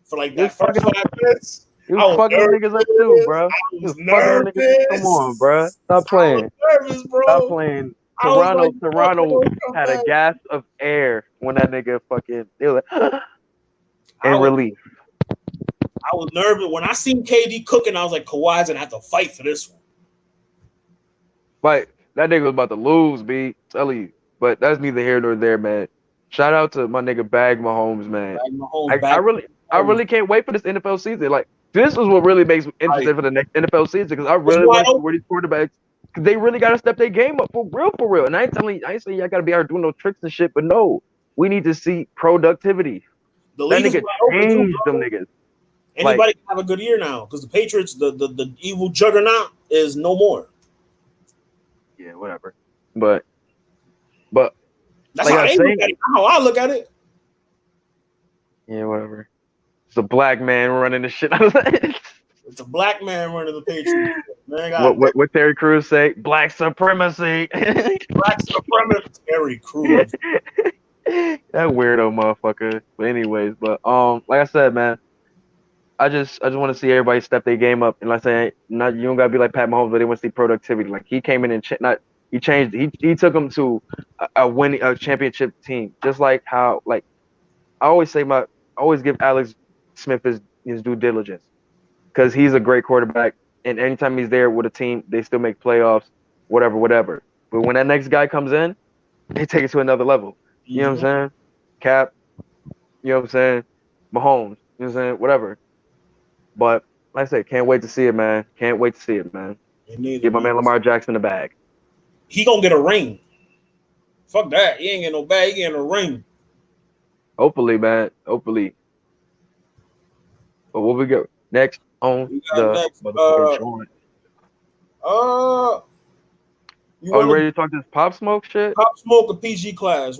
For like that first 5 minutes. He was fucking them niggas up too, bro. He was nervous. Come on, bro. Stop playing. Nervous, bro. Stop playing. Toronto had a gasp of air when that nigga fucking they were like in relief. I was nervous when I seen KD cooking. I was like, Kawhi's gonna have to fight for this one. But that nigga was about to lose, B. Tell you. But that's neither here nor there, man. Shout out to my nigga Bag Mahomes, man. I really can't wait for this NFL season. Like, this is what really makes me interested for the next NFL season because I really want to see where these quarterbacks, because they really got to step their game up for real. And I ain't saying y'all got to be out doing no tricks and shit, but no, we need to see productivity. That nigga changed them niggas. Anybody can have a good year now because the Patriots, the evil juggernaut, is no more. Yeah, whatever. But that's how they look at it. How I look at it. Yeah, whatever. It's a black man running the shit out of that. It's a black man running the Patriots. What Terry Crews say? Black supremacy. Black supremacy. Terry Crews. That weirdo motherfucker. But anyways, like I said, man, I just want to see everybody step their game up. And like I say, you don't gotta be like Pat Mahomes, but they want to see productivity. Like he came in and he changed. He took them to a championship team. Just like how I always give Alex Smith his due diligence because he's a great quarterback. And anytime he's there with a team, they still make playoffs, whatever. But when that next guy comes in, they take it to another level. You know what I'm saying? Cap, you know what I'm saying? Mahomes, you know what I'm saying? Whatever. But like I said, can't wait to see it, man. Can't wait to see it, man. Give my man Lamar Jackson the bag. He gonna get a ring. Fuck that. He ain't getting no bag. He getting a ring. Hopefully, man. Hopefully. But what we got next on the motherfucking joint? You ready to talk this Pop Smoke shit? Pop Smoke or PG Class?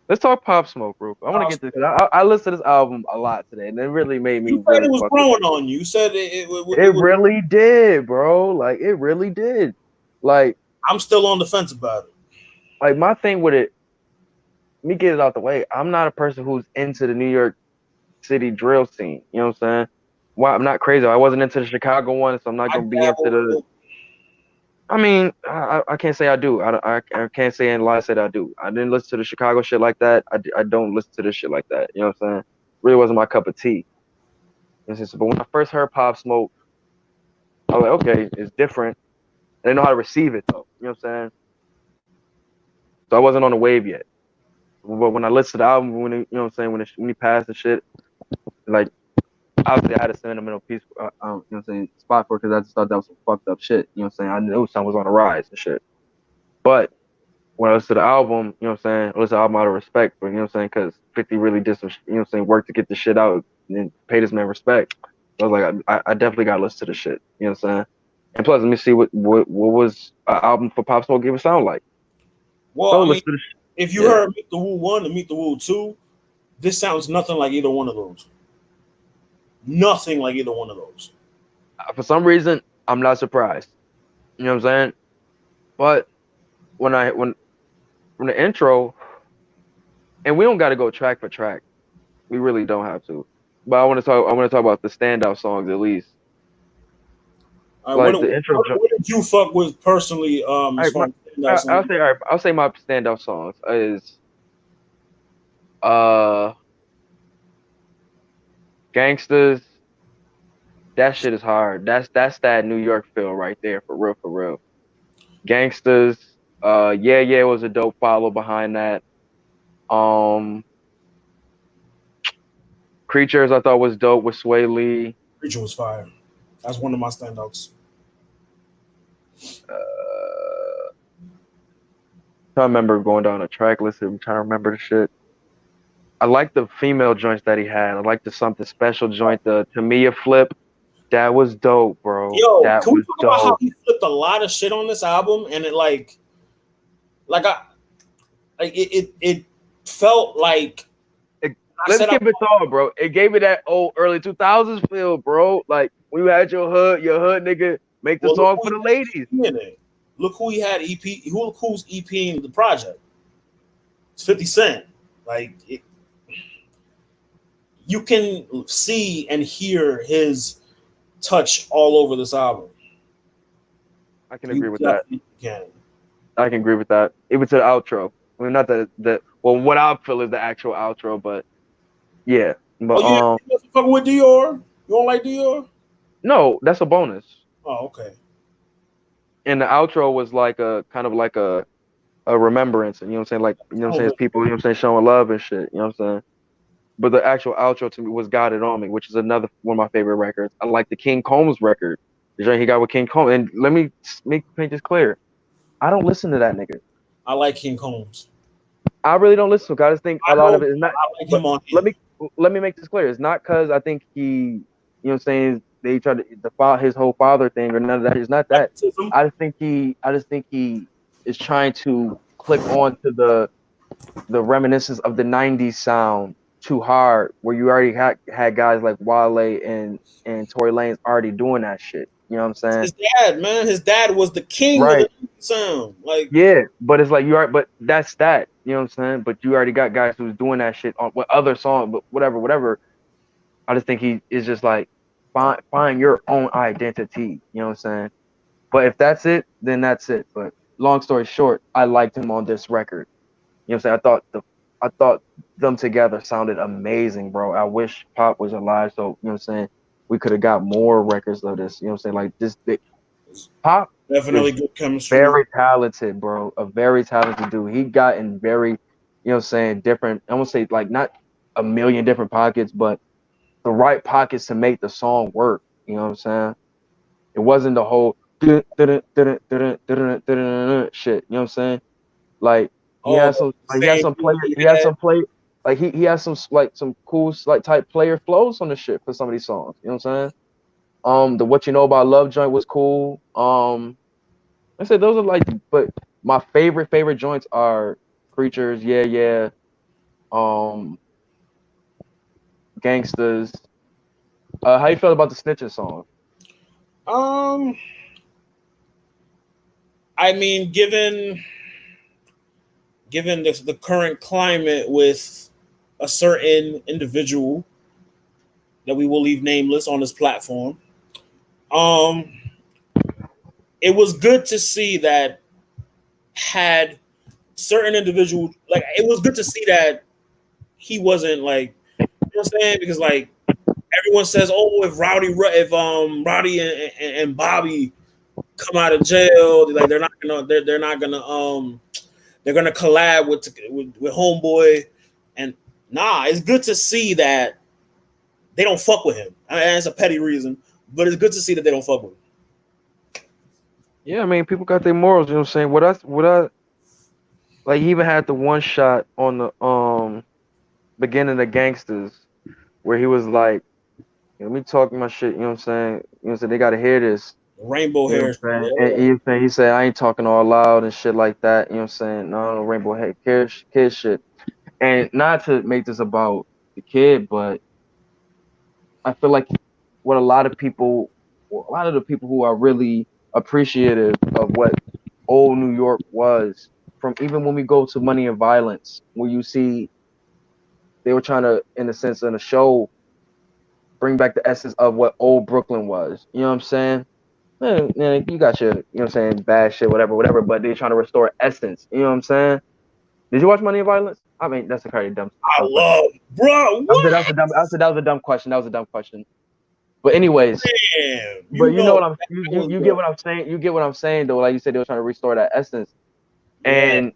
Let's talk Pop Smoke, bro. I want to get this because I listened to this album a lot today, and it really made me. You said it was growing on you. You said it really did, bro. Like it really did. Like I'm still on the fence about it. Like my thing with it, let me get it out the way. I'm not a person who's into the New York City drill scene. You know what I'm saying? Well, I'm not crazy. I wasn't into the Chicago one, so I'm not gonna be into the. I mean, I can't say I do. I can't say and lie. I said I do. I didn't listen to the Chicago shit like that. I don't listen to this shit like that. You know what I'm saying? really wasn't my cup of tea. But when I first heard Pop Smoke, I was like, okay, it's different. I didn't know how to receive it though. You know what I'm saying? So I wasn't on the wave yet. But when I listened to the album, when you know what I'm saying, when he passed the shit, like obviously I had a sentimental piece, you know what I'm saying, spot for it because I just thought that was some fucked up shit. You know what I'm saying? I knew something was on the rise and shit. But when I listened to the album, you know what I'm saying, I listened to the album out of respect, but you know what I'm saying, because 50 really did some, you know what I'm saying, work to get the shit out and pay this man respect. So I was like, I definitely got to listen to the shit. You know what I'm saying? And plus, let me see what was an album for Pop Smoke even sound like. Well, So I mean, listen to the if you shit. heard Meet the Woo 1 and Meet the Woo 2, this sounds nothing like either one of those. Nothing like either one of those. For some reason, I'm not surprised. You know what I'm saying? But when the intro, and we don't got to go track for track. We really don't have to. But I want to talk about the standout songs at least. Like the intro. What did you fuck with personally? All As right, far as that song? All right, I'll say my standout songs is uh Gangsters. That shit is hard. That's that New York feel right there for real, for real. Gangsters. Yeah, yeah was a dope follow behind that. Um Creatures I thought was dope with Sway Lee. Preacher was fire. That's one of my standouts. I remember going down a track list. I'm trying to remember the shit. I like the female joints that he had. I like the something special joint, the Tamiya flip. That was dope, bro. Yo, That can we was talk about how dope. he flipped a lot of shit on this album, and it like I, it felt like It- I let's said I keep it tall, bro. It gave me that old early 2000s feel, bro. Like when you had your hood nigga make the well look song who for he the had ladies. EP in it. Look who he had EP. Look who's EPing the project. It's 50 Cent. Like you can see and hear his touch all over this album. I can You agree with that. definitely can. I can agree with that. Even to the outro. I mean, not the well, what I feel is the actual outro, but yeah. Oh, But you wasn't fucking with Dior? You don't like Dior? no, that's a bonus. Oh, okay. And the outro was like a kind of like a remembrance, and you know what I'm saying, like you know what I'm saying, Oh, it's people, you know what I'm saying, showing love and shit, you know what I'm saying. But the actual outro to me was "Got It On Me," which is another one of my favorite records. I like the King Combs record, the joint he got with King Combs. And let me paint this clear: I don't listen to that nigga. I like King Combs. I really don't listen to him. I just think a I lot of know it is not. I like But him on let here. me make this clear: it's not because I think he, you know what I'm saying, they tried to defile his whole father thing or none of that. It's not that. Nepotism. I just think he is trying to click on to the reminiscence of the '90s sound too hard, where you already had guys like Wale and Tory Lanez already doing that shit. You know what I'm saying? His dad, man, his dad was the king of Right. the sound. Like, Yeah, but it's like you are, but that's that. You know what I'm saying? But you already got guys who's doing that shit on what other song, but whatever. I just think he is just like find your own identity. You know what I'm saying? But if that's it, then that's it. But long story short, I liked him on this record. You know what I'm saying? I thought them together sounded amazing, bro. I wish Pop was alive, so you know what I'm saying, we could have got more records of this. You know what I'm saying? Like this big Pop definitely is good chemistry. very talented, bro. A very talented dude. He got in very, you know what I'm saying, different, I won't say like not a million different pockets, but the right pockets to make the song work. You know what I'm saying? It wasn't the whole shit. You know what I'm saying? Like Oh, he has same some dude player he he has had. some play like he has some like some cool like type player flows on the shit for some of these songs. You know what I'm saying? The What You Know About Love joint was cool. I said those are like, but my favorite joints are Creatures, Yeah Yeah, um, Gangsters. How you feel about the Snitching song? Um, I mean, given the current climate with a certain individual that we will leave nameless on this platform, um, it was good to see that had certain individual like it was good to see that he wasn't like know what I'm saying? Because like everyone says, oh, if Rowdy and Bobby come out of jail, like they're not gonna they're gonna collab with Homeboy, and nah, it's good to see that they don't fuck with him. I mean, that's a petty reason, but it's good to see that they don't fuck with him. Yeah, I mean, people got their morals. You know what I'm saying? What I like, he even had the one shot on the beginning of Gangsters where he was like, me talking my shit. You know what I'm saying? You know what I'm saying? They gotta hear this. Rainbow You know hair, what I'm saying? yeah. And he said, I ain't talking all loud and shit like that. You know what I'm saying? No rainbow hair kid shit. And not to make this about the kid, but I feel like what a lot of the people who are really appreciative of what old New York was, from even when we go to Money and Violence, where you see they were trying to, in a sense, in a show, bring back the essence of what old Brooklyn was. You know what I'm saying? Man, you got your, you know what I'm saying, bad shit, whatever, but they're trying to restore essence. You know what I'm saying? Did you watch Money and Violence? I mean, that's a kind of I dumb question. love, bro. What? That was a dumb question. That was a dumb question. But anyways, Man, but you you know know what that was you get the what I'm saying. You get what I'm saying though. Like you said, they were trying to restore that essence. yeah. And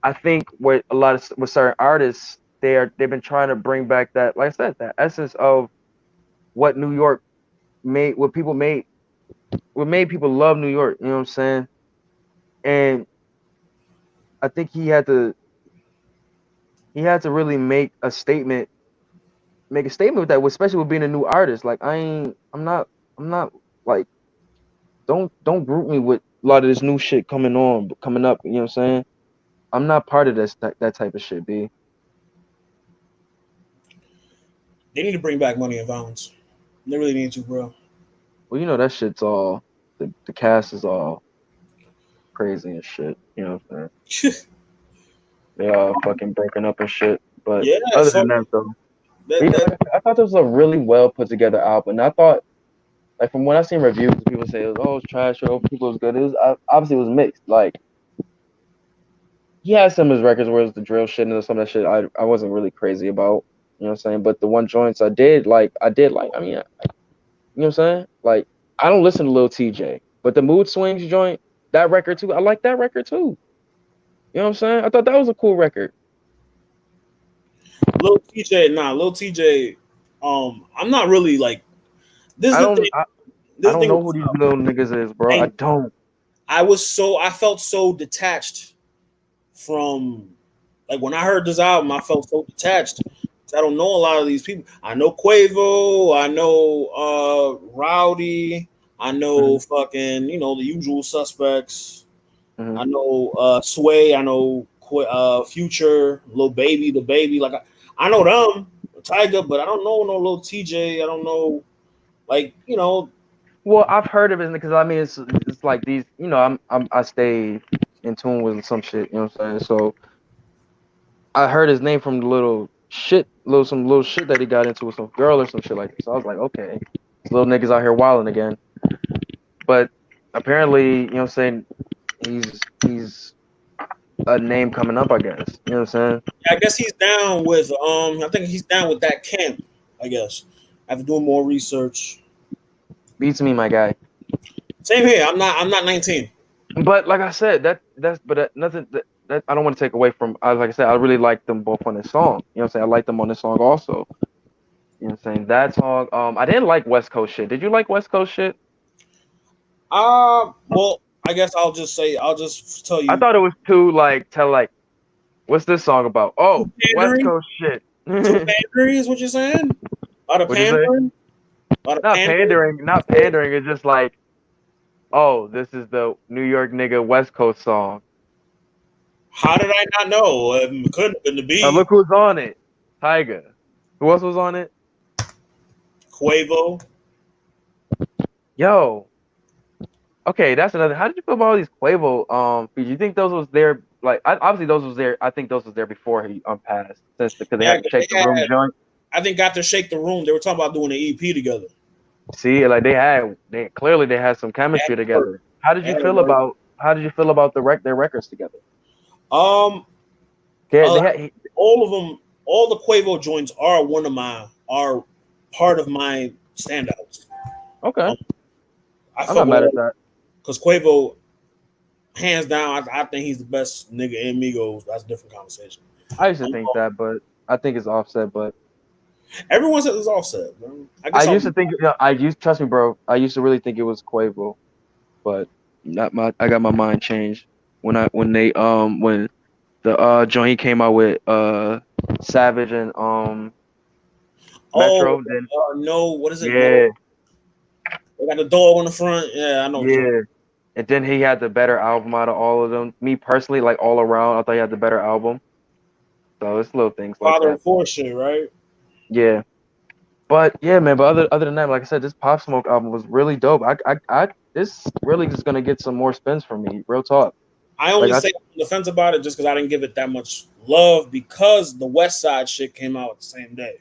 I think with a lot of with certain artists, they've been trying to bring back that, like I said, that essence of what New York made, what made people love New York. You know what I'm saying? And I think he had to really make a statement with that, especially with being a new artist. Like I'm not like, don't group me with a lot of this new shit coming up. You know what I'm saying? I'm not part of that type of shit, B. They need to bring back Money and Violence. They really need to, bro. Well, that shit's all the cast is all crazy and shit. You know what I'm saying? They all fucking breaking up and shit. But Yeah, other so than that, though, that, that like I thought this was a really well put together album. And I thought, like, from when I seen reviews, people say it was trash or people it was good. It was obviously it was mixed. Like, he had some of his records where it was the drill shit and some of that shit I wasn't really crazy about. You know what I'm saying? But the one joints I did like. I mean, you know what I'm saying? Like, I don't listen to Lil TJ, but the Mood Swings joint, that record too, I like that record too. You know what I'm saying? I thought that was a cool record. Lil TJ, I'm not really like this is I the don't thing. I, This I is the don't thing know with who these myself. little niggas is, bro. I And don't. I felt so detached from like when I heard this album, I felt so detached. I don't know a lot of these people. I know Quavo, I know Rowdy, I know Mhm, fucking, the usual suspects. mhm. I know Sway, I know Future, Lil Baby, the baby. Like I know them, Tiger, but I don't know no Lil TJ. I don't know, like Well, I've heard of it because I mean it's like these. I stay in tune with some shit. You know what I'm saying? So I heard his name from the some little shit that he got into with some girl or some shit like that. So I was like, okay, these little niggas out here wilding again. But apparently, you know what I'm saying, he's a name coming up, I guess. You know what I'm saying? I guess he's down with I think he's down with that camp. I guess after doing more research. Beats me, my guy. Same here. I'm not 19. But like I said, nothing that I don't want to take away from. Like I said, I really like them both on this song. You know what I'm saying? I like them on this song also. You know what I'm saying? That song, I didn't like West Coast shit. Did you like West Coast shit? Well, I guess I'll just tell I you. thought it was too like tell like, what's this song about? Too Oh, West pandering. Coast shit. Too What'd pandering is what you're saying. A lot of you say? pandering. A lot of Not pandering. pandering, not pandering. It's just like, oh, this is the New York nigga West Coast song. How did I not know? It couldn't have been the Now B. look who's on it. Tyga. Who else was on it? Quavo. Yo. Okay, that's another. How did you feel about all these Quavo features? You think those was there? Like, obviously those was there. I think those was there before he passed, since because they Yeah, had to 'cause shake the room joint. I think after Shake the Room, they were talking about doing an EP together. See, like they had some They had chemistry to work. together. How did They you had to feel work. about their records together? Um, They uh, they had all of them, all the Quavo joints are one of my are part of my standouts. Okay, Um, I I'm fuck not with mad at all that. because Quavo, hands down, I think he's the best nigga in Migos. That's a different conversation. I used to Um, think that, but I think it's Offset. But everyone says it's Offset, bro. I I guess used to I'm. think, I used trust me, bro. I used to really think it was Quavo, but not my. I got my mind changed when the joint he came out with Savage and Oh, Metro. Then no, what is it? No, yeah, they got the dog on the front. Yeah, I know what you're talking. yeah. And then he had the better album out of all of them. Me personally, like all around, I thought he had the better album. So it's little things like Father that. and Four shit, right? Yeah. But yeah, man. But other than that, like I said, this Pop Smoke album was really dope. This really is gonna get some more spins from me. Real talk. I Like only I, say on the fence about it just because I didn't give it that much love because the West Side shit came out the same day.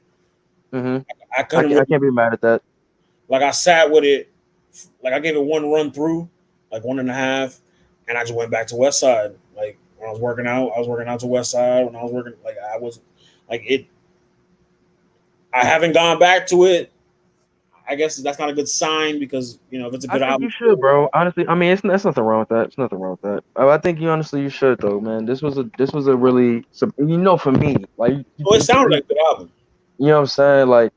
hmm I couldn't I really can't be mad at that. like I sat with it, like I gave it one run through, like one and a half, and I just went back to West Side. Like when I was working out, I was working out to West Side. When I was working, like I was, like it. I haven't gone back to it. I guess that's not a good sign because if it's a I good think album, you should, bro. Honestly, I mean, it's nothing wrong with that. It's nothing wrong with that. I think you honestly you should though, man. This was a really for me, like oh, it sounded like a good album. you know what I'm saying, like.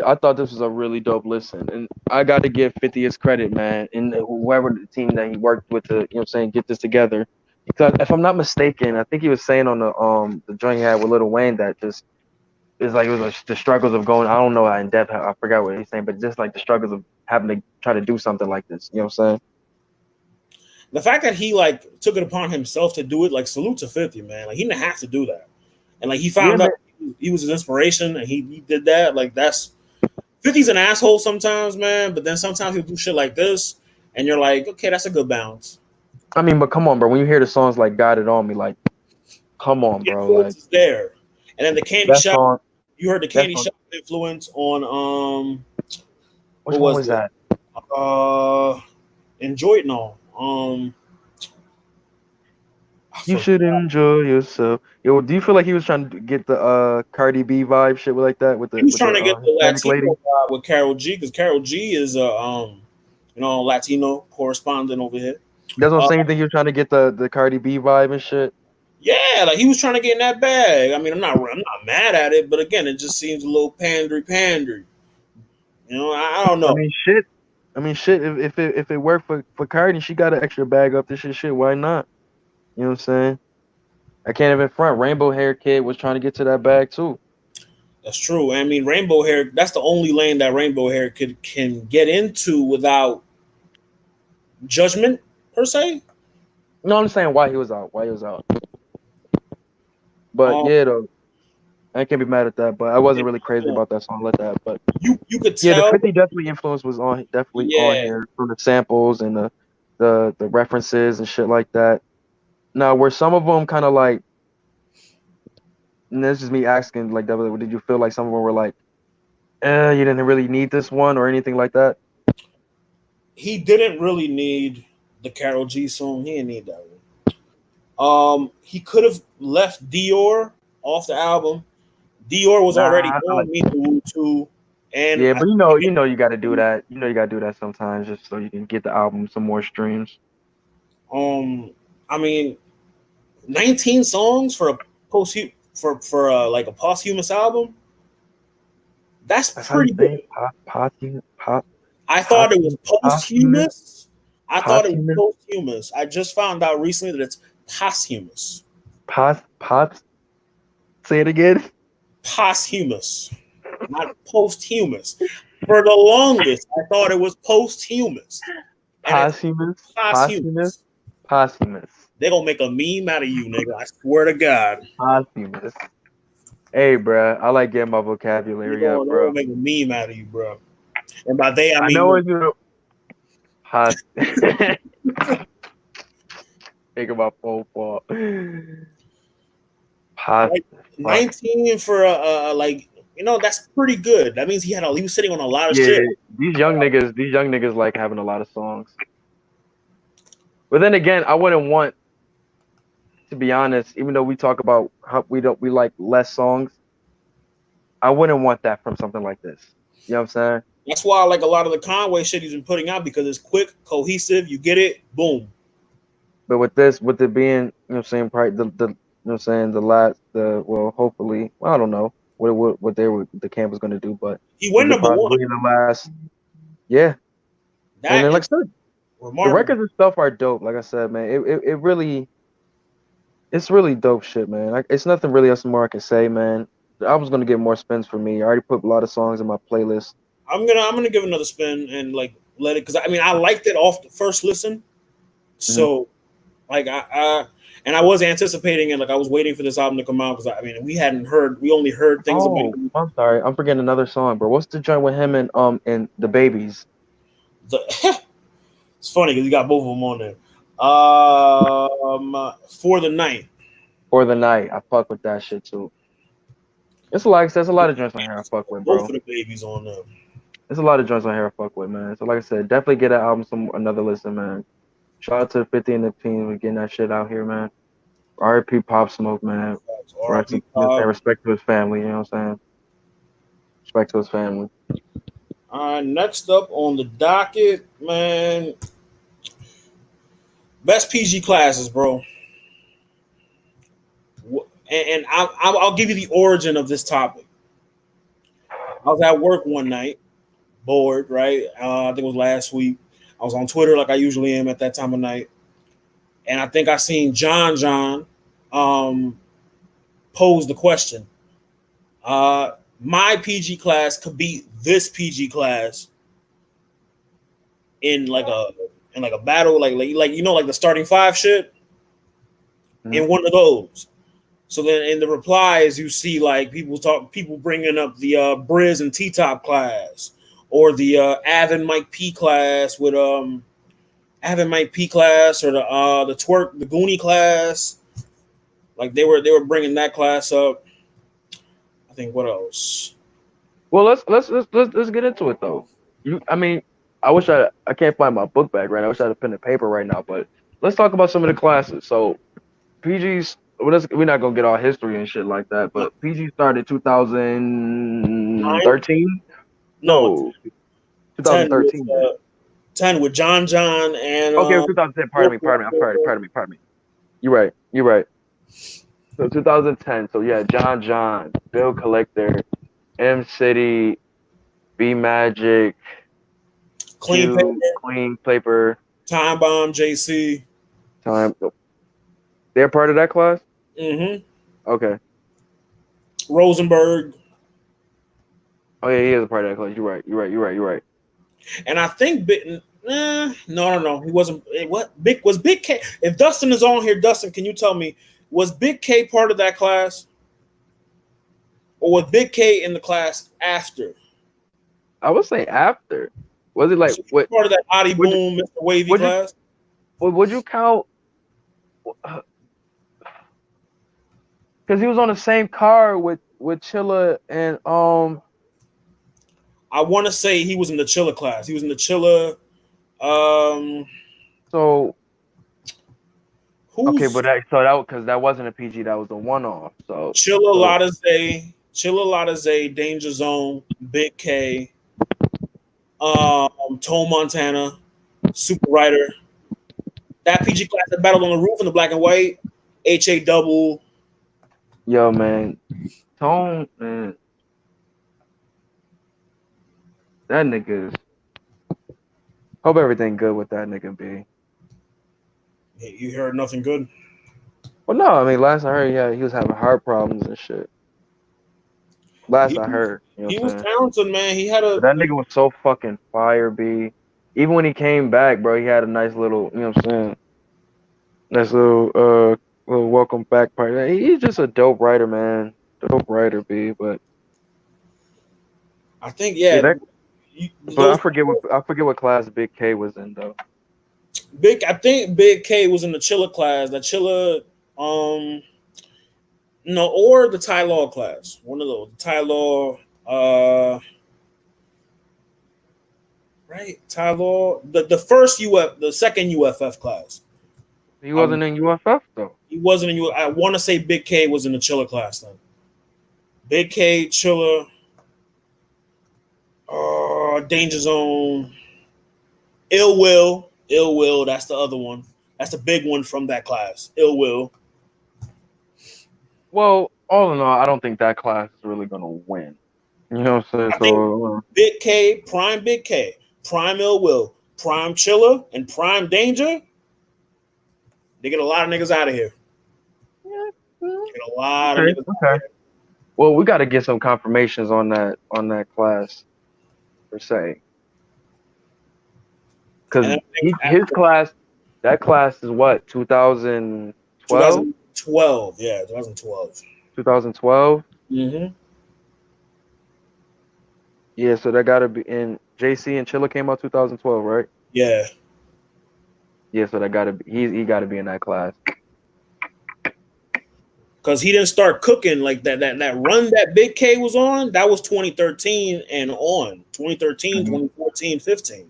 I thought this was a really dope listen, and I got to give 50 his credit, man, and whoever the team that he worked with to, get this together. Because if I'm not mistaken, I think he was saying on the joint he had with Lil Wayne that just is like it was the struggles of going. I don't know how in depth. I forgot what he's saying, but just like the struggles of having to try to do something like this. You know what I'm saying? The fact that he like took it upon himself to do it, like salute to 50, man. Like he didn't have to do that, and like he Yeah, found out man. he was his inspiration, and he did that. Like that's 50's an asshole sometimes, man. But then sometimes he'll do shit like this, and you're like, okay, that's a good balance. I mean, but come on, bro. When you hear the songs like "Got It On Me," like, come on, The bro. influence Like is there, and then the Candy that Shop. song. You heard the That Candy song. Shop influence on Which what one was was it? that? Enjoy it now. I You forgot. should enjoy yourself. Yo, do you feel like he was trying to get the Cardi B vibe shit like that with He the was trying to get the Hispanic Latino lady? vibe with Carol G because Carol G is a Latino correspondent over here. That's what I'm Uh, saying. You think he was trying to get the Cardi B vibe and shit? yeah, like he was trying to get in that bag. I mean, I'm not mad at it, but again, it just seems a little pandery. I don't I know. mean, shit. I mean, shit. If it worked for Cardi, she got an extra bag up this shit. Why not? You know what I'm saying? I can't even front. Rainbow Hair Kid was trying to get to that bag too. That's true. I mean, rainbow hair. That's the only lane that rainbow hair can get into without judgment per se. No, I'm saying why he was out. Why he was out. But Um, yeah, though, I can't be mad at that. But I wasn't really crazy about that song like that. But you could yeah, the tell. 50 definitely influence was definitely on Yeah, here from the samples and the references and shit like that. Now, were some of them kind of like, and this is me asking, like, did you feel like some of them were like, you didn't really need this one or anything like that? he didn't really need the Carol G song. He didn't need that one. He could have left Dior off the album. Dior was already Nah, on Me the Woo too, and yeah, I but think you got to do that. You got to do that sometimes just so you can get the album some more streams. I mean, 19 songs for a post for like a posthumous album. That's That's how you pretty say good. I thought it was posthumous, posthumous. I thought it was posthumous, posthumous. I just found out recently that it's posthumous. pots. Say it again. Posthumous, not posthumous. For the longest, I thought it was posthumous, and it's Posthumous, posthumous, posthumous. posthumous, They're gonna make a meme out of you, nigga. I swear to God. posthumous. Hey, bruh, I like getting my They're vocabulary up, gonna, they're bro. gonna make a meme out of you, bro. And by they, I I mean know me. what you pos. Think about full fall. Pos. Like Fuck. 19 for like that's pretty good. That means he was sitting on a lot of Yeah, shit. these young niggas like having a lot of songs. But then again, I wouldn't want to be honest. Even though we talk about how we like less songs, I wouldn't want that from something like this. You know what I'm saying? That's why I like a lot of the Conway shit he's been putting out because it's quick, cohesive. You get it, boom. But with this, with it being, you know what I'm saying, probably the you know what I'm saying, the last, the well, hopefully, well, I don't know what they were the camp was gonna do, but He with went the number one. possibly the last, yeah. And That then is like I said, the remarkable. records and stuff are dope. Like I said, man, it really it's really dope shit, man. Like it's nothing really else more I can say, man. The album's gonna get more spins for me. I already put a lot of songs in my playlist. I'm gonna give it another spin and like let it because I mean I liked it off the first listen. Hmm. So like and I was anticipating it. Like I was waiting for this album to come out because I mean we only heard things about Oh, I'm sorry, I'm forgetting another song, bro. What's the joint with him and the babies the. It's funny because you got both of them on there. For the night, for the night? I fuck with that shit too. It's like there's a lot of joints on here I fuck with, both bro. of the babies on there. There's a lot of joints on here I fuck with, man. So like I said, definitely get that album some another listen, man. Shout out to the 50 and the team for getting that shit out here, man. R.I.P. Pop Smoke, man. Rest R.I.P. in, you know, Pop. respect to his family, you know what I'm saying? Respect to his family. Next up on the docket, man, best PG classes, bro. And I'll give you the origin of this topic. I was at work one night, bored, right? I think it was last week. I was on Twitter like I usually am at that time of night, and I think I seen John um, pose the question. My PG class could beat this PG class in like a battle, like you know, like the starting five shit Hmm. in one of those. So then in the replies, you see like people bringing up the Briz and T Top class, or the Avon Mike P class with Avon Mike P class, or the Twerk the Goonie class. Like they were bringing that class up. I think what else? Well, let's get into it though. I mean, I can't find my book bag right now. I wish I had a pen and paper right now, but let's talk about some of the classes. So PG's, we're not gonna get all history and shit like that, No, but PG started nine? 2013. No, No, 10 with 2013 then. 10 with John and Okay, 2010. Pardon me. I'm sorry. Pardon me. You're right. You're right. So 2010. So yeah, John, Bill Collector, M City, B Magic, Clean Q, Paper, Queen, Paper, Time Bomb, JC. Time. They're part of that class. Mm-hmm. Okay. Rosenberg, Oh yeah, he is a part of that class. You're right. You're right. You're right. You're right. and I think no, he wasn't. What Big K? If Dustin is on here, Dustin, can you tell me was Big K part of that class, or was Big K in the class after? I would say after. Was it like So he was what? part of that Adi Would you Boom, Mr. Wavy would you class. would you count? Because he was on the same car with Chilla and I want to say he was in the Chilla class. He was in the Chilla. Um, So okay, who's but that because that wasn't a PG, that was a one off. Chilla So Lotta Zay, Chilla Lotta Zay, Danger Zone, Big K, Tone Montana, Super Rider. That PG class that battled on the roof in the black and white. HA double. yo man, Tone man, that nigga. Hope everything good with that nigga B. You heard nothing good. Well, no, I mean last I heard, yeah, he was having heart problems and shit. Last He I heard, you know he what I'm was saying. talented, man. He had But a that nigga was so fucking fire, B. Even when he came back, bro, he had a nice little, you know what I'm saying. Nice little welcome back party. He's just a dope writer, man. Dope writer, B. But I think yeah, yeah. that. But Those I forget what class Big K was in though. I think Big K was in the Chilla class. The Chilla, um, no, or the Ty Law class. One of those. Ty Law, right? Ty Law, the first the second UFF class. He I, wasn't in UFF though. he wasn't in I want to say Big K was in the Chilla class then. Big K, Chiller, Danger Zone, Ill Will. That's the other one. That's the big one from that class. Ill Will. Well, all in all, I don't think that class is really gonna win. You know what I'm saying? I think So Big K, Prime Ill Will, Prime Chiller, and Prime Danger. They get a lot of niggas out of here. yeah, mm, Get a lot of okay, niggas out of okay. here. Well, we got to get some confirmations on that class per se, And because I think his after class, that class is what 2012, 2012, yeah, 2012. 2012. Mm-hmm. Yeah, so that got to be in JC and Chilla came out 2012, right? Yeah, Yeah, so that got to be he got to be in that class. because he didn't start cooking like that. That run that Big K was on, that was 2013 and on 2013, Mhm. 2014, 15.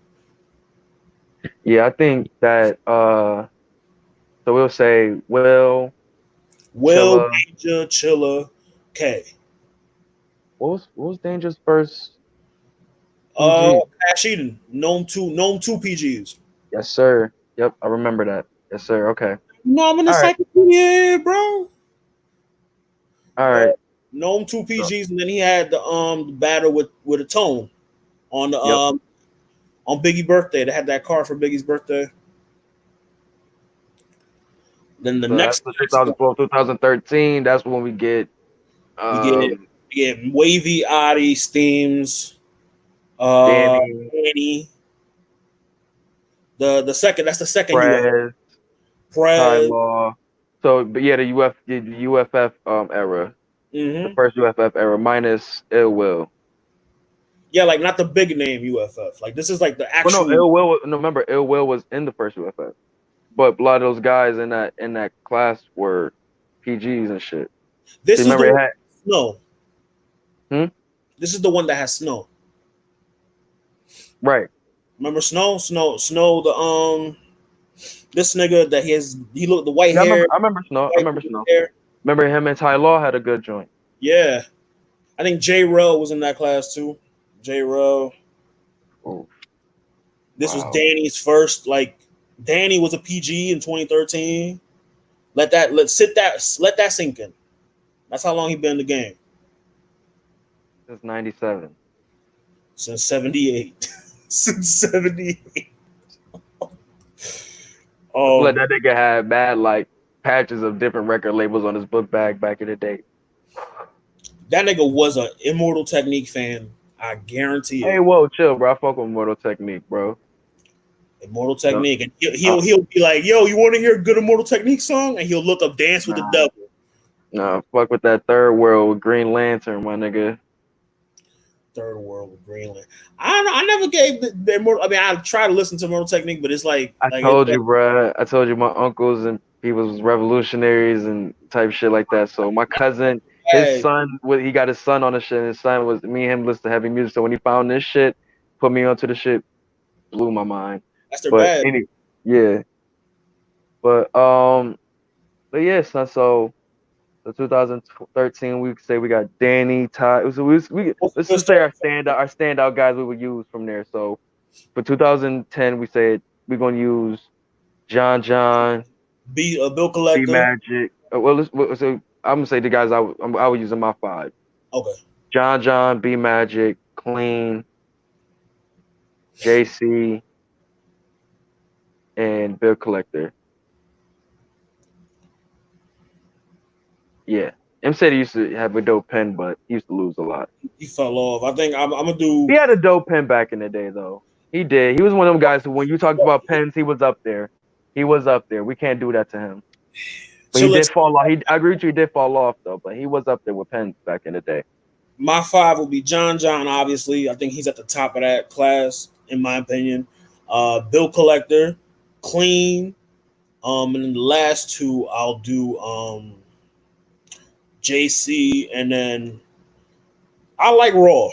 Yeah, I think that so we'll say Will, Will, Chilla. Danger, Chiller, K. What was Danger's first Uh, PG? Cash Eden, Gnome two PGs. Yes, sir. Yep, I remember that. Yes, sir. Okay. No, I'm in the All right. encyclopedia, bro. All Uh, right. Gnome two So, PGs, and then he had the battle with a tone on the yep. on Biggie's birthday. They had that card for Biggie's birthday. Then the So that's next the class, 2012, 2013. That's when we get we get um we get Wavy, Adi, Steams, Danny, Danny. The second that's the second UF Prez, Ty Prez. Law. So, but yeah, the UFF era, the Mm-hmm. first UFF era minus Ill Will. Yeah, like not the big name UFF. Like this is like the Well, no, actual. Ill Will. No, remember, Ill Will was in the first UFF, but a lot of those guys in that class were PGs and shit. So This is the remember one it that had. has snow. Hmm? This is the one that has snow. Right. Remember Snow. The this nigga that he looked the white Yeah, hair, I remember Snow. I white remember Snow. hair. Remember him and Ty Law had a good joint. Yeah, I think J. Rowe was in that class too. J. Rowe. Oh, This was wow. Danny's first. Like Danny was a PG in 2013. Let that sink in. That's how long he been in the game Since '97. since '78. Since '78. I feel like Um, that nigga had bad like patches of different record labels on his book bag back in the day. that nigga was an Immortal Technique fan. I guarantee Hey, it. whoa, chill, bro. I fuck with Mortal Technique, bro. Immortal No, Technique, and uh, he'll be like, "Yo, you want to hear a good Immortal Technique song?" And he'll look up "Dance with the nah, Devil." nah, fuck with that Third World with Green Lantern, my nigga. Third World with Greenland. I don't know. I never gave the Immortal. I mean, I tried to listen to Immortal Technique, but it's I like it's told you, bro. I told you my uncles and he was revolutionaries and type shit like that. So my cousin, his bad. son, he got his son on the shit. And his son was me and him listen to heavy music. So when he found this shit, put me onto the shit, blew my mind. That's their But bad. yeah, but but yeah, son. So 2013, we could say we got Danny, Ty. So What's a let's good just say starting? our standout guys we would use from there. So for 2010, we said we're gonna use John, Be a Bill B Collector. Magic. So I'm gonna say the guys I would use in my five: Okay. John, B Magic, Clean, JC, and Bill Collector. Yeah, M said he used to have a dope pen, but he used to lose a lot. He fell off. I think I'm gonna He do. had a dope pen back in the day, though. He did. He was one of them guys who, when you talked about pens, he was up there. He was up there. We can't do that to him. But he Chill. did fall off. I agree with you. He did fall off though, but he was up there with pens back in the day. My five will be John. Obviously, I think he's at the top of that class, in my opinion. Bill Collector, Clean. And then the last two I'll do JC, and then I like Raw.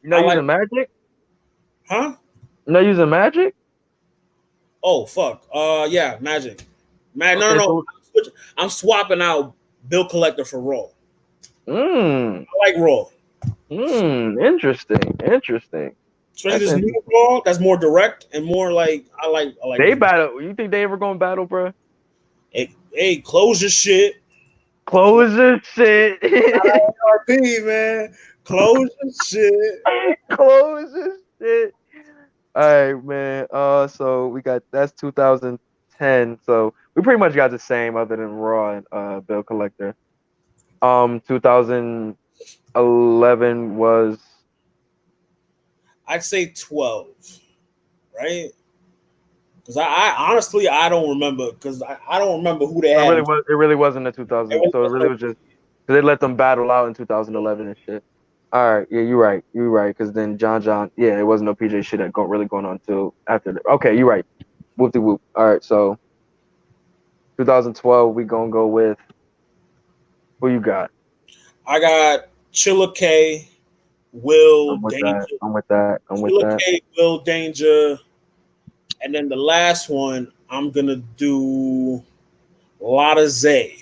You're I not like, using Magic? huh? You're not using Magic? Oh fuck. Yeah, Magic. Man, no, Okay, no, no. so I'm swapping out Bill Collector for Raw. Mm. I like Raw. Interesting. Interesting. Especially That's this new interesting. Raw that's more direct and more like I like They this. battle. You think they ever gonna battle, bro? Hey, close your shit. Close this shit. RP, man. Close your shit. Close this shit. All right, man. So we got that's 2010. So we pretty much got the same, other than Raw and Bill Collector. 2011 was. I'd say 12, right? Because I honestly I don't remember because I don't remember who they It had. really was. It really wasn't the 2000. It So it was really was just because they let them battle out in 2011 and shit. All right, yeah, you're right. You're right. Because then John, yeah, it wasn't no PJ shit that really going on till after that. Okay, you're right. Whoop de whoop. All right, so 2012, we gonna go with who you got? I got Chilla K, Will I'm with that. Danger, I'm with that. I'm with Chilla that. K, Will Danger, and then the last one I'm gonna do Lotta Zay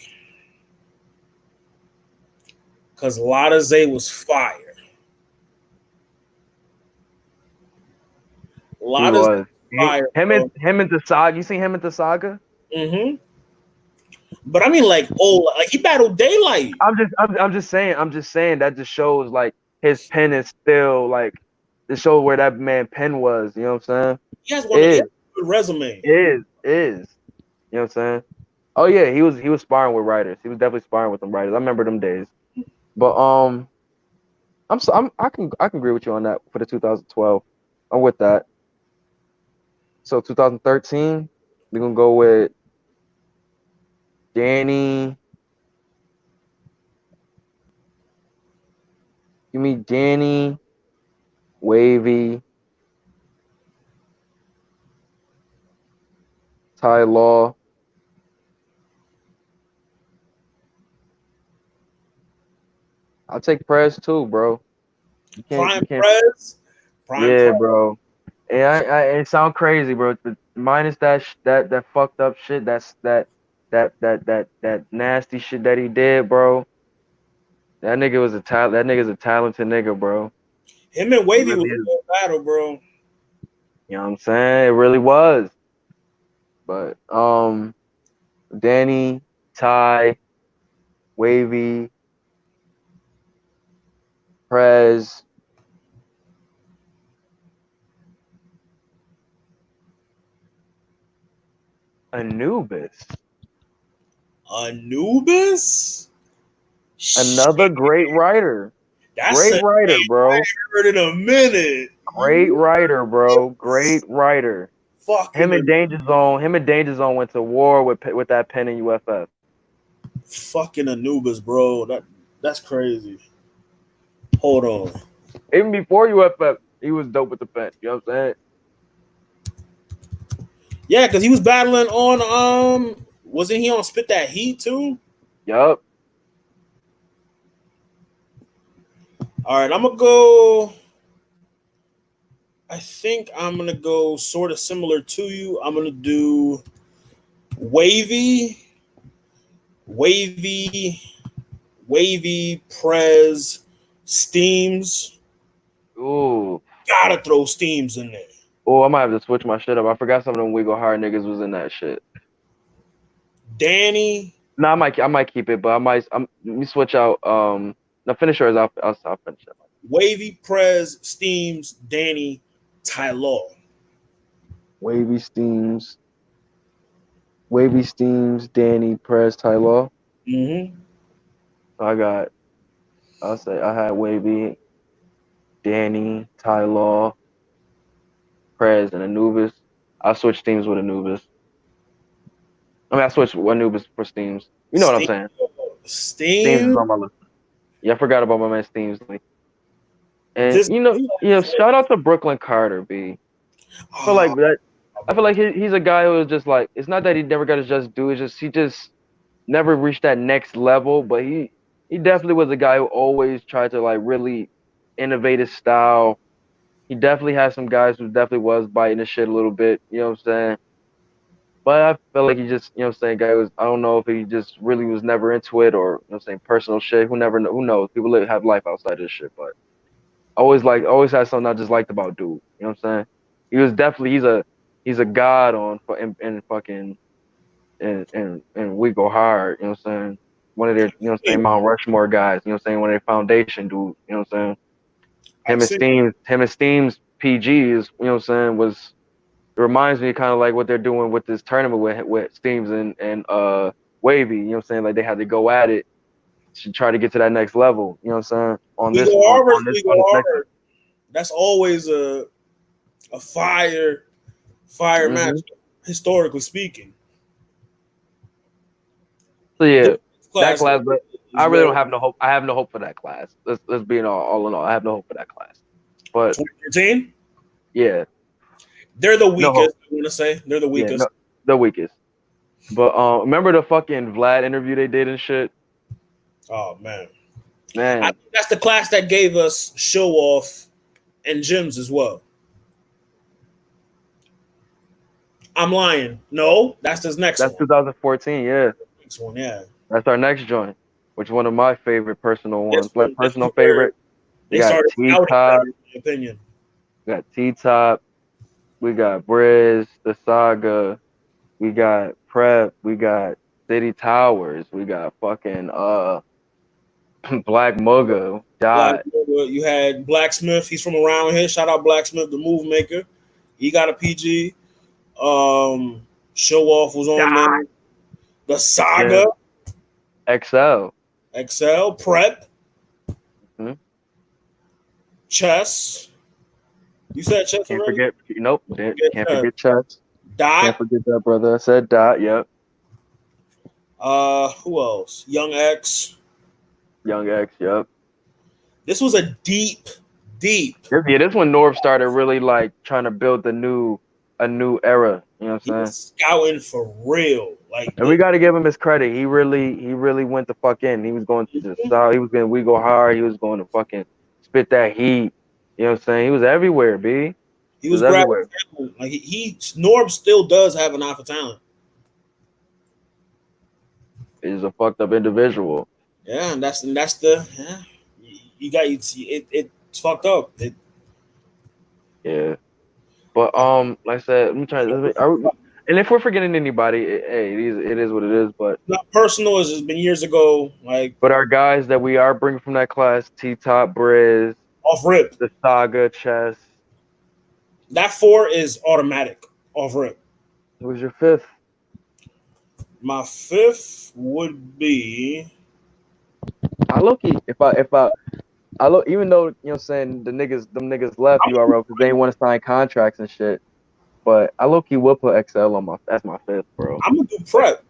because Lotta Zay was fire. He Lotta Zay was. was fire, bro. Him and the saga. You seen him and the saga? hmm But I mean, like, oh, like he battled Daylight. I'm just saying that just shows like his pen is still like to show where that man pen was. You know what I'm saying? He has Is a good resume. is. You know what I'm saying? Oh yeah, he was sparring with writers. He was definitely sparring with them writers. I remember them days. But I can agree with you on that for the 2012. I'm with that. So 2013, we're gonna go with Danny. You mean Danny, Wavy, Ty Law. I'll take Prez too, bro. Prime You can't. Prez, Prime Yeah, Prez. bro. And it sound crazy, bro. But minus that fucked up shit, that nasty shit that he did, bro. That nigga's a talented nigga, bro. Him and He Wavy really was a is. good battle, bro. You know what I'm saying? It really was. But Danny, Ty, Wavy, Prez, Anubis. Anubis? Another Shit, great writer. that's a Great name writer, I bro. ain't heard in a minute. Great writer, bro. Great writer. Fucking Him and Danger Zone went to war with that pen in UFF. fucking Anubis, bro. That's crazy. Hold on. Even before UFF, he was dope with the pen. You know what I'm saying? Yeah, because he was battling on wasn't he on Spit That Heat too? Yup. All right, I'm gonna go. I think I'm gonna go sort of similar to you. I'm gonna do Wavy, Wavy, Wavy, Prez, Steams. Ooh. Gotta throw Steams in there. Oh, I might have to switch my shit up. I forgot some of them Wiggle Hard niggas was in that shit. Danny, No, I might keep it, but let me switch out. No, finish yours. I'll finish it. Wavy, Prez, Steams, Danny, Ty Law. Wavy Steams, Wavy Steams, Danny, Press, Tyler. Mm-hmm. I got. I'll say I had Wavy, Danny, Tyler, Prez, and Anubis. I switched teams with Anubis. I mean, I switched Anubis for Steams. You know what I'm Steam, saying? Steams is Steam. on my list. Yeah, I forgot about my man Steams. And This. shout out to Brooklyn Carter, B. I feel Oh, like that. I feel like he's a guy who is just like. It's not that he never got to just do. It's just he just never reached that next level. But he definitely was a guy who always tried to like really innovate his style. He definitely had some guys who definitely was biting the shit a little bit. You know what I'm saying? But I feel like he just, you know what I'm saying, guy was, I don't know if he just really was never into it, or, you know what I'm saying, personal shit. Who knows? People have life outside of this shit, but always had something I just liked about dude. You know what I'm saying? He was definitely, he's a god in fucking, and We Go Hard, you know what I'm saying? One of their, you know what I'm saying, Mount Rushmore guys, you know what I'm saying, one of their foundation dude, you know what I'm saying? I've seen Him esteems PG is, you know what I'm saying, was, it reminds me kind of like what they're doing with this tournament with Steams and Wavy, you know what I'm saying? Like they had to go at it to try to get to that next level, you know what I'm saying? We Go Hard versus We Go Hard. That's always a fire match, historically speaking. So yeah, that Class class, but I is really don't well have no hope. I have no hope for that class. Let's be all in all. I have no hope for that class. But 2013. yeah, They're the no hope. weakest. I want to say they're the Yeah, no, weakest. the weakest. But remember the fucking Vlad interview they did and shit? Oh man, I Man, think that's the class that gave us Show Off and Gyms as well. I'm lying. No, that's this next that's one. 2014. Yeah, Next one, yeah. that's our next joint, which is one of my favorite personal This ones. Like one, this personal is where favorite. We they got started T scouting Top. better, in my opinion. We got T Top. We got Briz, the Saga. We got Prep. We got City Towers. We got fucking Black Mugga. Black, Dot. you had Blacksmith. He's from around here. Shout out Blacksmith, the Move Maker. He got a PG. Show Off was on Dot. there. The Saga, Jim. XL. Excel, Prep, Hmm? Chess. You said Chess Can't already? forget. Nope. Can't forget Chess. Can't Dot. forget that, brother. I said Dot. Yep. Who else? Young X. Young X. Yep. This was a deep. Yeah, this when Norv started really like trying to build a new era. You know what He I'm saying? was scouting for real. Like And we got to give him his credit. He really went the fuck in. He was going to the south. He was going to We Go Hard. He was going to fucking spit that heat. You know what I'm saying? He was everywhere, B. he He was was grabbing everywhere. talent. Like Norb still does have an eye for talent. He's a fucked up individual. Yeah, and that's the yeah. You got it's fucked up. Yeah. But like I said, let me try. And if we're forgetting anybody, hey, it is what it is. Not personal. It's been years ago. Like But our guys that we are bringing from that class, T Top, Briz, off rip. the Saga, Chess. That 4 is automatic off rip. Who's your fifth? My 5th would be I look I look, even though, you know what I'm saying, them niggas left URL because they didn't want to sign contracts and shit. But I low key will put XL on that's my fifth, bro. I'm gonna do Prep.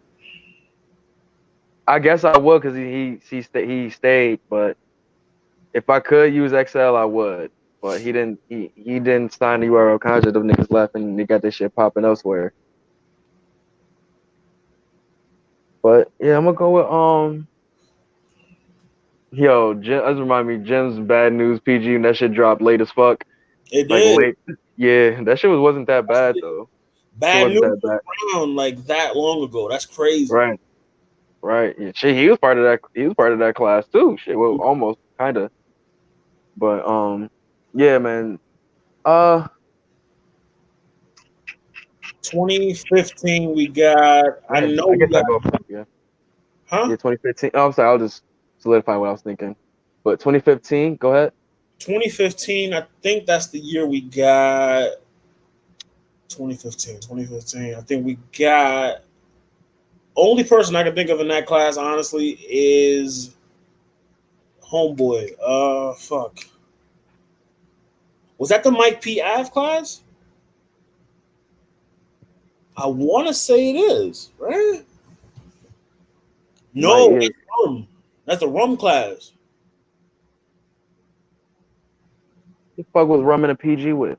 I guess I would because he stayed, but if I could use XL, I would. But he didn't sign the URL contract. Them niggas left and they got this shit popping elsewhere. But yeah, I'm gonna go with yo, Jim, that's remind me, Jim's Bad News PG, and that shit dropped late as fuck. It Like did. late. Yeah, that shit wasn't that bad though. It Bad wasn't news that bad. around like that long ago. That's crazy. Right. Right. Yeah, shit, he was part of that. He was part of that class too. Shit, well, almost, kind of. But yeah, man. Uh, 2015, we got. I man, know I we guess I got. go. Yeah, Huh? yeah. 2015. Oh, I'm sorry. I'll just solidify what I was thinking. But 2015. Go ahead. 2015. I think that's the year we got. 2015. 2015. I think we got. Only person I can think of in that class, honestly, is Homeboy. Fuck. Was that the Mike P. Ave class? I want to say it is, right? Might No, yeah. that's rum. That's the rum class. The fuck was Rum and a PG with,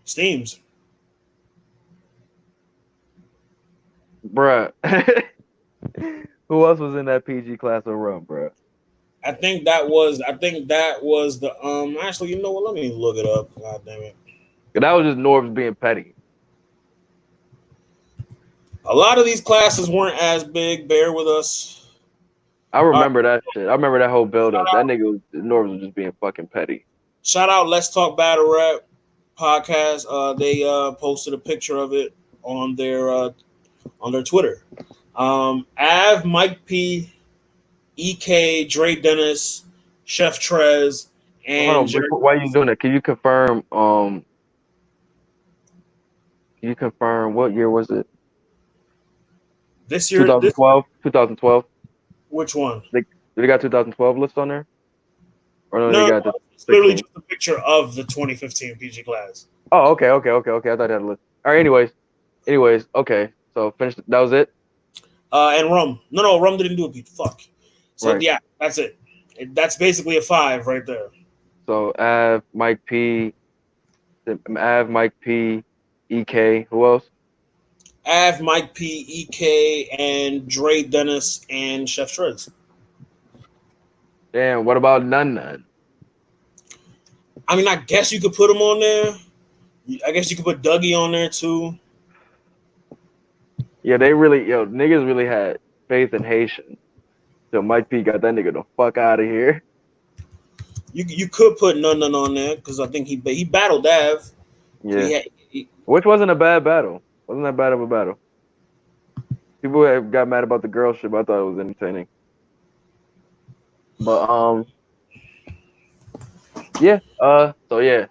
Steams. bruh? Who else was in that PG class of Rum, bruh? I think that was the actually, you know what? Let me look it up. God damn it. That was just Norbs being petty. A lot of these classes weren't as big. Bear with us. I All right, remember that shit. I remember that whole build shout up. That out, nigga Norv was just being fucking petty. shout out Let's Talk Battle Rap podcast. They posted a picture of it on their Twitter. Av, Mike P, EK, Dre Dennis, Chef Trez, Well, hold and on, Jerry before, why are you doing that? Can you confirm? Can you confirm what year was it? this year. This 2012. 2012. which one? They got 2012 list on there, or no? They No, got the it's literally 16. just a picture of the 2015 PG class. Oh, okay. I thought they had a list. All right. Anyways. Okay. So finished. That was it. And Rum. No, Rum didn't do a beat. Fuck. So Right. yeah, that's it. That's basically a 5 right there. So Av, Mike P, EK. Who else? Av, Mike P, EK, and Dre Dennis and Chef Trez. Damn. What about None? I mean, I guess you could put him on there. I guess you could put Dougie on there too. Yeah, they really, niggas really had faith in Haitian. So Mike P got that nigga the fuck out of here. You could put None on there because I think he battled Av. So Yeah. Which wasn't a bad battle. Wasn't that bad of a battle. People have got mad about the girl shit, but I thought it was entertaining. But yeah. So yeah,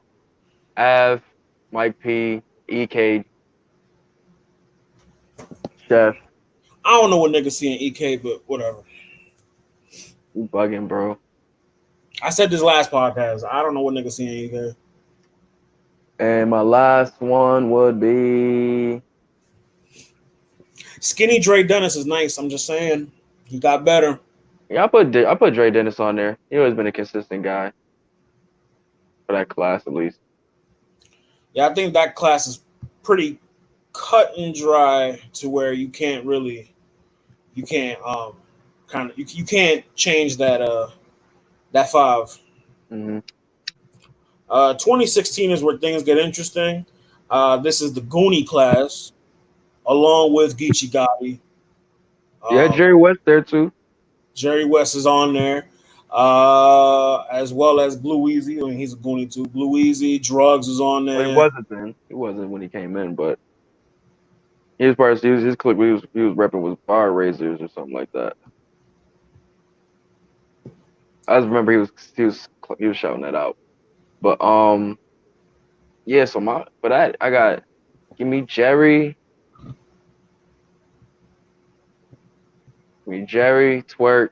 Av, Mike P, EK, Chef, I don't know what niggas see in EK, but whatever. you bugging, bro. I said this last podcast. I don't know what niggas see in EK. And my last one would be Skinny Dre Dennis is nice. I'm just saying he got better. yeah. I put Dre Dennis on there. He always been a consistent guy for that class at least. Yeah, I think that class is pretty cut and dry to where you can't kind of you can't change that 5. Hmm. 2016 is where things get interesting. This is the Goonie class, along with Geechee Gotti. Yeah, Um, Jerry West there too. Jerry West is on there, as well as Blue Easy. I mean, he's a Goonie too. Blue Easy, Drugs is on Well, he there. wasn't then. He wasn't when he came in, but he was part of his clique. He was repping with Bar Raisers or something like that. I just remember he was shouting that out. But yeah. So I got give me Jerry, Twerk,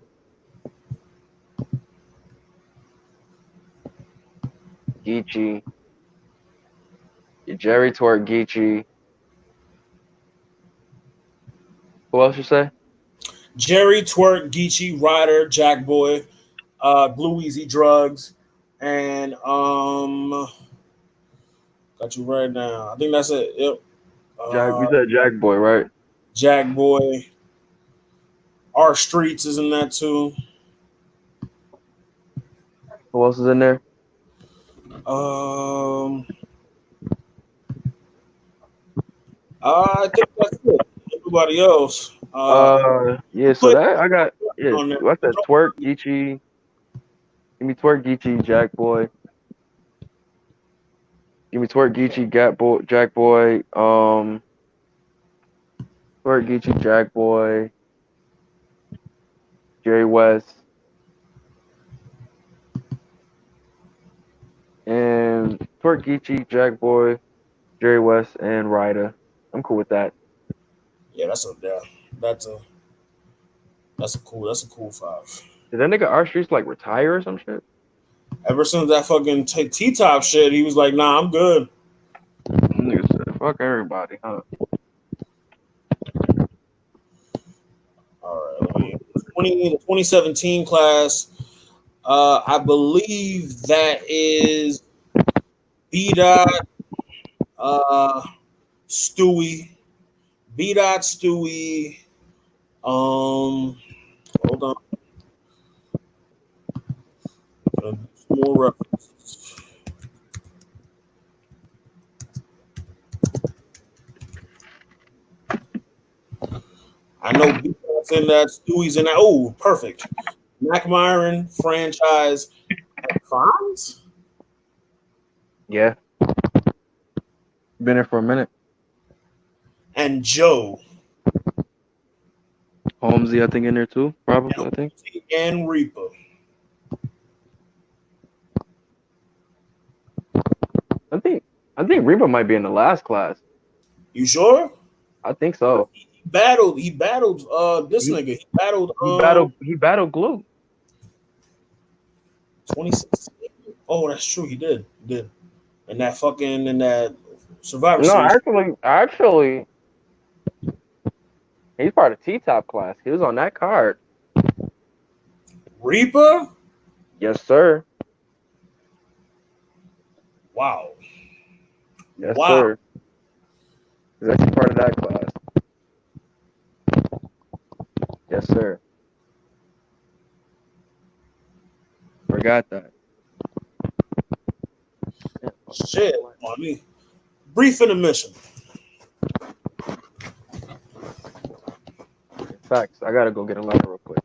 Geechee, Jerry, Twerk, Geechee. Who else you say? Jerry, Twerk, Geechee, Ryder, Jack Boy, Blue Easy, Drugs, and got you right now. I think that's it. Yep. Jack. We Uh, said Jack Boy, right? Jack Boy, R Streets is in that too. Who else is in there? Um, I think that's it. Everybody else. Yeah. So Put that I got. Yeah. on there. What's that? Twerk, Geechee. Give me Twerk, Geechee, Jack Boy. Give me Twerk, Geechee, Jack Boy. Twerk, Geechee, Jack Boy, Jerry West, and Twerk, Geechee, Jack Boy, Jerry West, and Ryder. I'm cool with that. Yeah, that's a that's a cool 5. Did that nigga R Streets like retire or some shit? Ever since that fucking T top shit, he was like, "Nah, I'm good." Nigga said, fuck everybody, huh? All right, let me 2017 class. I believe that is B dot Stewie, B dot Stewie. Hold on, more references. I know B-Dot's in that. Stewie's in that. Oh, perfect. Mac Myron franchise at Fonz Yeah, been here for a minute. and Joe Holmesy, I think, in there too. Probably, I think. and Reaper. I think. I think Reba might be in the last class. You sure? I think so. He battled this He nigga. He battled he battled Glue. 2016. Oh, that's true. He did. He did. And that fucking in that Survivor No, Series. actually, he's part of T Top class. He was on that card. Reaper? Yes, sir. Wow. Yes, Wow. sir. He's actually part of that class. Yes, sir. Forgot that. Yeah, Shit. I mean, brief intermission. facts. I gotta go get a letter real quick.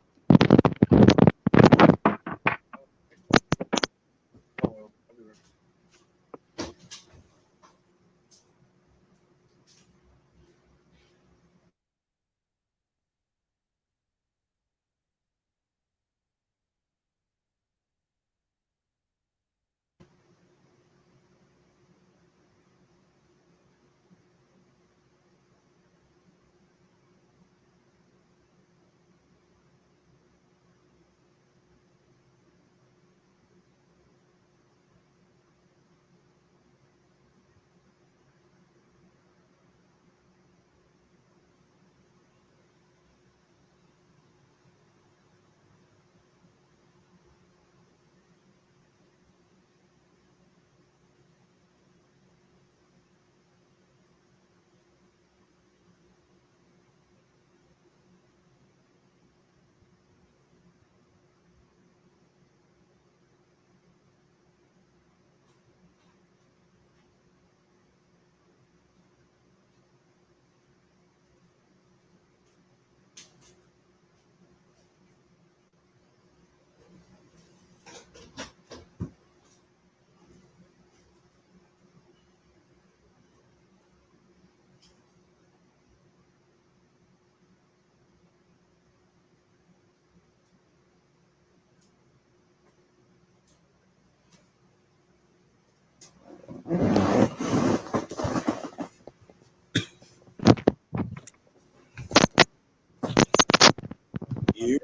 Yeah.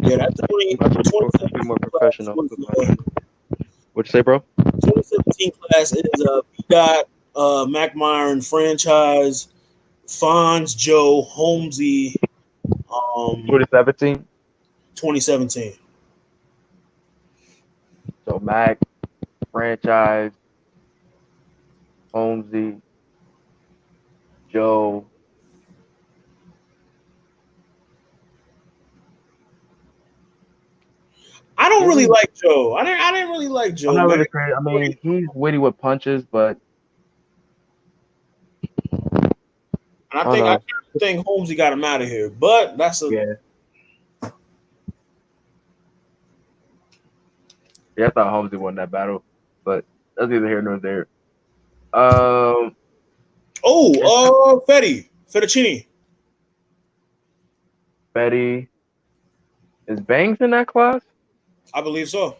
Yeah, that Be 2017 more class professional was with my shit. What'd you say, bro? 2017 class is B Dot, Mac Myron franchise, Fonz, Joe, Holmesy, 2017. 2017. So Mac, franchise, Holmesy, Joe. I don't really I'm like Joe. I didn't really like Joe, not man. really crazy. I mean, he's witty with punches, but And I don't I know. think Holmesy got him out of here. But that's a Yeah, yeah. I thought Holmesy won that battle, but that's neither here nor there. Um, Fettuccine. Betty is Bangs in that class? I believe so.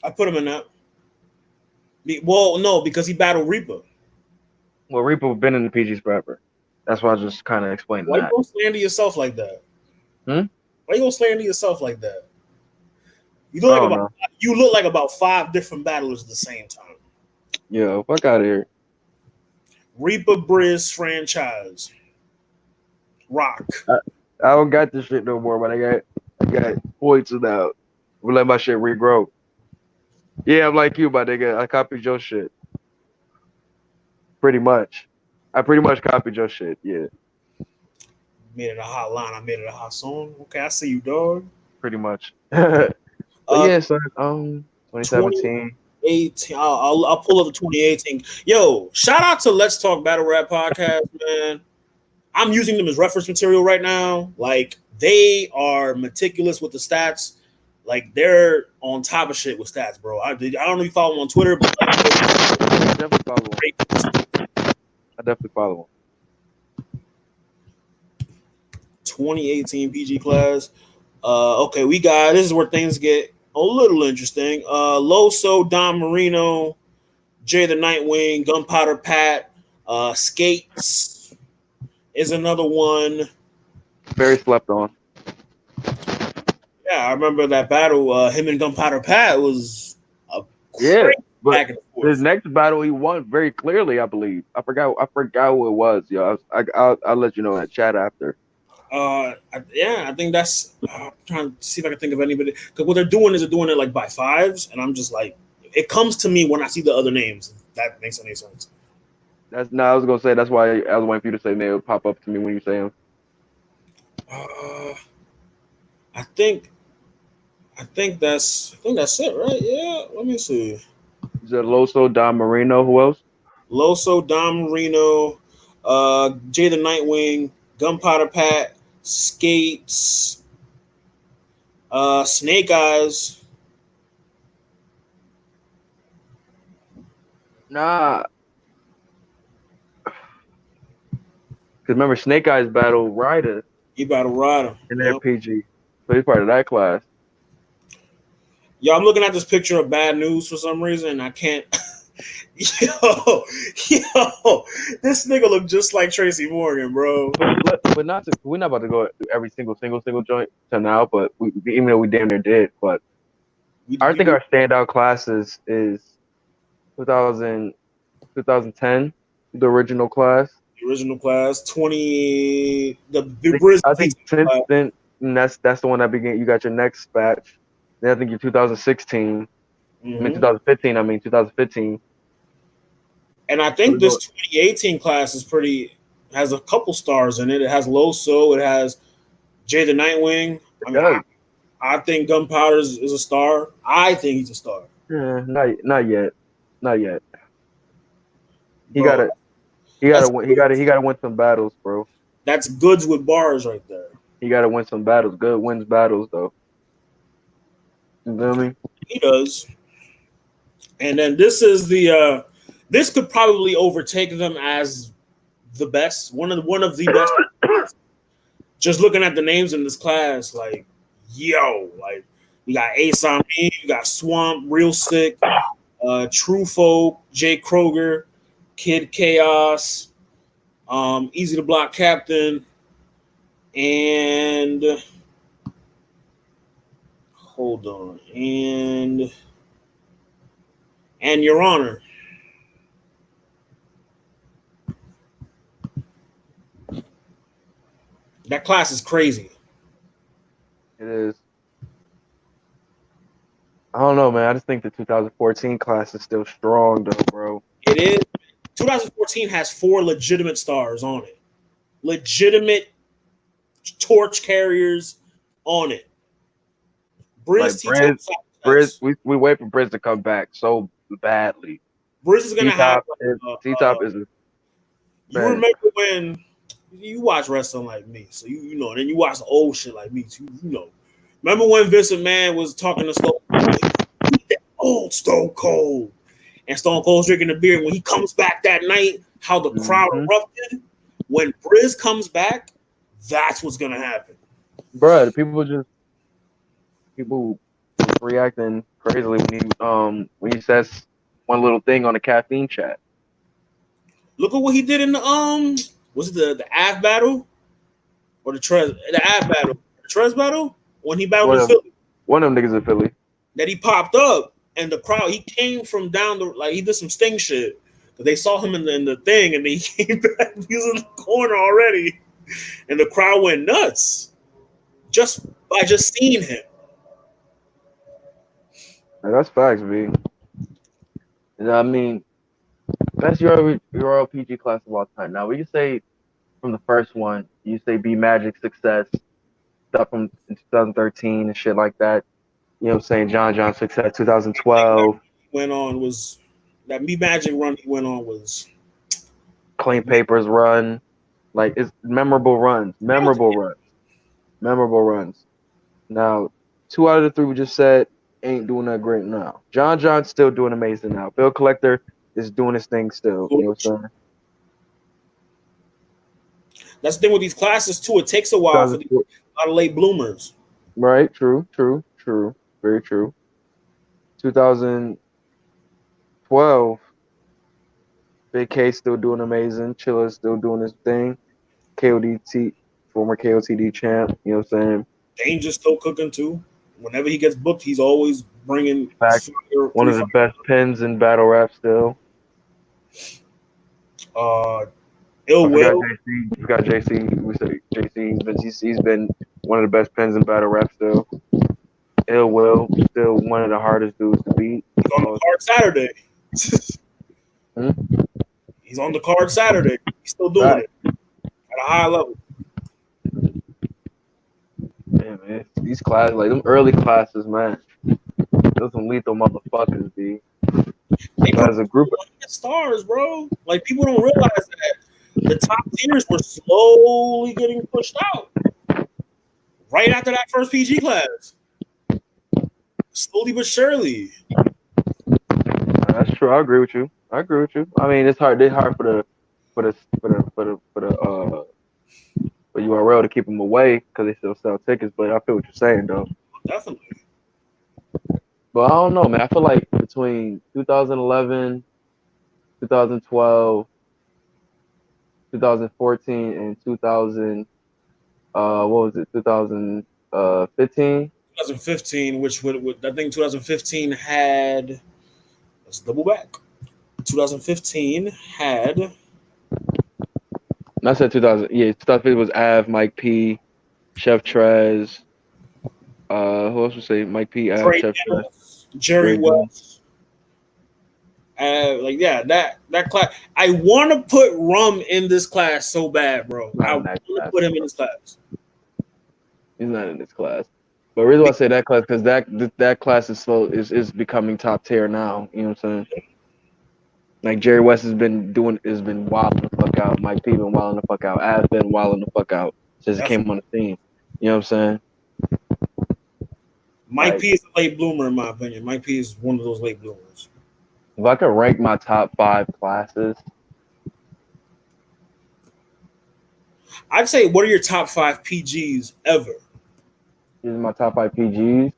I put him in that. Well, no, because he battled Reaper. Well, Reaper been in the PGs forever. That's why I was just kind of explaining Why you that. gonna slander yourself like that? Hmm? Why you gonna slander yourself like that? You I look like don't about know. you look like about five different battlers at the same time. Yo, fuck out of here. Reaper Briz franchise. Rock. I don't got this shit no more, but I got points now. We let my shit regrow. Yeah, I'm like you, my nigga. I copied your shit. Pretty much. I pretty much copied your shit. Yeah, Made it a hot line. I made it a hot song. Okay, I see you, dog. pretty much. But Uh, yeah, so 20, 2017. 18. I'll pull up the 2018. Yo, shout out to Let's Talk Battle Rap podcast, man. I'm using them as reference material right now. Like they are meticulous with the stats. Like they're on top of shit with stats, bro. I don't know if you follow them on Twitter, but like I definitely follow him. great. I definitely follow him. 2018 PG class. Okay, we got this is where things get a little interesting. Loso, Don Marino, Jay the Nightwing, Gunpowder Pat, Skates is another one. Very slept on. Yeah, I remember that battle. Him and Gunpowder Pat was a Yeah, crazy but back and his forth. next battle he won very clearly, I believe. I forgot who it was. Yo, I'll let you know in the chat after. I think that's. I'm trying to see if I can think of anybody because what they're doing is they're doing it like by fives, and I'm just like, it comes to me when I see the other names. If that makes any sense. That's no, I was gonna say that's why I was waiting for you to say they would pop up to me when you say them. Uh, I think that's it, right? Yeah. Let me see. Zeloso, Don Marino, who else? Loso, Dom Marino, Jay the Nightwing, Gunpowder Pat, Skates, Snake Eyes. Nah, because remember Snake Eyes battle Ryder You better ride him. in their Yep. PG, so he's part of that class. Yo, I'm looking at this picture of Bad News for some reason, and I can't. yo, this nigga look just like Tracy Morgan, bro. But not to, we're not about to go through every single joint to now, but even though we damn near did, but I We think do our standout classes is 2000, 2010, the original class. the original class 20, the I Brisbane think since class. then, that's the one that began. You got your next batch. Then I think your 2016. I mean Hmm 2015. I mean 2015. And I So think we this go. 2018 class is pretty has a couple stars in it. It has Loso, it has Jay the Nightwing. It I mean, does. I think Gunpowder is a star. I think he's a star, Not yet. Not yet. He got bro. to He got to That's win. He got to win some battles, bro. that's goods with bars right there. He got to win some battles. Good wins battles though. You know what I mean? He does. And then this is the this could probably overtake them as the best, one of the best. Just looking at the names in this class, like like we got Ace on me, you got Swamp, Real Sick, True Folk, Jay Kroger, Kid Chaos, Easy to Block Captain, and hold on, and Your Honor. That class is crazy. It is. I don't know, man. I just think the 2014 class is still strong, though, bro. It is. 2014 has 4 legitimate stars on it. Legitimate torch carriers on it. Like Briz T-Top, Briz, yes. we wait for Briz to come back so badly. Briz is gonna have. T Top is You man. remember when you watch wrestling like me, so you know, and then you watch the old shit like me too. You know, remember when Vince McMahon was talking to Stone Cold? That old Stone Cold, and Stone Cold's drinking the beer. When he comes back that night, how the crowd Mm-hmm. erupted. When Briz comes back, that's what's gonna happen. Bro, people reacting crazily when he says one little thing on the caffeine chat. Look at what he did in the was it the Av battle or the Av battle, the Trez battle when he battled One in of Philly one of them niggas in Philly. that he popped up and the crowd he came from down the like he did some sting shit because they saw him in the thing and he came back he was in the corner already and the crowd went nuts just by just seeing him. Like, that's facts, B. I mean, that's your PG class of all time. Now we can say from the first one, you say B Magic success stuff from 2013 and shit like that. You know what I'm saying? John Success 2012. went on was that Me Magic run he went on was Clean Papers run, like it's memorable runs, memorable runs. Now, 2 out of the 3 we just said ain't doing that great now. John's still doing amazing now. Bill Collector is doing his thing still. You know what I'm saying? that's the thing with these classes too. It takes a while for a lot of late bloomers. Right, true, very true. 2012, Big K still doing amazing. Chilla still doing his thing. KODT, former KOTD champ. You know what I'm saying? Danger's still cooking too. Whenever he gets booked, he's always bringing Fact, fire, one three of the fire. best pins in battle rap still. Ill I forgot Will. JC. I forgot JC. We say JC, but he's been one of the best pins in battle rap still. Ill Will, still one of the hardest dudes to beat. He's on the card Saturday. He's on the card Saturday. He's still doing it at a high level. Yeah, man. These classes, like them early classes, man. Those some lethal motherfuckers, B. They But put as a group, stars, bro. Like people don't realize that the top tiers were slowly getting pushed out right after that first PG class. Slowly but surely. that's true. I agree with you. I mean, it's hard. It's hard for URL to keep them away because they still sell tickets. But I feel what you're saying, though. Definitely. But I don't know, man. I feel like between 2011, 2012, 2014, and 2000, what was it? 2015. 2015, which would I think 2015 had. Let's double back. 2015 had I said 2000. Yeah, 2015 was Av, Mike P, Chef Trez. Who else would say Mike P, Av, Trey Chef Trez, Dennis, Jerry Dre Dennis. West. That class. I want to put Rum in this class so bad, bro. I want to put him in this class. He's not in this class. But the reason why I say that class because that class is becoming top tier now. You know what I'm saying? Like Jerry West has been wilding the fuck out. Mike P been wilding the fuck out. Av been wilding the fuck out since he came on the scene. You know what I'm saying? Mike P is a late bloomer in my opinion. Mike P is one of those late bloomers. If I could rank my top 5 classes, I'd say, what are your top 5 PGs ever? these are my top 5 PGs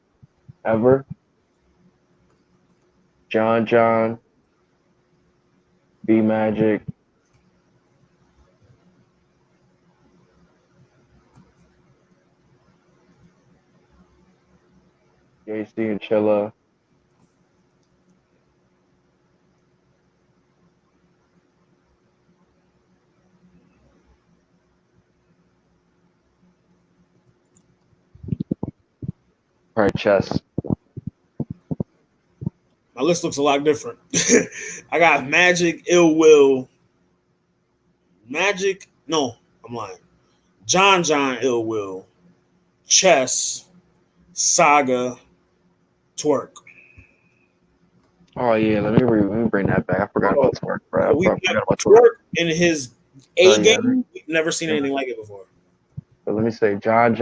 ever. John, B Magic, JC and Chilla. All right, Chess. My list looks a lot different. I got Magic, Ill Will, Magic. No, I'm lying. John, Ill Will, Chess, Saga, Twerk. Oh yeah, let me bring that back. I forgot about Twerk, bro. We I forgot about Twerk in his A yeah. game. We've never seen anything like it before. So let me say John,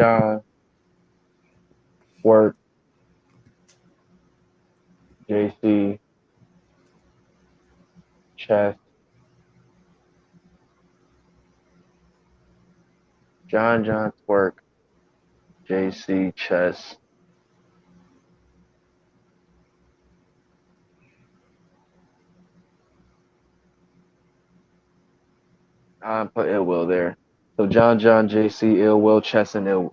Twerk, JC, Chess, John, Twerk, JC, Chess. I put Ill Will there. So John, JC, Ill Will, Chess, and Ill.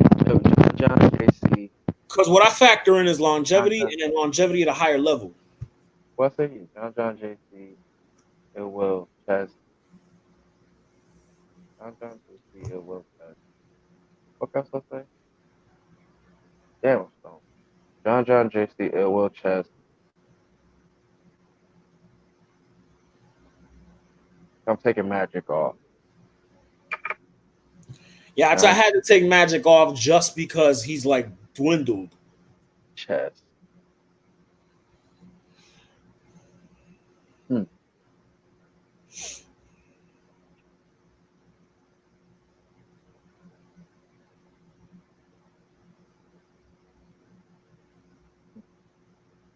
John, JC. Because what I factor in is longevity, and then longevity at a higher level. What's it? John, JC, Ill Will, Chess. John, JC, Ill Will, Chess. What else I say? Damn, Stone. John, JC, Ill Will, Chess. I'm taking Magic off. Yeah, I had to take Magic off just because he's like dwindled. Chess.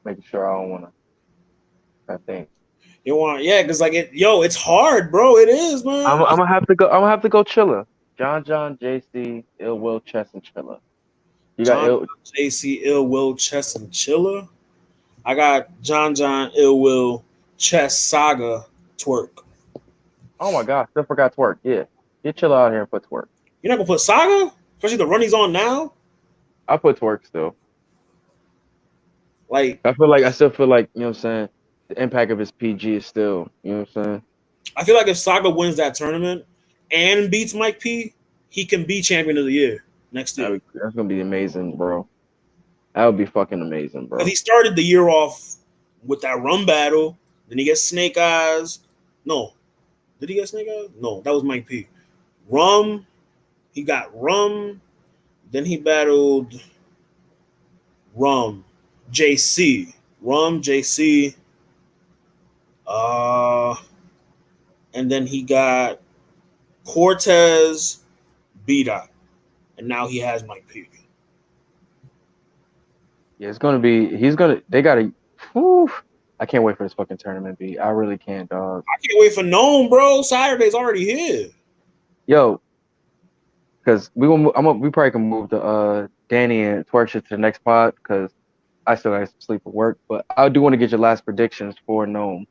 Making sure I don't want to. I think You want, yeah, because like it's hard, bro. It is, man. I'm gonna have to go. I'm gonna have to go Chilla. John, JC, Ill Will, Chess, and Chilla. You got John, Ill. JC, Ill Will, Chess, and Chilla. I got John, Ill Will, Chess, Saga, Twerk. Oh my gosh, still forgot Twerk. Yeah, get Chilla out here and put Twerk. You're not gonna put Saga, especially the run he's on now. I put Twerk still. Like, I still feel like you know what I'm saying. The impact of his PG is still you know what I'm saying. I feel like if Saga wins that tournament and beats Mike P, he can be champion of the year next year. That's gonna be amazing, bro. That would be fucking amazing, Because bro. he started the year off with that rum battle. Then he gets Snake Eyes. No. Did he get Snake Eyes? No, that was Mike P. Rum. He got Rum. Then he battled Rum. JC. Rum, JC. Uh, and then he got Cortez, B Dot. And now he has Mike P. Yeah, it's gonna be. He's gonna. They gotta. Whew, I can't wait for this fucking tournament, B. I really can't, dog. I can't wait for Gnome, bro. Saturday's already here. Yo, because we probably can move the Danny and Twerk shit to the next pod because I still got to sleep at work. But I do want to get your last predictions for Gnome.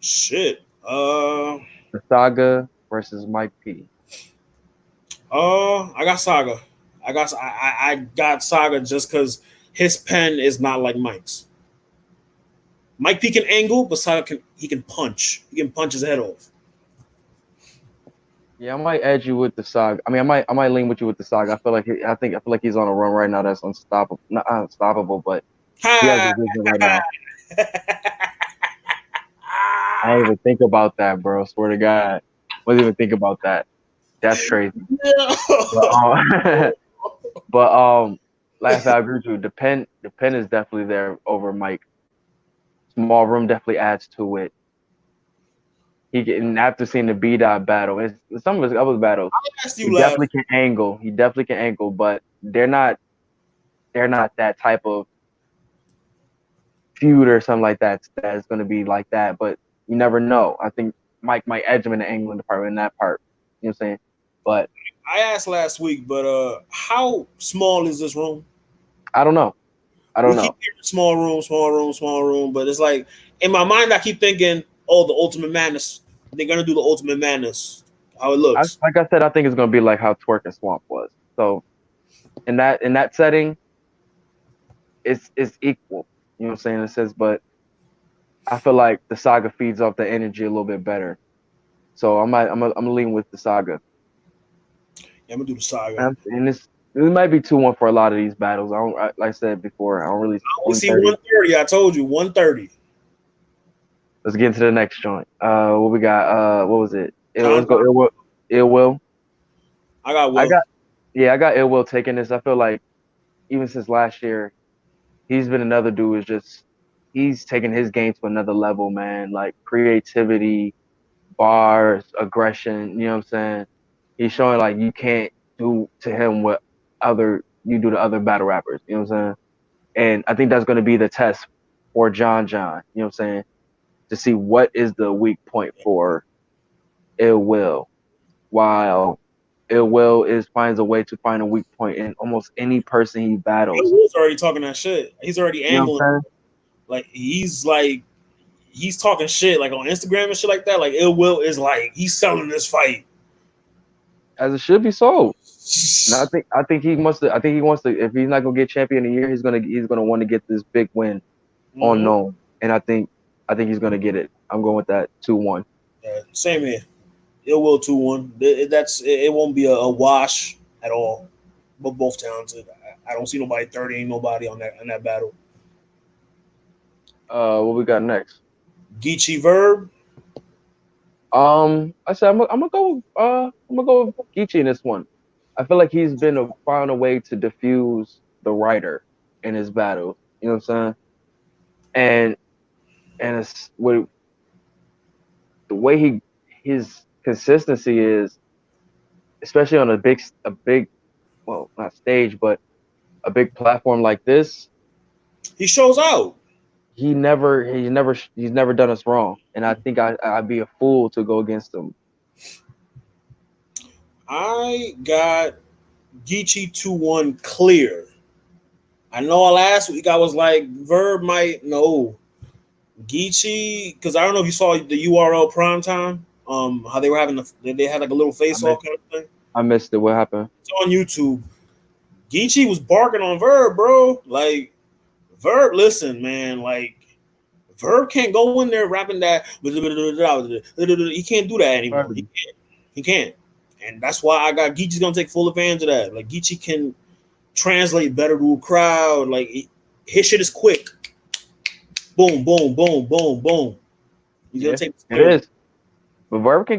Shit. The Saga versus Mike P. I got Saga. I got Saga just because his pen is not like Mike's. Mike P can angle, but Saga can punch. He can punch his head off. Yeah, I might edge you with the Saga. I mean, I might lean with you with the Saga. I feel like he's on a run right now that's unstoppable. Not unstoppable, but he has a vision right now. I didn't even think about that, bro. Swear to God, wasn't even think about that. That's crazy. But but like I said, I agree with you. The pen is definitely there over Mike. Small room definitely adds to it. And after seeing the B dot battle, it's some of his other battles. I asked He you last. definitely can angle. He definitely can angle, but they're not that type of feud or something like that that's going to be like that. But you never know. I think Mike might edge him in the angling department in that part. You know what I'm saying? But I asked last week, but how small is this room? I don't know. I We don't keep know. hearing small room, small room, small room, but it's like in my mind, I keep thinking, oh, the Ultimate Madness. They're gonna do the Ultimate Madness. How it looks. Like I said, I think it's going to be like how Twerk and Swamp was. So in that setting, it's equal. You know what I'm saying? It says, but I feel like the Saga feeds off the energy a little bit better. So I'm lean with the Saga. Yeah, I'm gonna do the Saga. And it might be 2-1 for a lot of these battles. Like I said before, I don't really We see 130. 130. I told you 130. Let's get into the next joint. What we got? What was it? John, Let's go. Ill Will. Ill Will. I got I Will. got I got Ill Will taking this. I feel like even since last year, he's been another dude. Is just he's taking his game to another level, man. Like creativity, bars, aggression. You know what I'm saying? He's showing like you can't do to him what you do to other battle rappers. You know what I'm saying? And I think that's going to be the test for John. You know what I'm saying? To see what is the weak point for Ill Will, while Ill Will finds a way to find a weak point in almost any person he battles. Will's already talking that shit. He's already You know what angling. I'm saying? He's talking shit like on Instagram and shit like that. Like Ill Will is like he's selling this fight. As it should be so. And I think he wants to. I think he wants to. If he's not gonna get champion of the year, he's gonna want to get this big win on Gnome. And I think he's gonna get it. I'm going with that 2-1. Yeah, same here. Ill Will 2-1. It won't be a wash at all. But both talented. I don't see nobody 30. Ain't nobody on that battle. What we got next? Geechee Verb. I said I'm gonna go. I'm gonna go with Geechee in this one. I feel like he's found a way to diffuse the writer in his battle. You know what I'm saying? And it's with the way his consistency is, especially on a big well, not stage, but a big platform like this. He shows out. He's never done us wrong, and I think I'd be a fool to go against him. I got Geechee 2-1 clear. I know last week I was like, Verb might no. Geechee, because I don't know if you saw the URL prime time. How they were having they had like a little I face off missed kind of thing. I missed it. What happened? It's on YouTube. Geechee was barking on Verb, bro. Like Verb, listen, man. Like Verb can't go in there rapping that. He can't do that anymore. He can't. He can't. And that's why I got Geechee's gonna take full advantage of that. Like Geechee can translate better to a crowd. Like his shit is quick. Boom, boom, boom, boom, boom. He's gonna Yeah, take it is. But Verb can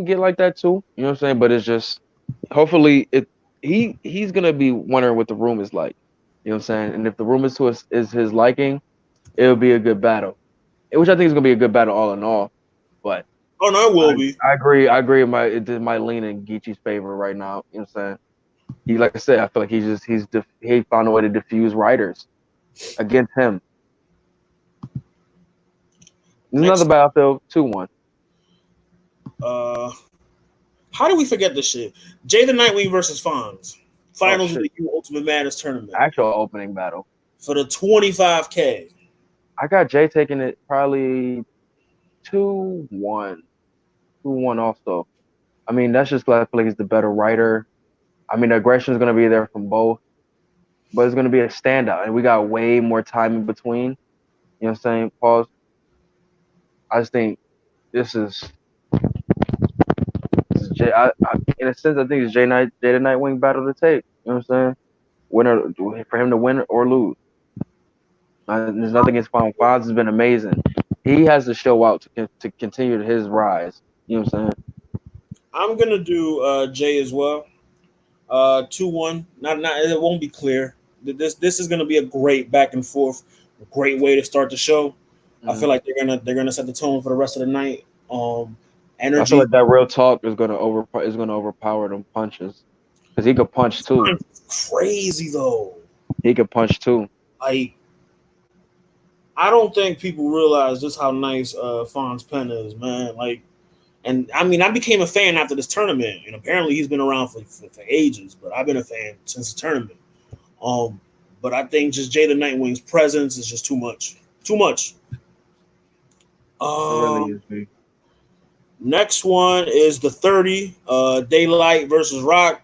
get like that too. You know what I'm saying? But it's just hopefully he's gonna be wondering what the room is like. You know what I'm saying? And if the room is his liking, it'll be a good battle. Which I think is gonna be a good battle all in all. But Oh no, it will be. I agree. I agree. It might lean in Geechee's favor right now. You know what I'm saying? He, like I said, I feel like he found a way to diffuse writers against him. There's Next, another battlefield 2-1. uh, how do we forget this shit? Jay the Nightwing versus Fonz. Oh Finals of shit! the U Ultimate Madness tournament Actual opening battle. for the 25K. I got Jay taking it probably 2-1. 2-1 also. I mean, that's just because I feel like he's the better writer. I mean, the aggression is going to be there from both, but it's going to be a standout. And we got way more time in between. You know what I'm saying? Pause. I just think this is, Jay. In a sense, I think it's Jay the Nightwing battle to take. You know what I'm saying? Winner for him to win or lose. There's nothing against Fonz. Fonz has been amazing. He has to show out to continue his rise. You know what I'm saying? I'm gonna do Jay as well. 2-1. Not it won't be clear. This is gonna be a great back and forth, a great way to start the show. I feel like they're gonna set the tone for the rest of the night. I feel Energy. like that real talk is gonna overpower them punches because he could punch too. Crazy though. He could punch too. Like I don't think people realize just how nice Fonz pen is, man. Like, and I mean, I became a fan after this tournament, and apparently he's been around for ages. But I've been a fan since the tournament. But I think just Jay the Nightwing's presence is just too much. Too much. It really is big. Next one is the 30. Daylight versus Rock.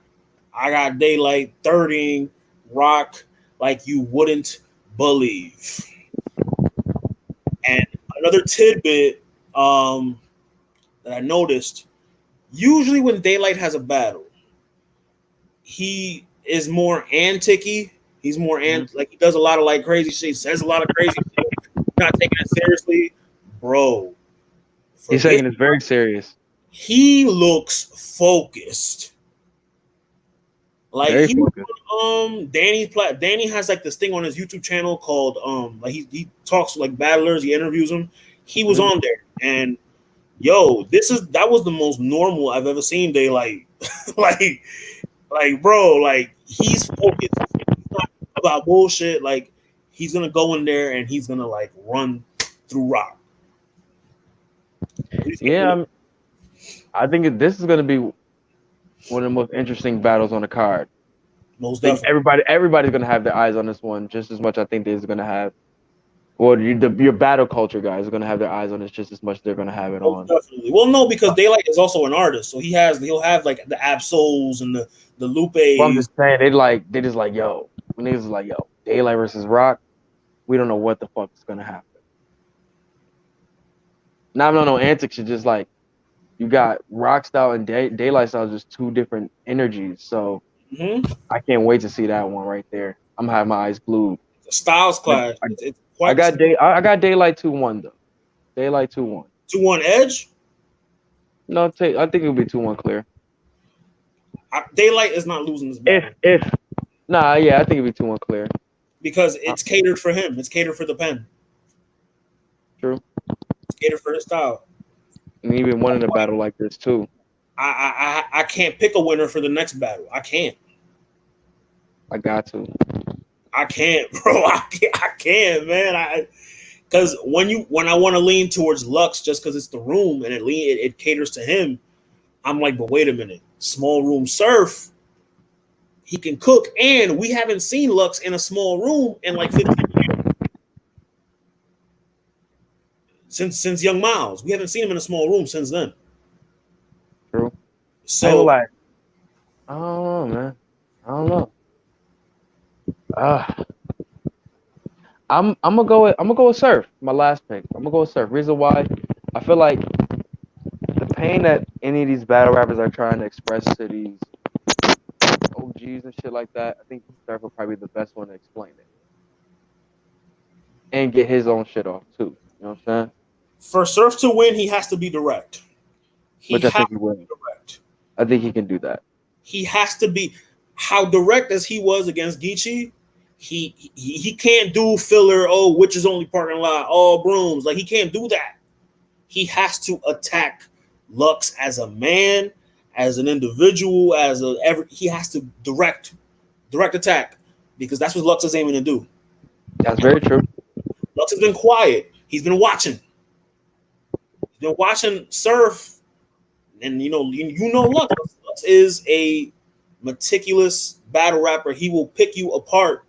I got Daylight 30 Rock like you wouldn't believe. And another tidbit that I noticed, usually when Daylight has a battle, he is more anticky. He's more like he does a lot of like crazy shit. He says a lot of crazy shit. Not taking it seriously, bro. He's taking it very serious. He looks focused. Like very he focused. Danny has like this thing on his YouTube channel called like he talks to like battlers, he interviews them. He was on there and yo, that was the most normal I've ever seen Daylight. like bro, like he's focused. He's not about bullshit. Like he's gonna go in there and he's gonna like run through Rock. Yeah, I think this is gonna be one of the most interesting battles on the card. Most definitely. Everybody's gonna have their eyes on this one just as much. I think they're gonna have. Well, your battle culture guys are gonna have their eyes on this just as much as they're gonna have it on. Definitely. Well, no, because Daylight is also an artist, so he'll have like the Absols and the Lupes. Well, I'm just saying they just like yo. When niggas is like yo, Daylight versus Rock, we don't know what the fuck is gonna happen. Now no antics. It's just like you got Rock style and Daylight style, just two different energies. So I can't wait to see that one right there. I'm gonna have my eyes glued. The Styles clash. It's quite I got Daylight 2-1 though. Daylight 2-1. 2-1 Edge. No, I think it'll be 2-1 clear. Daylight is not losing this battle. I think it'll be 2-1 clear. Because it's catered for him. It's catered for the pen. True. It's catered for his style. And even winning a battle like this too. I can't pick a winner for the next battle. I can't. I got to. I can't, bro. I can't, man. Because when I want to lean towards Lux just because it's the room and it caters to him, I'm like, but wait a minute, small room Surf, he can cook, and we haven't seen Lux in a small room in like 15 years since Young Miles. We haven't seen him in a small room since then. True. So I don't know, man. I don't know. I'm gonna go with Surf. My last pick. I'm gonna go with Surf. Reason why, I feel like the pain that any of these battle rappers are trying to express to these OGs and shit like that, I think Surf will probably be the best one to explain it and get his own shit off too. You know what I'm saying? for Surf to win, he has to be direct. He Which I has think he to will. be direct. I think he can do that. He has to be how direct as he was against Geechee. He can't do filler. Oh, which is only parking lot. All brooms. Like he can't do that. He has to attack Lux as a man, as an individual, he has to direct attack because that's what Lux is aiming to do. That's very true. Lux has been quiet. He's been watching. He's been watching Surf, and you know Lux. Lux is a meticulous battle rapper. He will pick you apart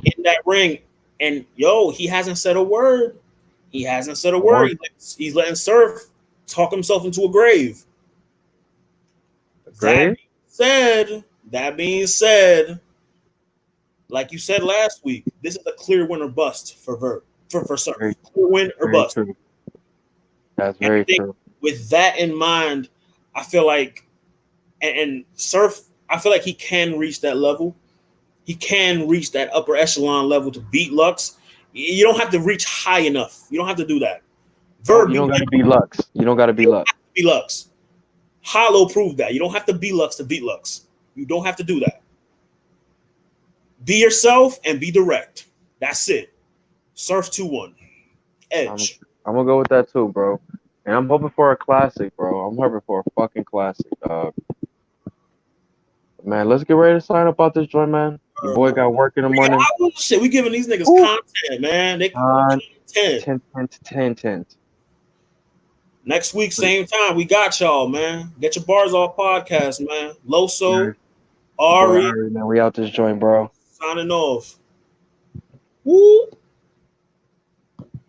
in that ring, and he hasn't said a word. He hasn't said a word. He's letting Surf talk himself into a grave. Agree? That being said, like you said last week, this is a clear win or bust for Surf. Very, Clear win or very bust. true. That's And I very think true. with that in mind, I feel like and Surf, I feel like he can reach that level. He can reach that upper echelon level to beat Lux. You don't have to reach high enough. You don't have to do that. You don't gotta be Lux. You don't gotta be Lux. Be Lux. Hollow proved that. You don't have to be Lux to beat Lux. You don't have to do that. Be yourself and be direct. That's it. Surf 2-1. Edge. I'm gonna go with that too, bro. And I'm hoping for a classic, bro. I'm hoping for a fucking classic, dog. Man, let's get ready to sign up out this joint, man. Your boy got work in the morning. Shit, we giving these niggas content, man. They content. 10. Next week, same time, we got y'all, man. Get your bars off podcast, man. Loso, Ari, man, we out this joint, bro. signing off. Woo!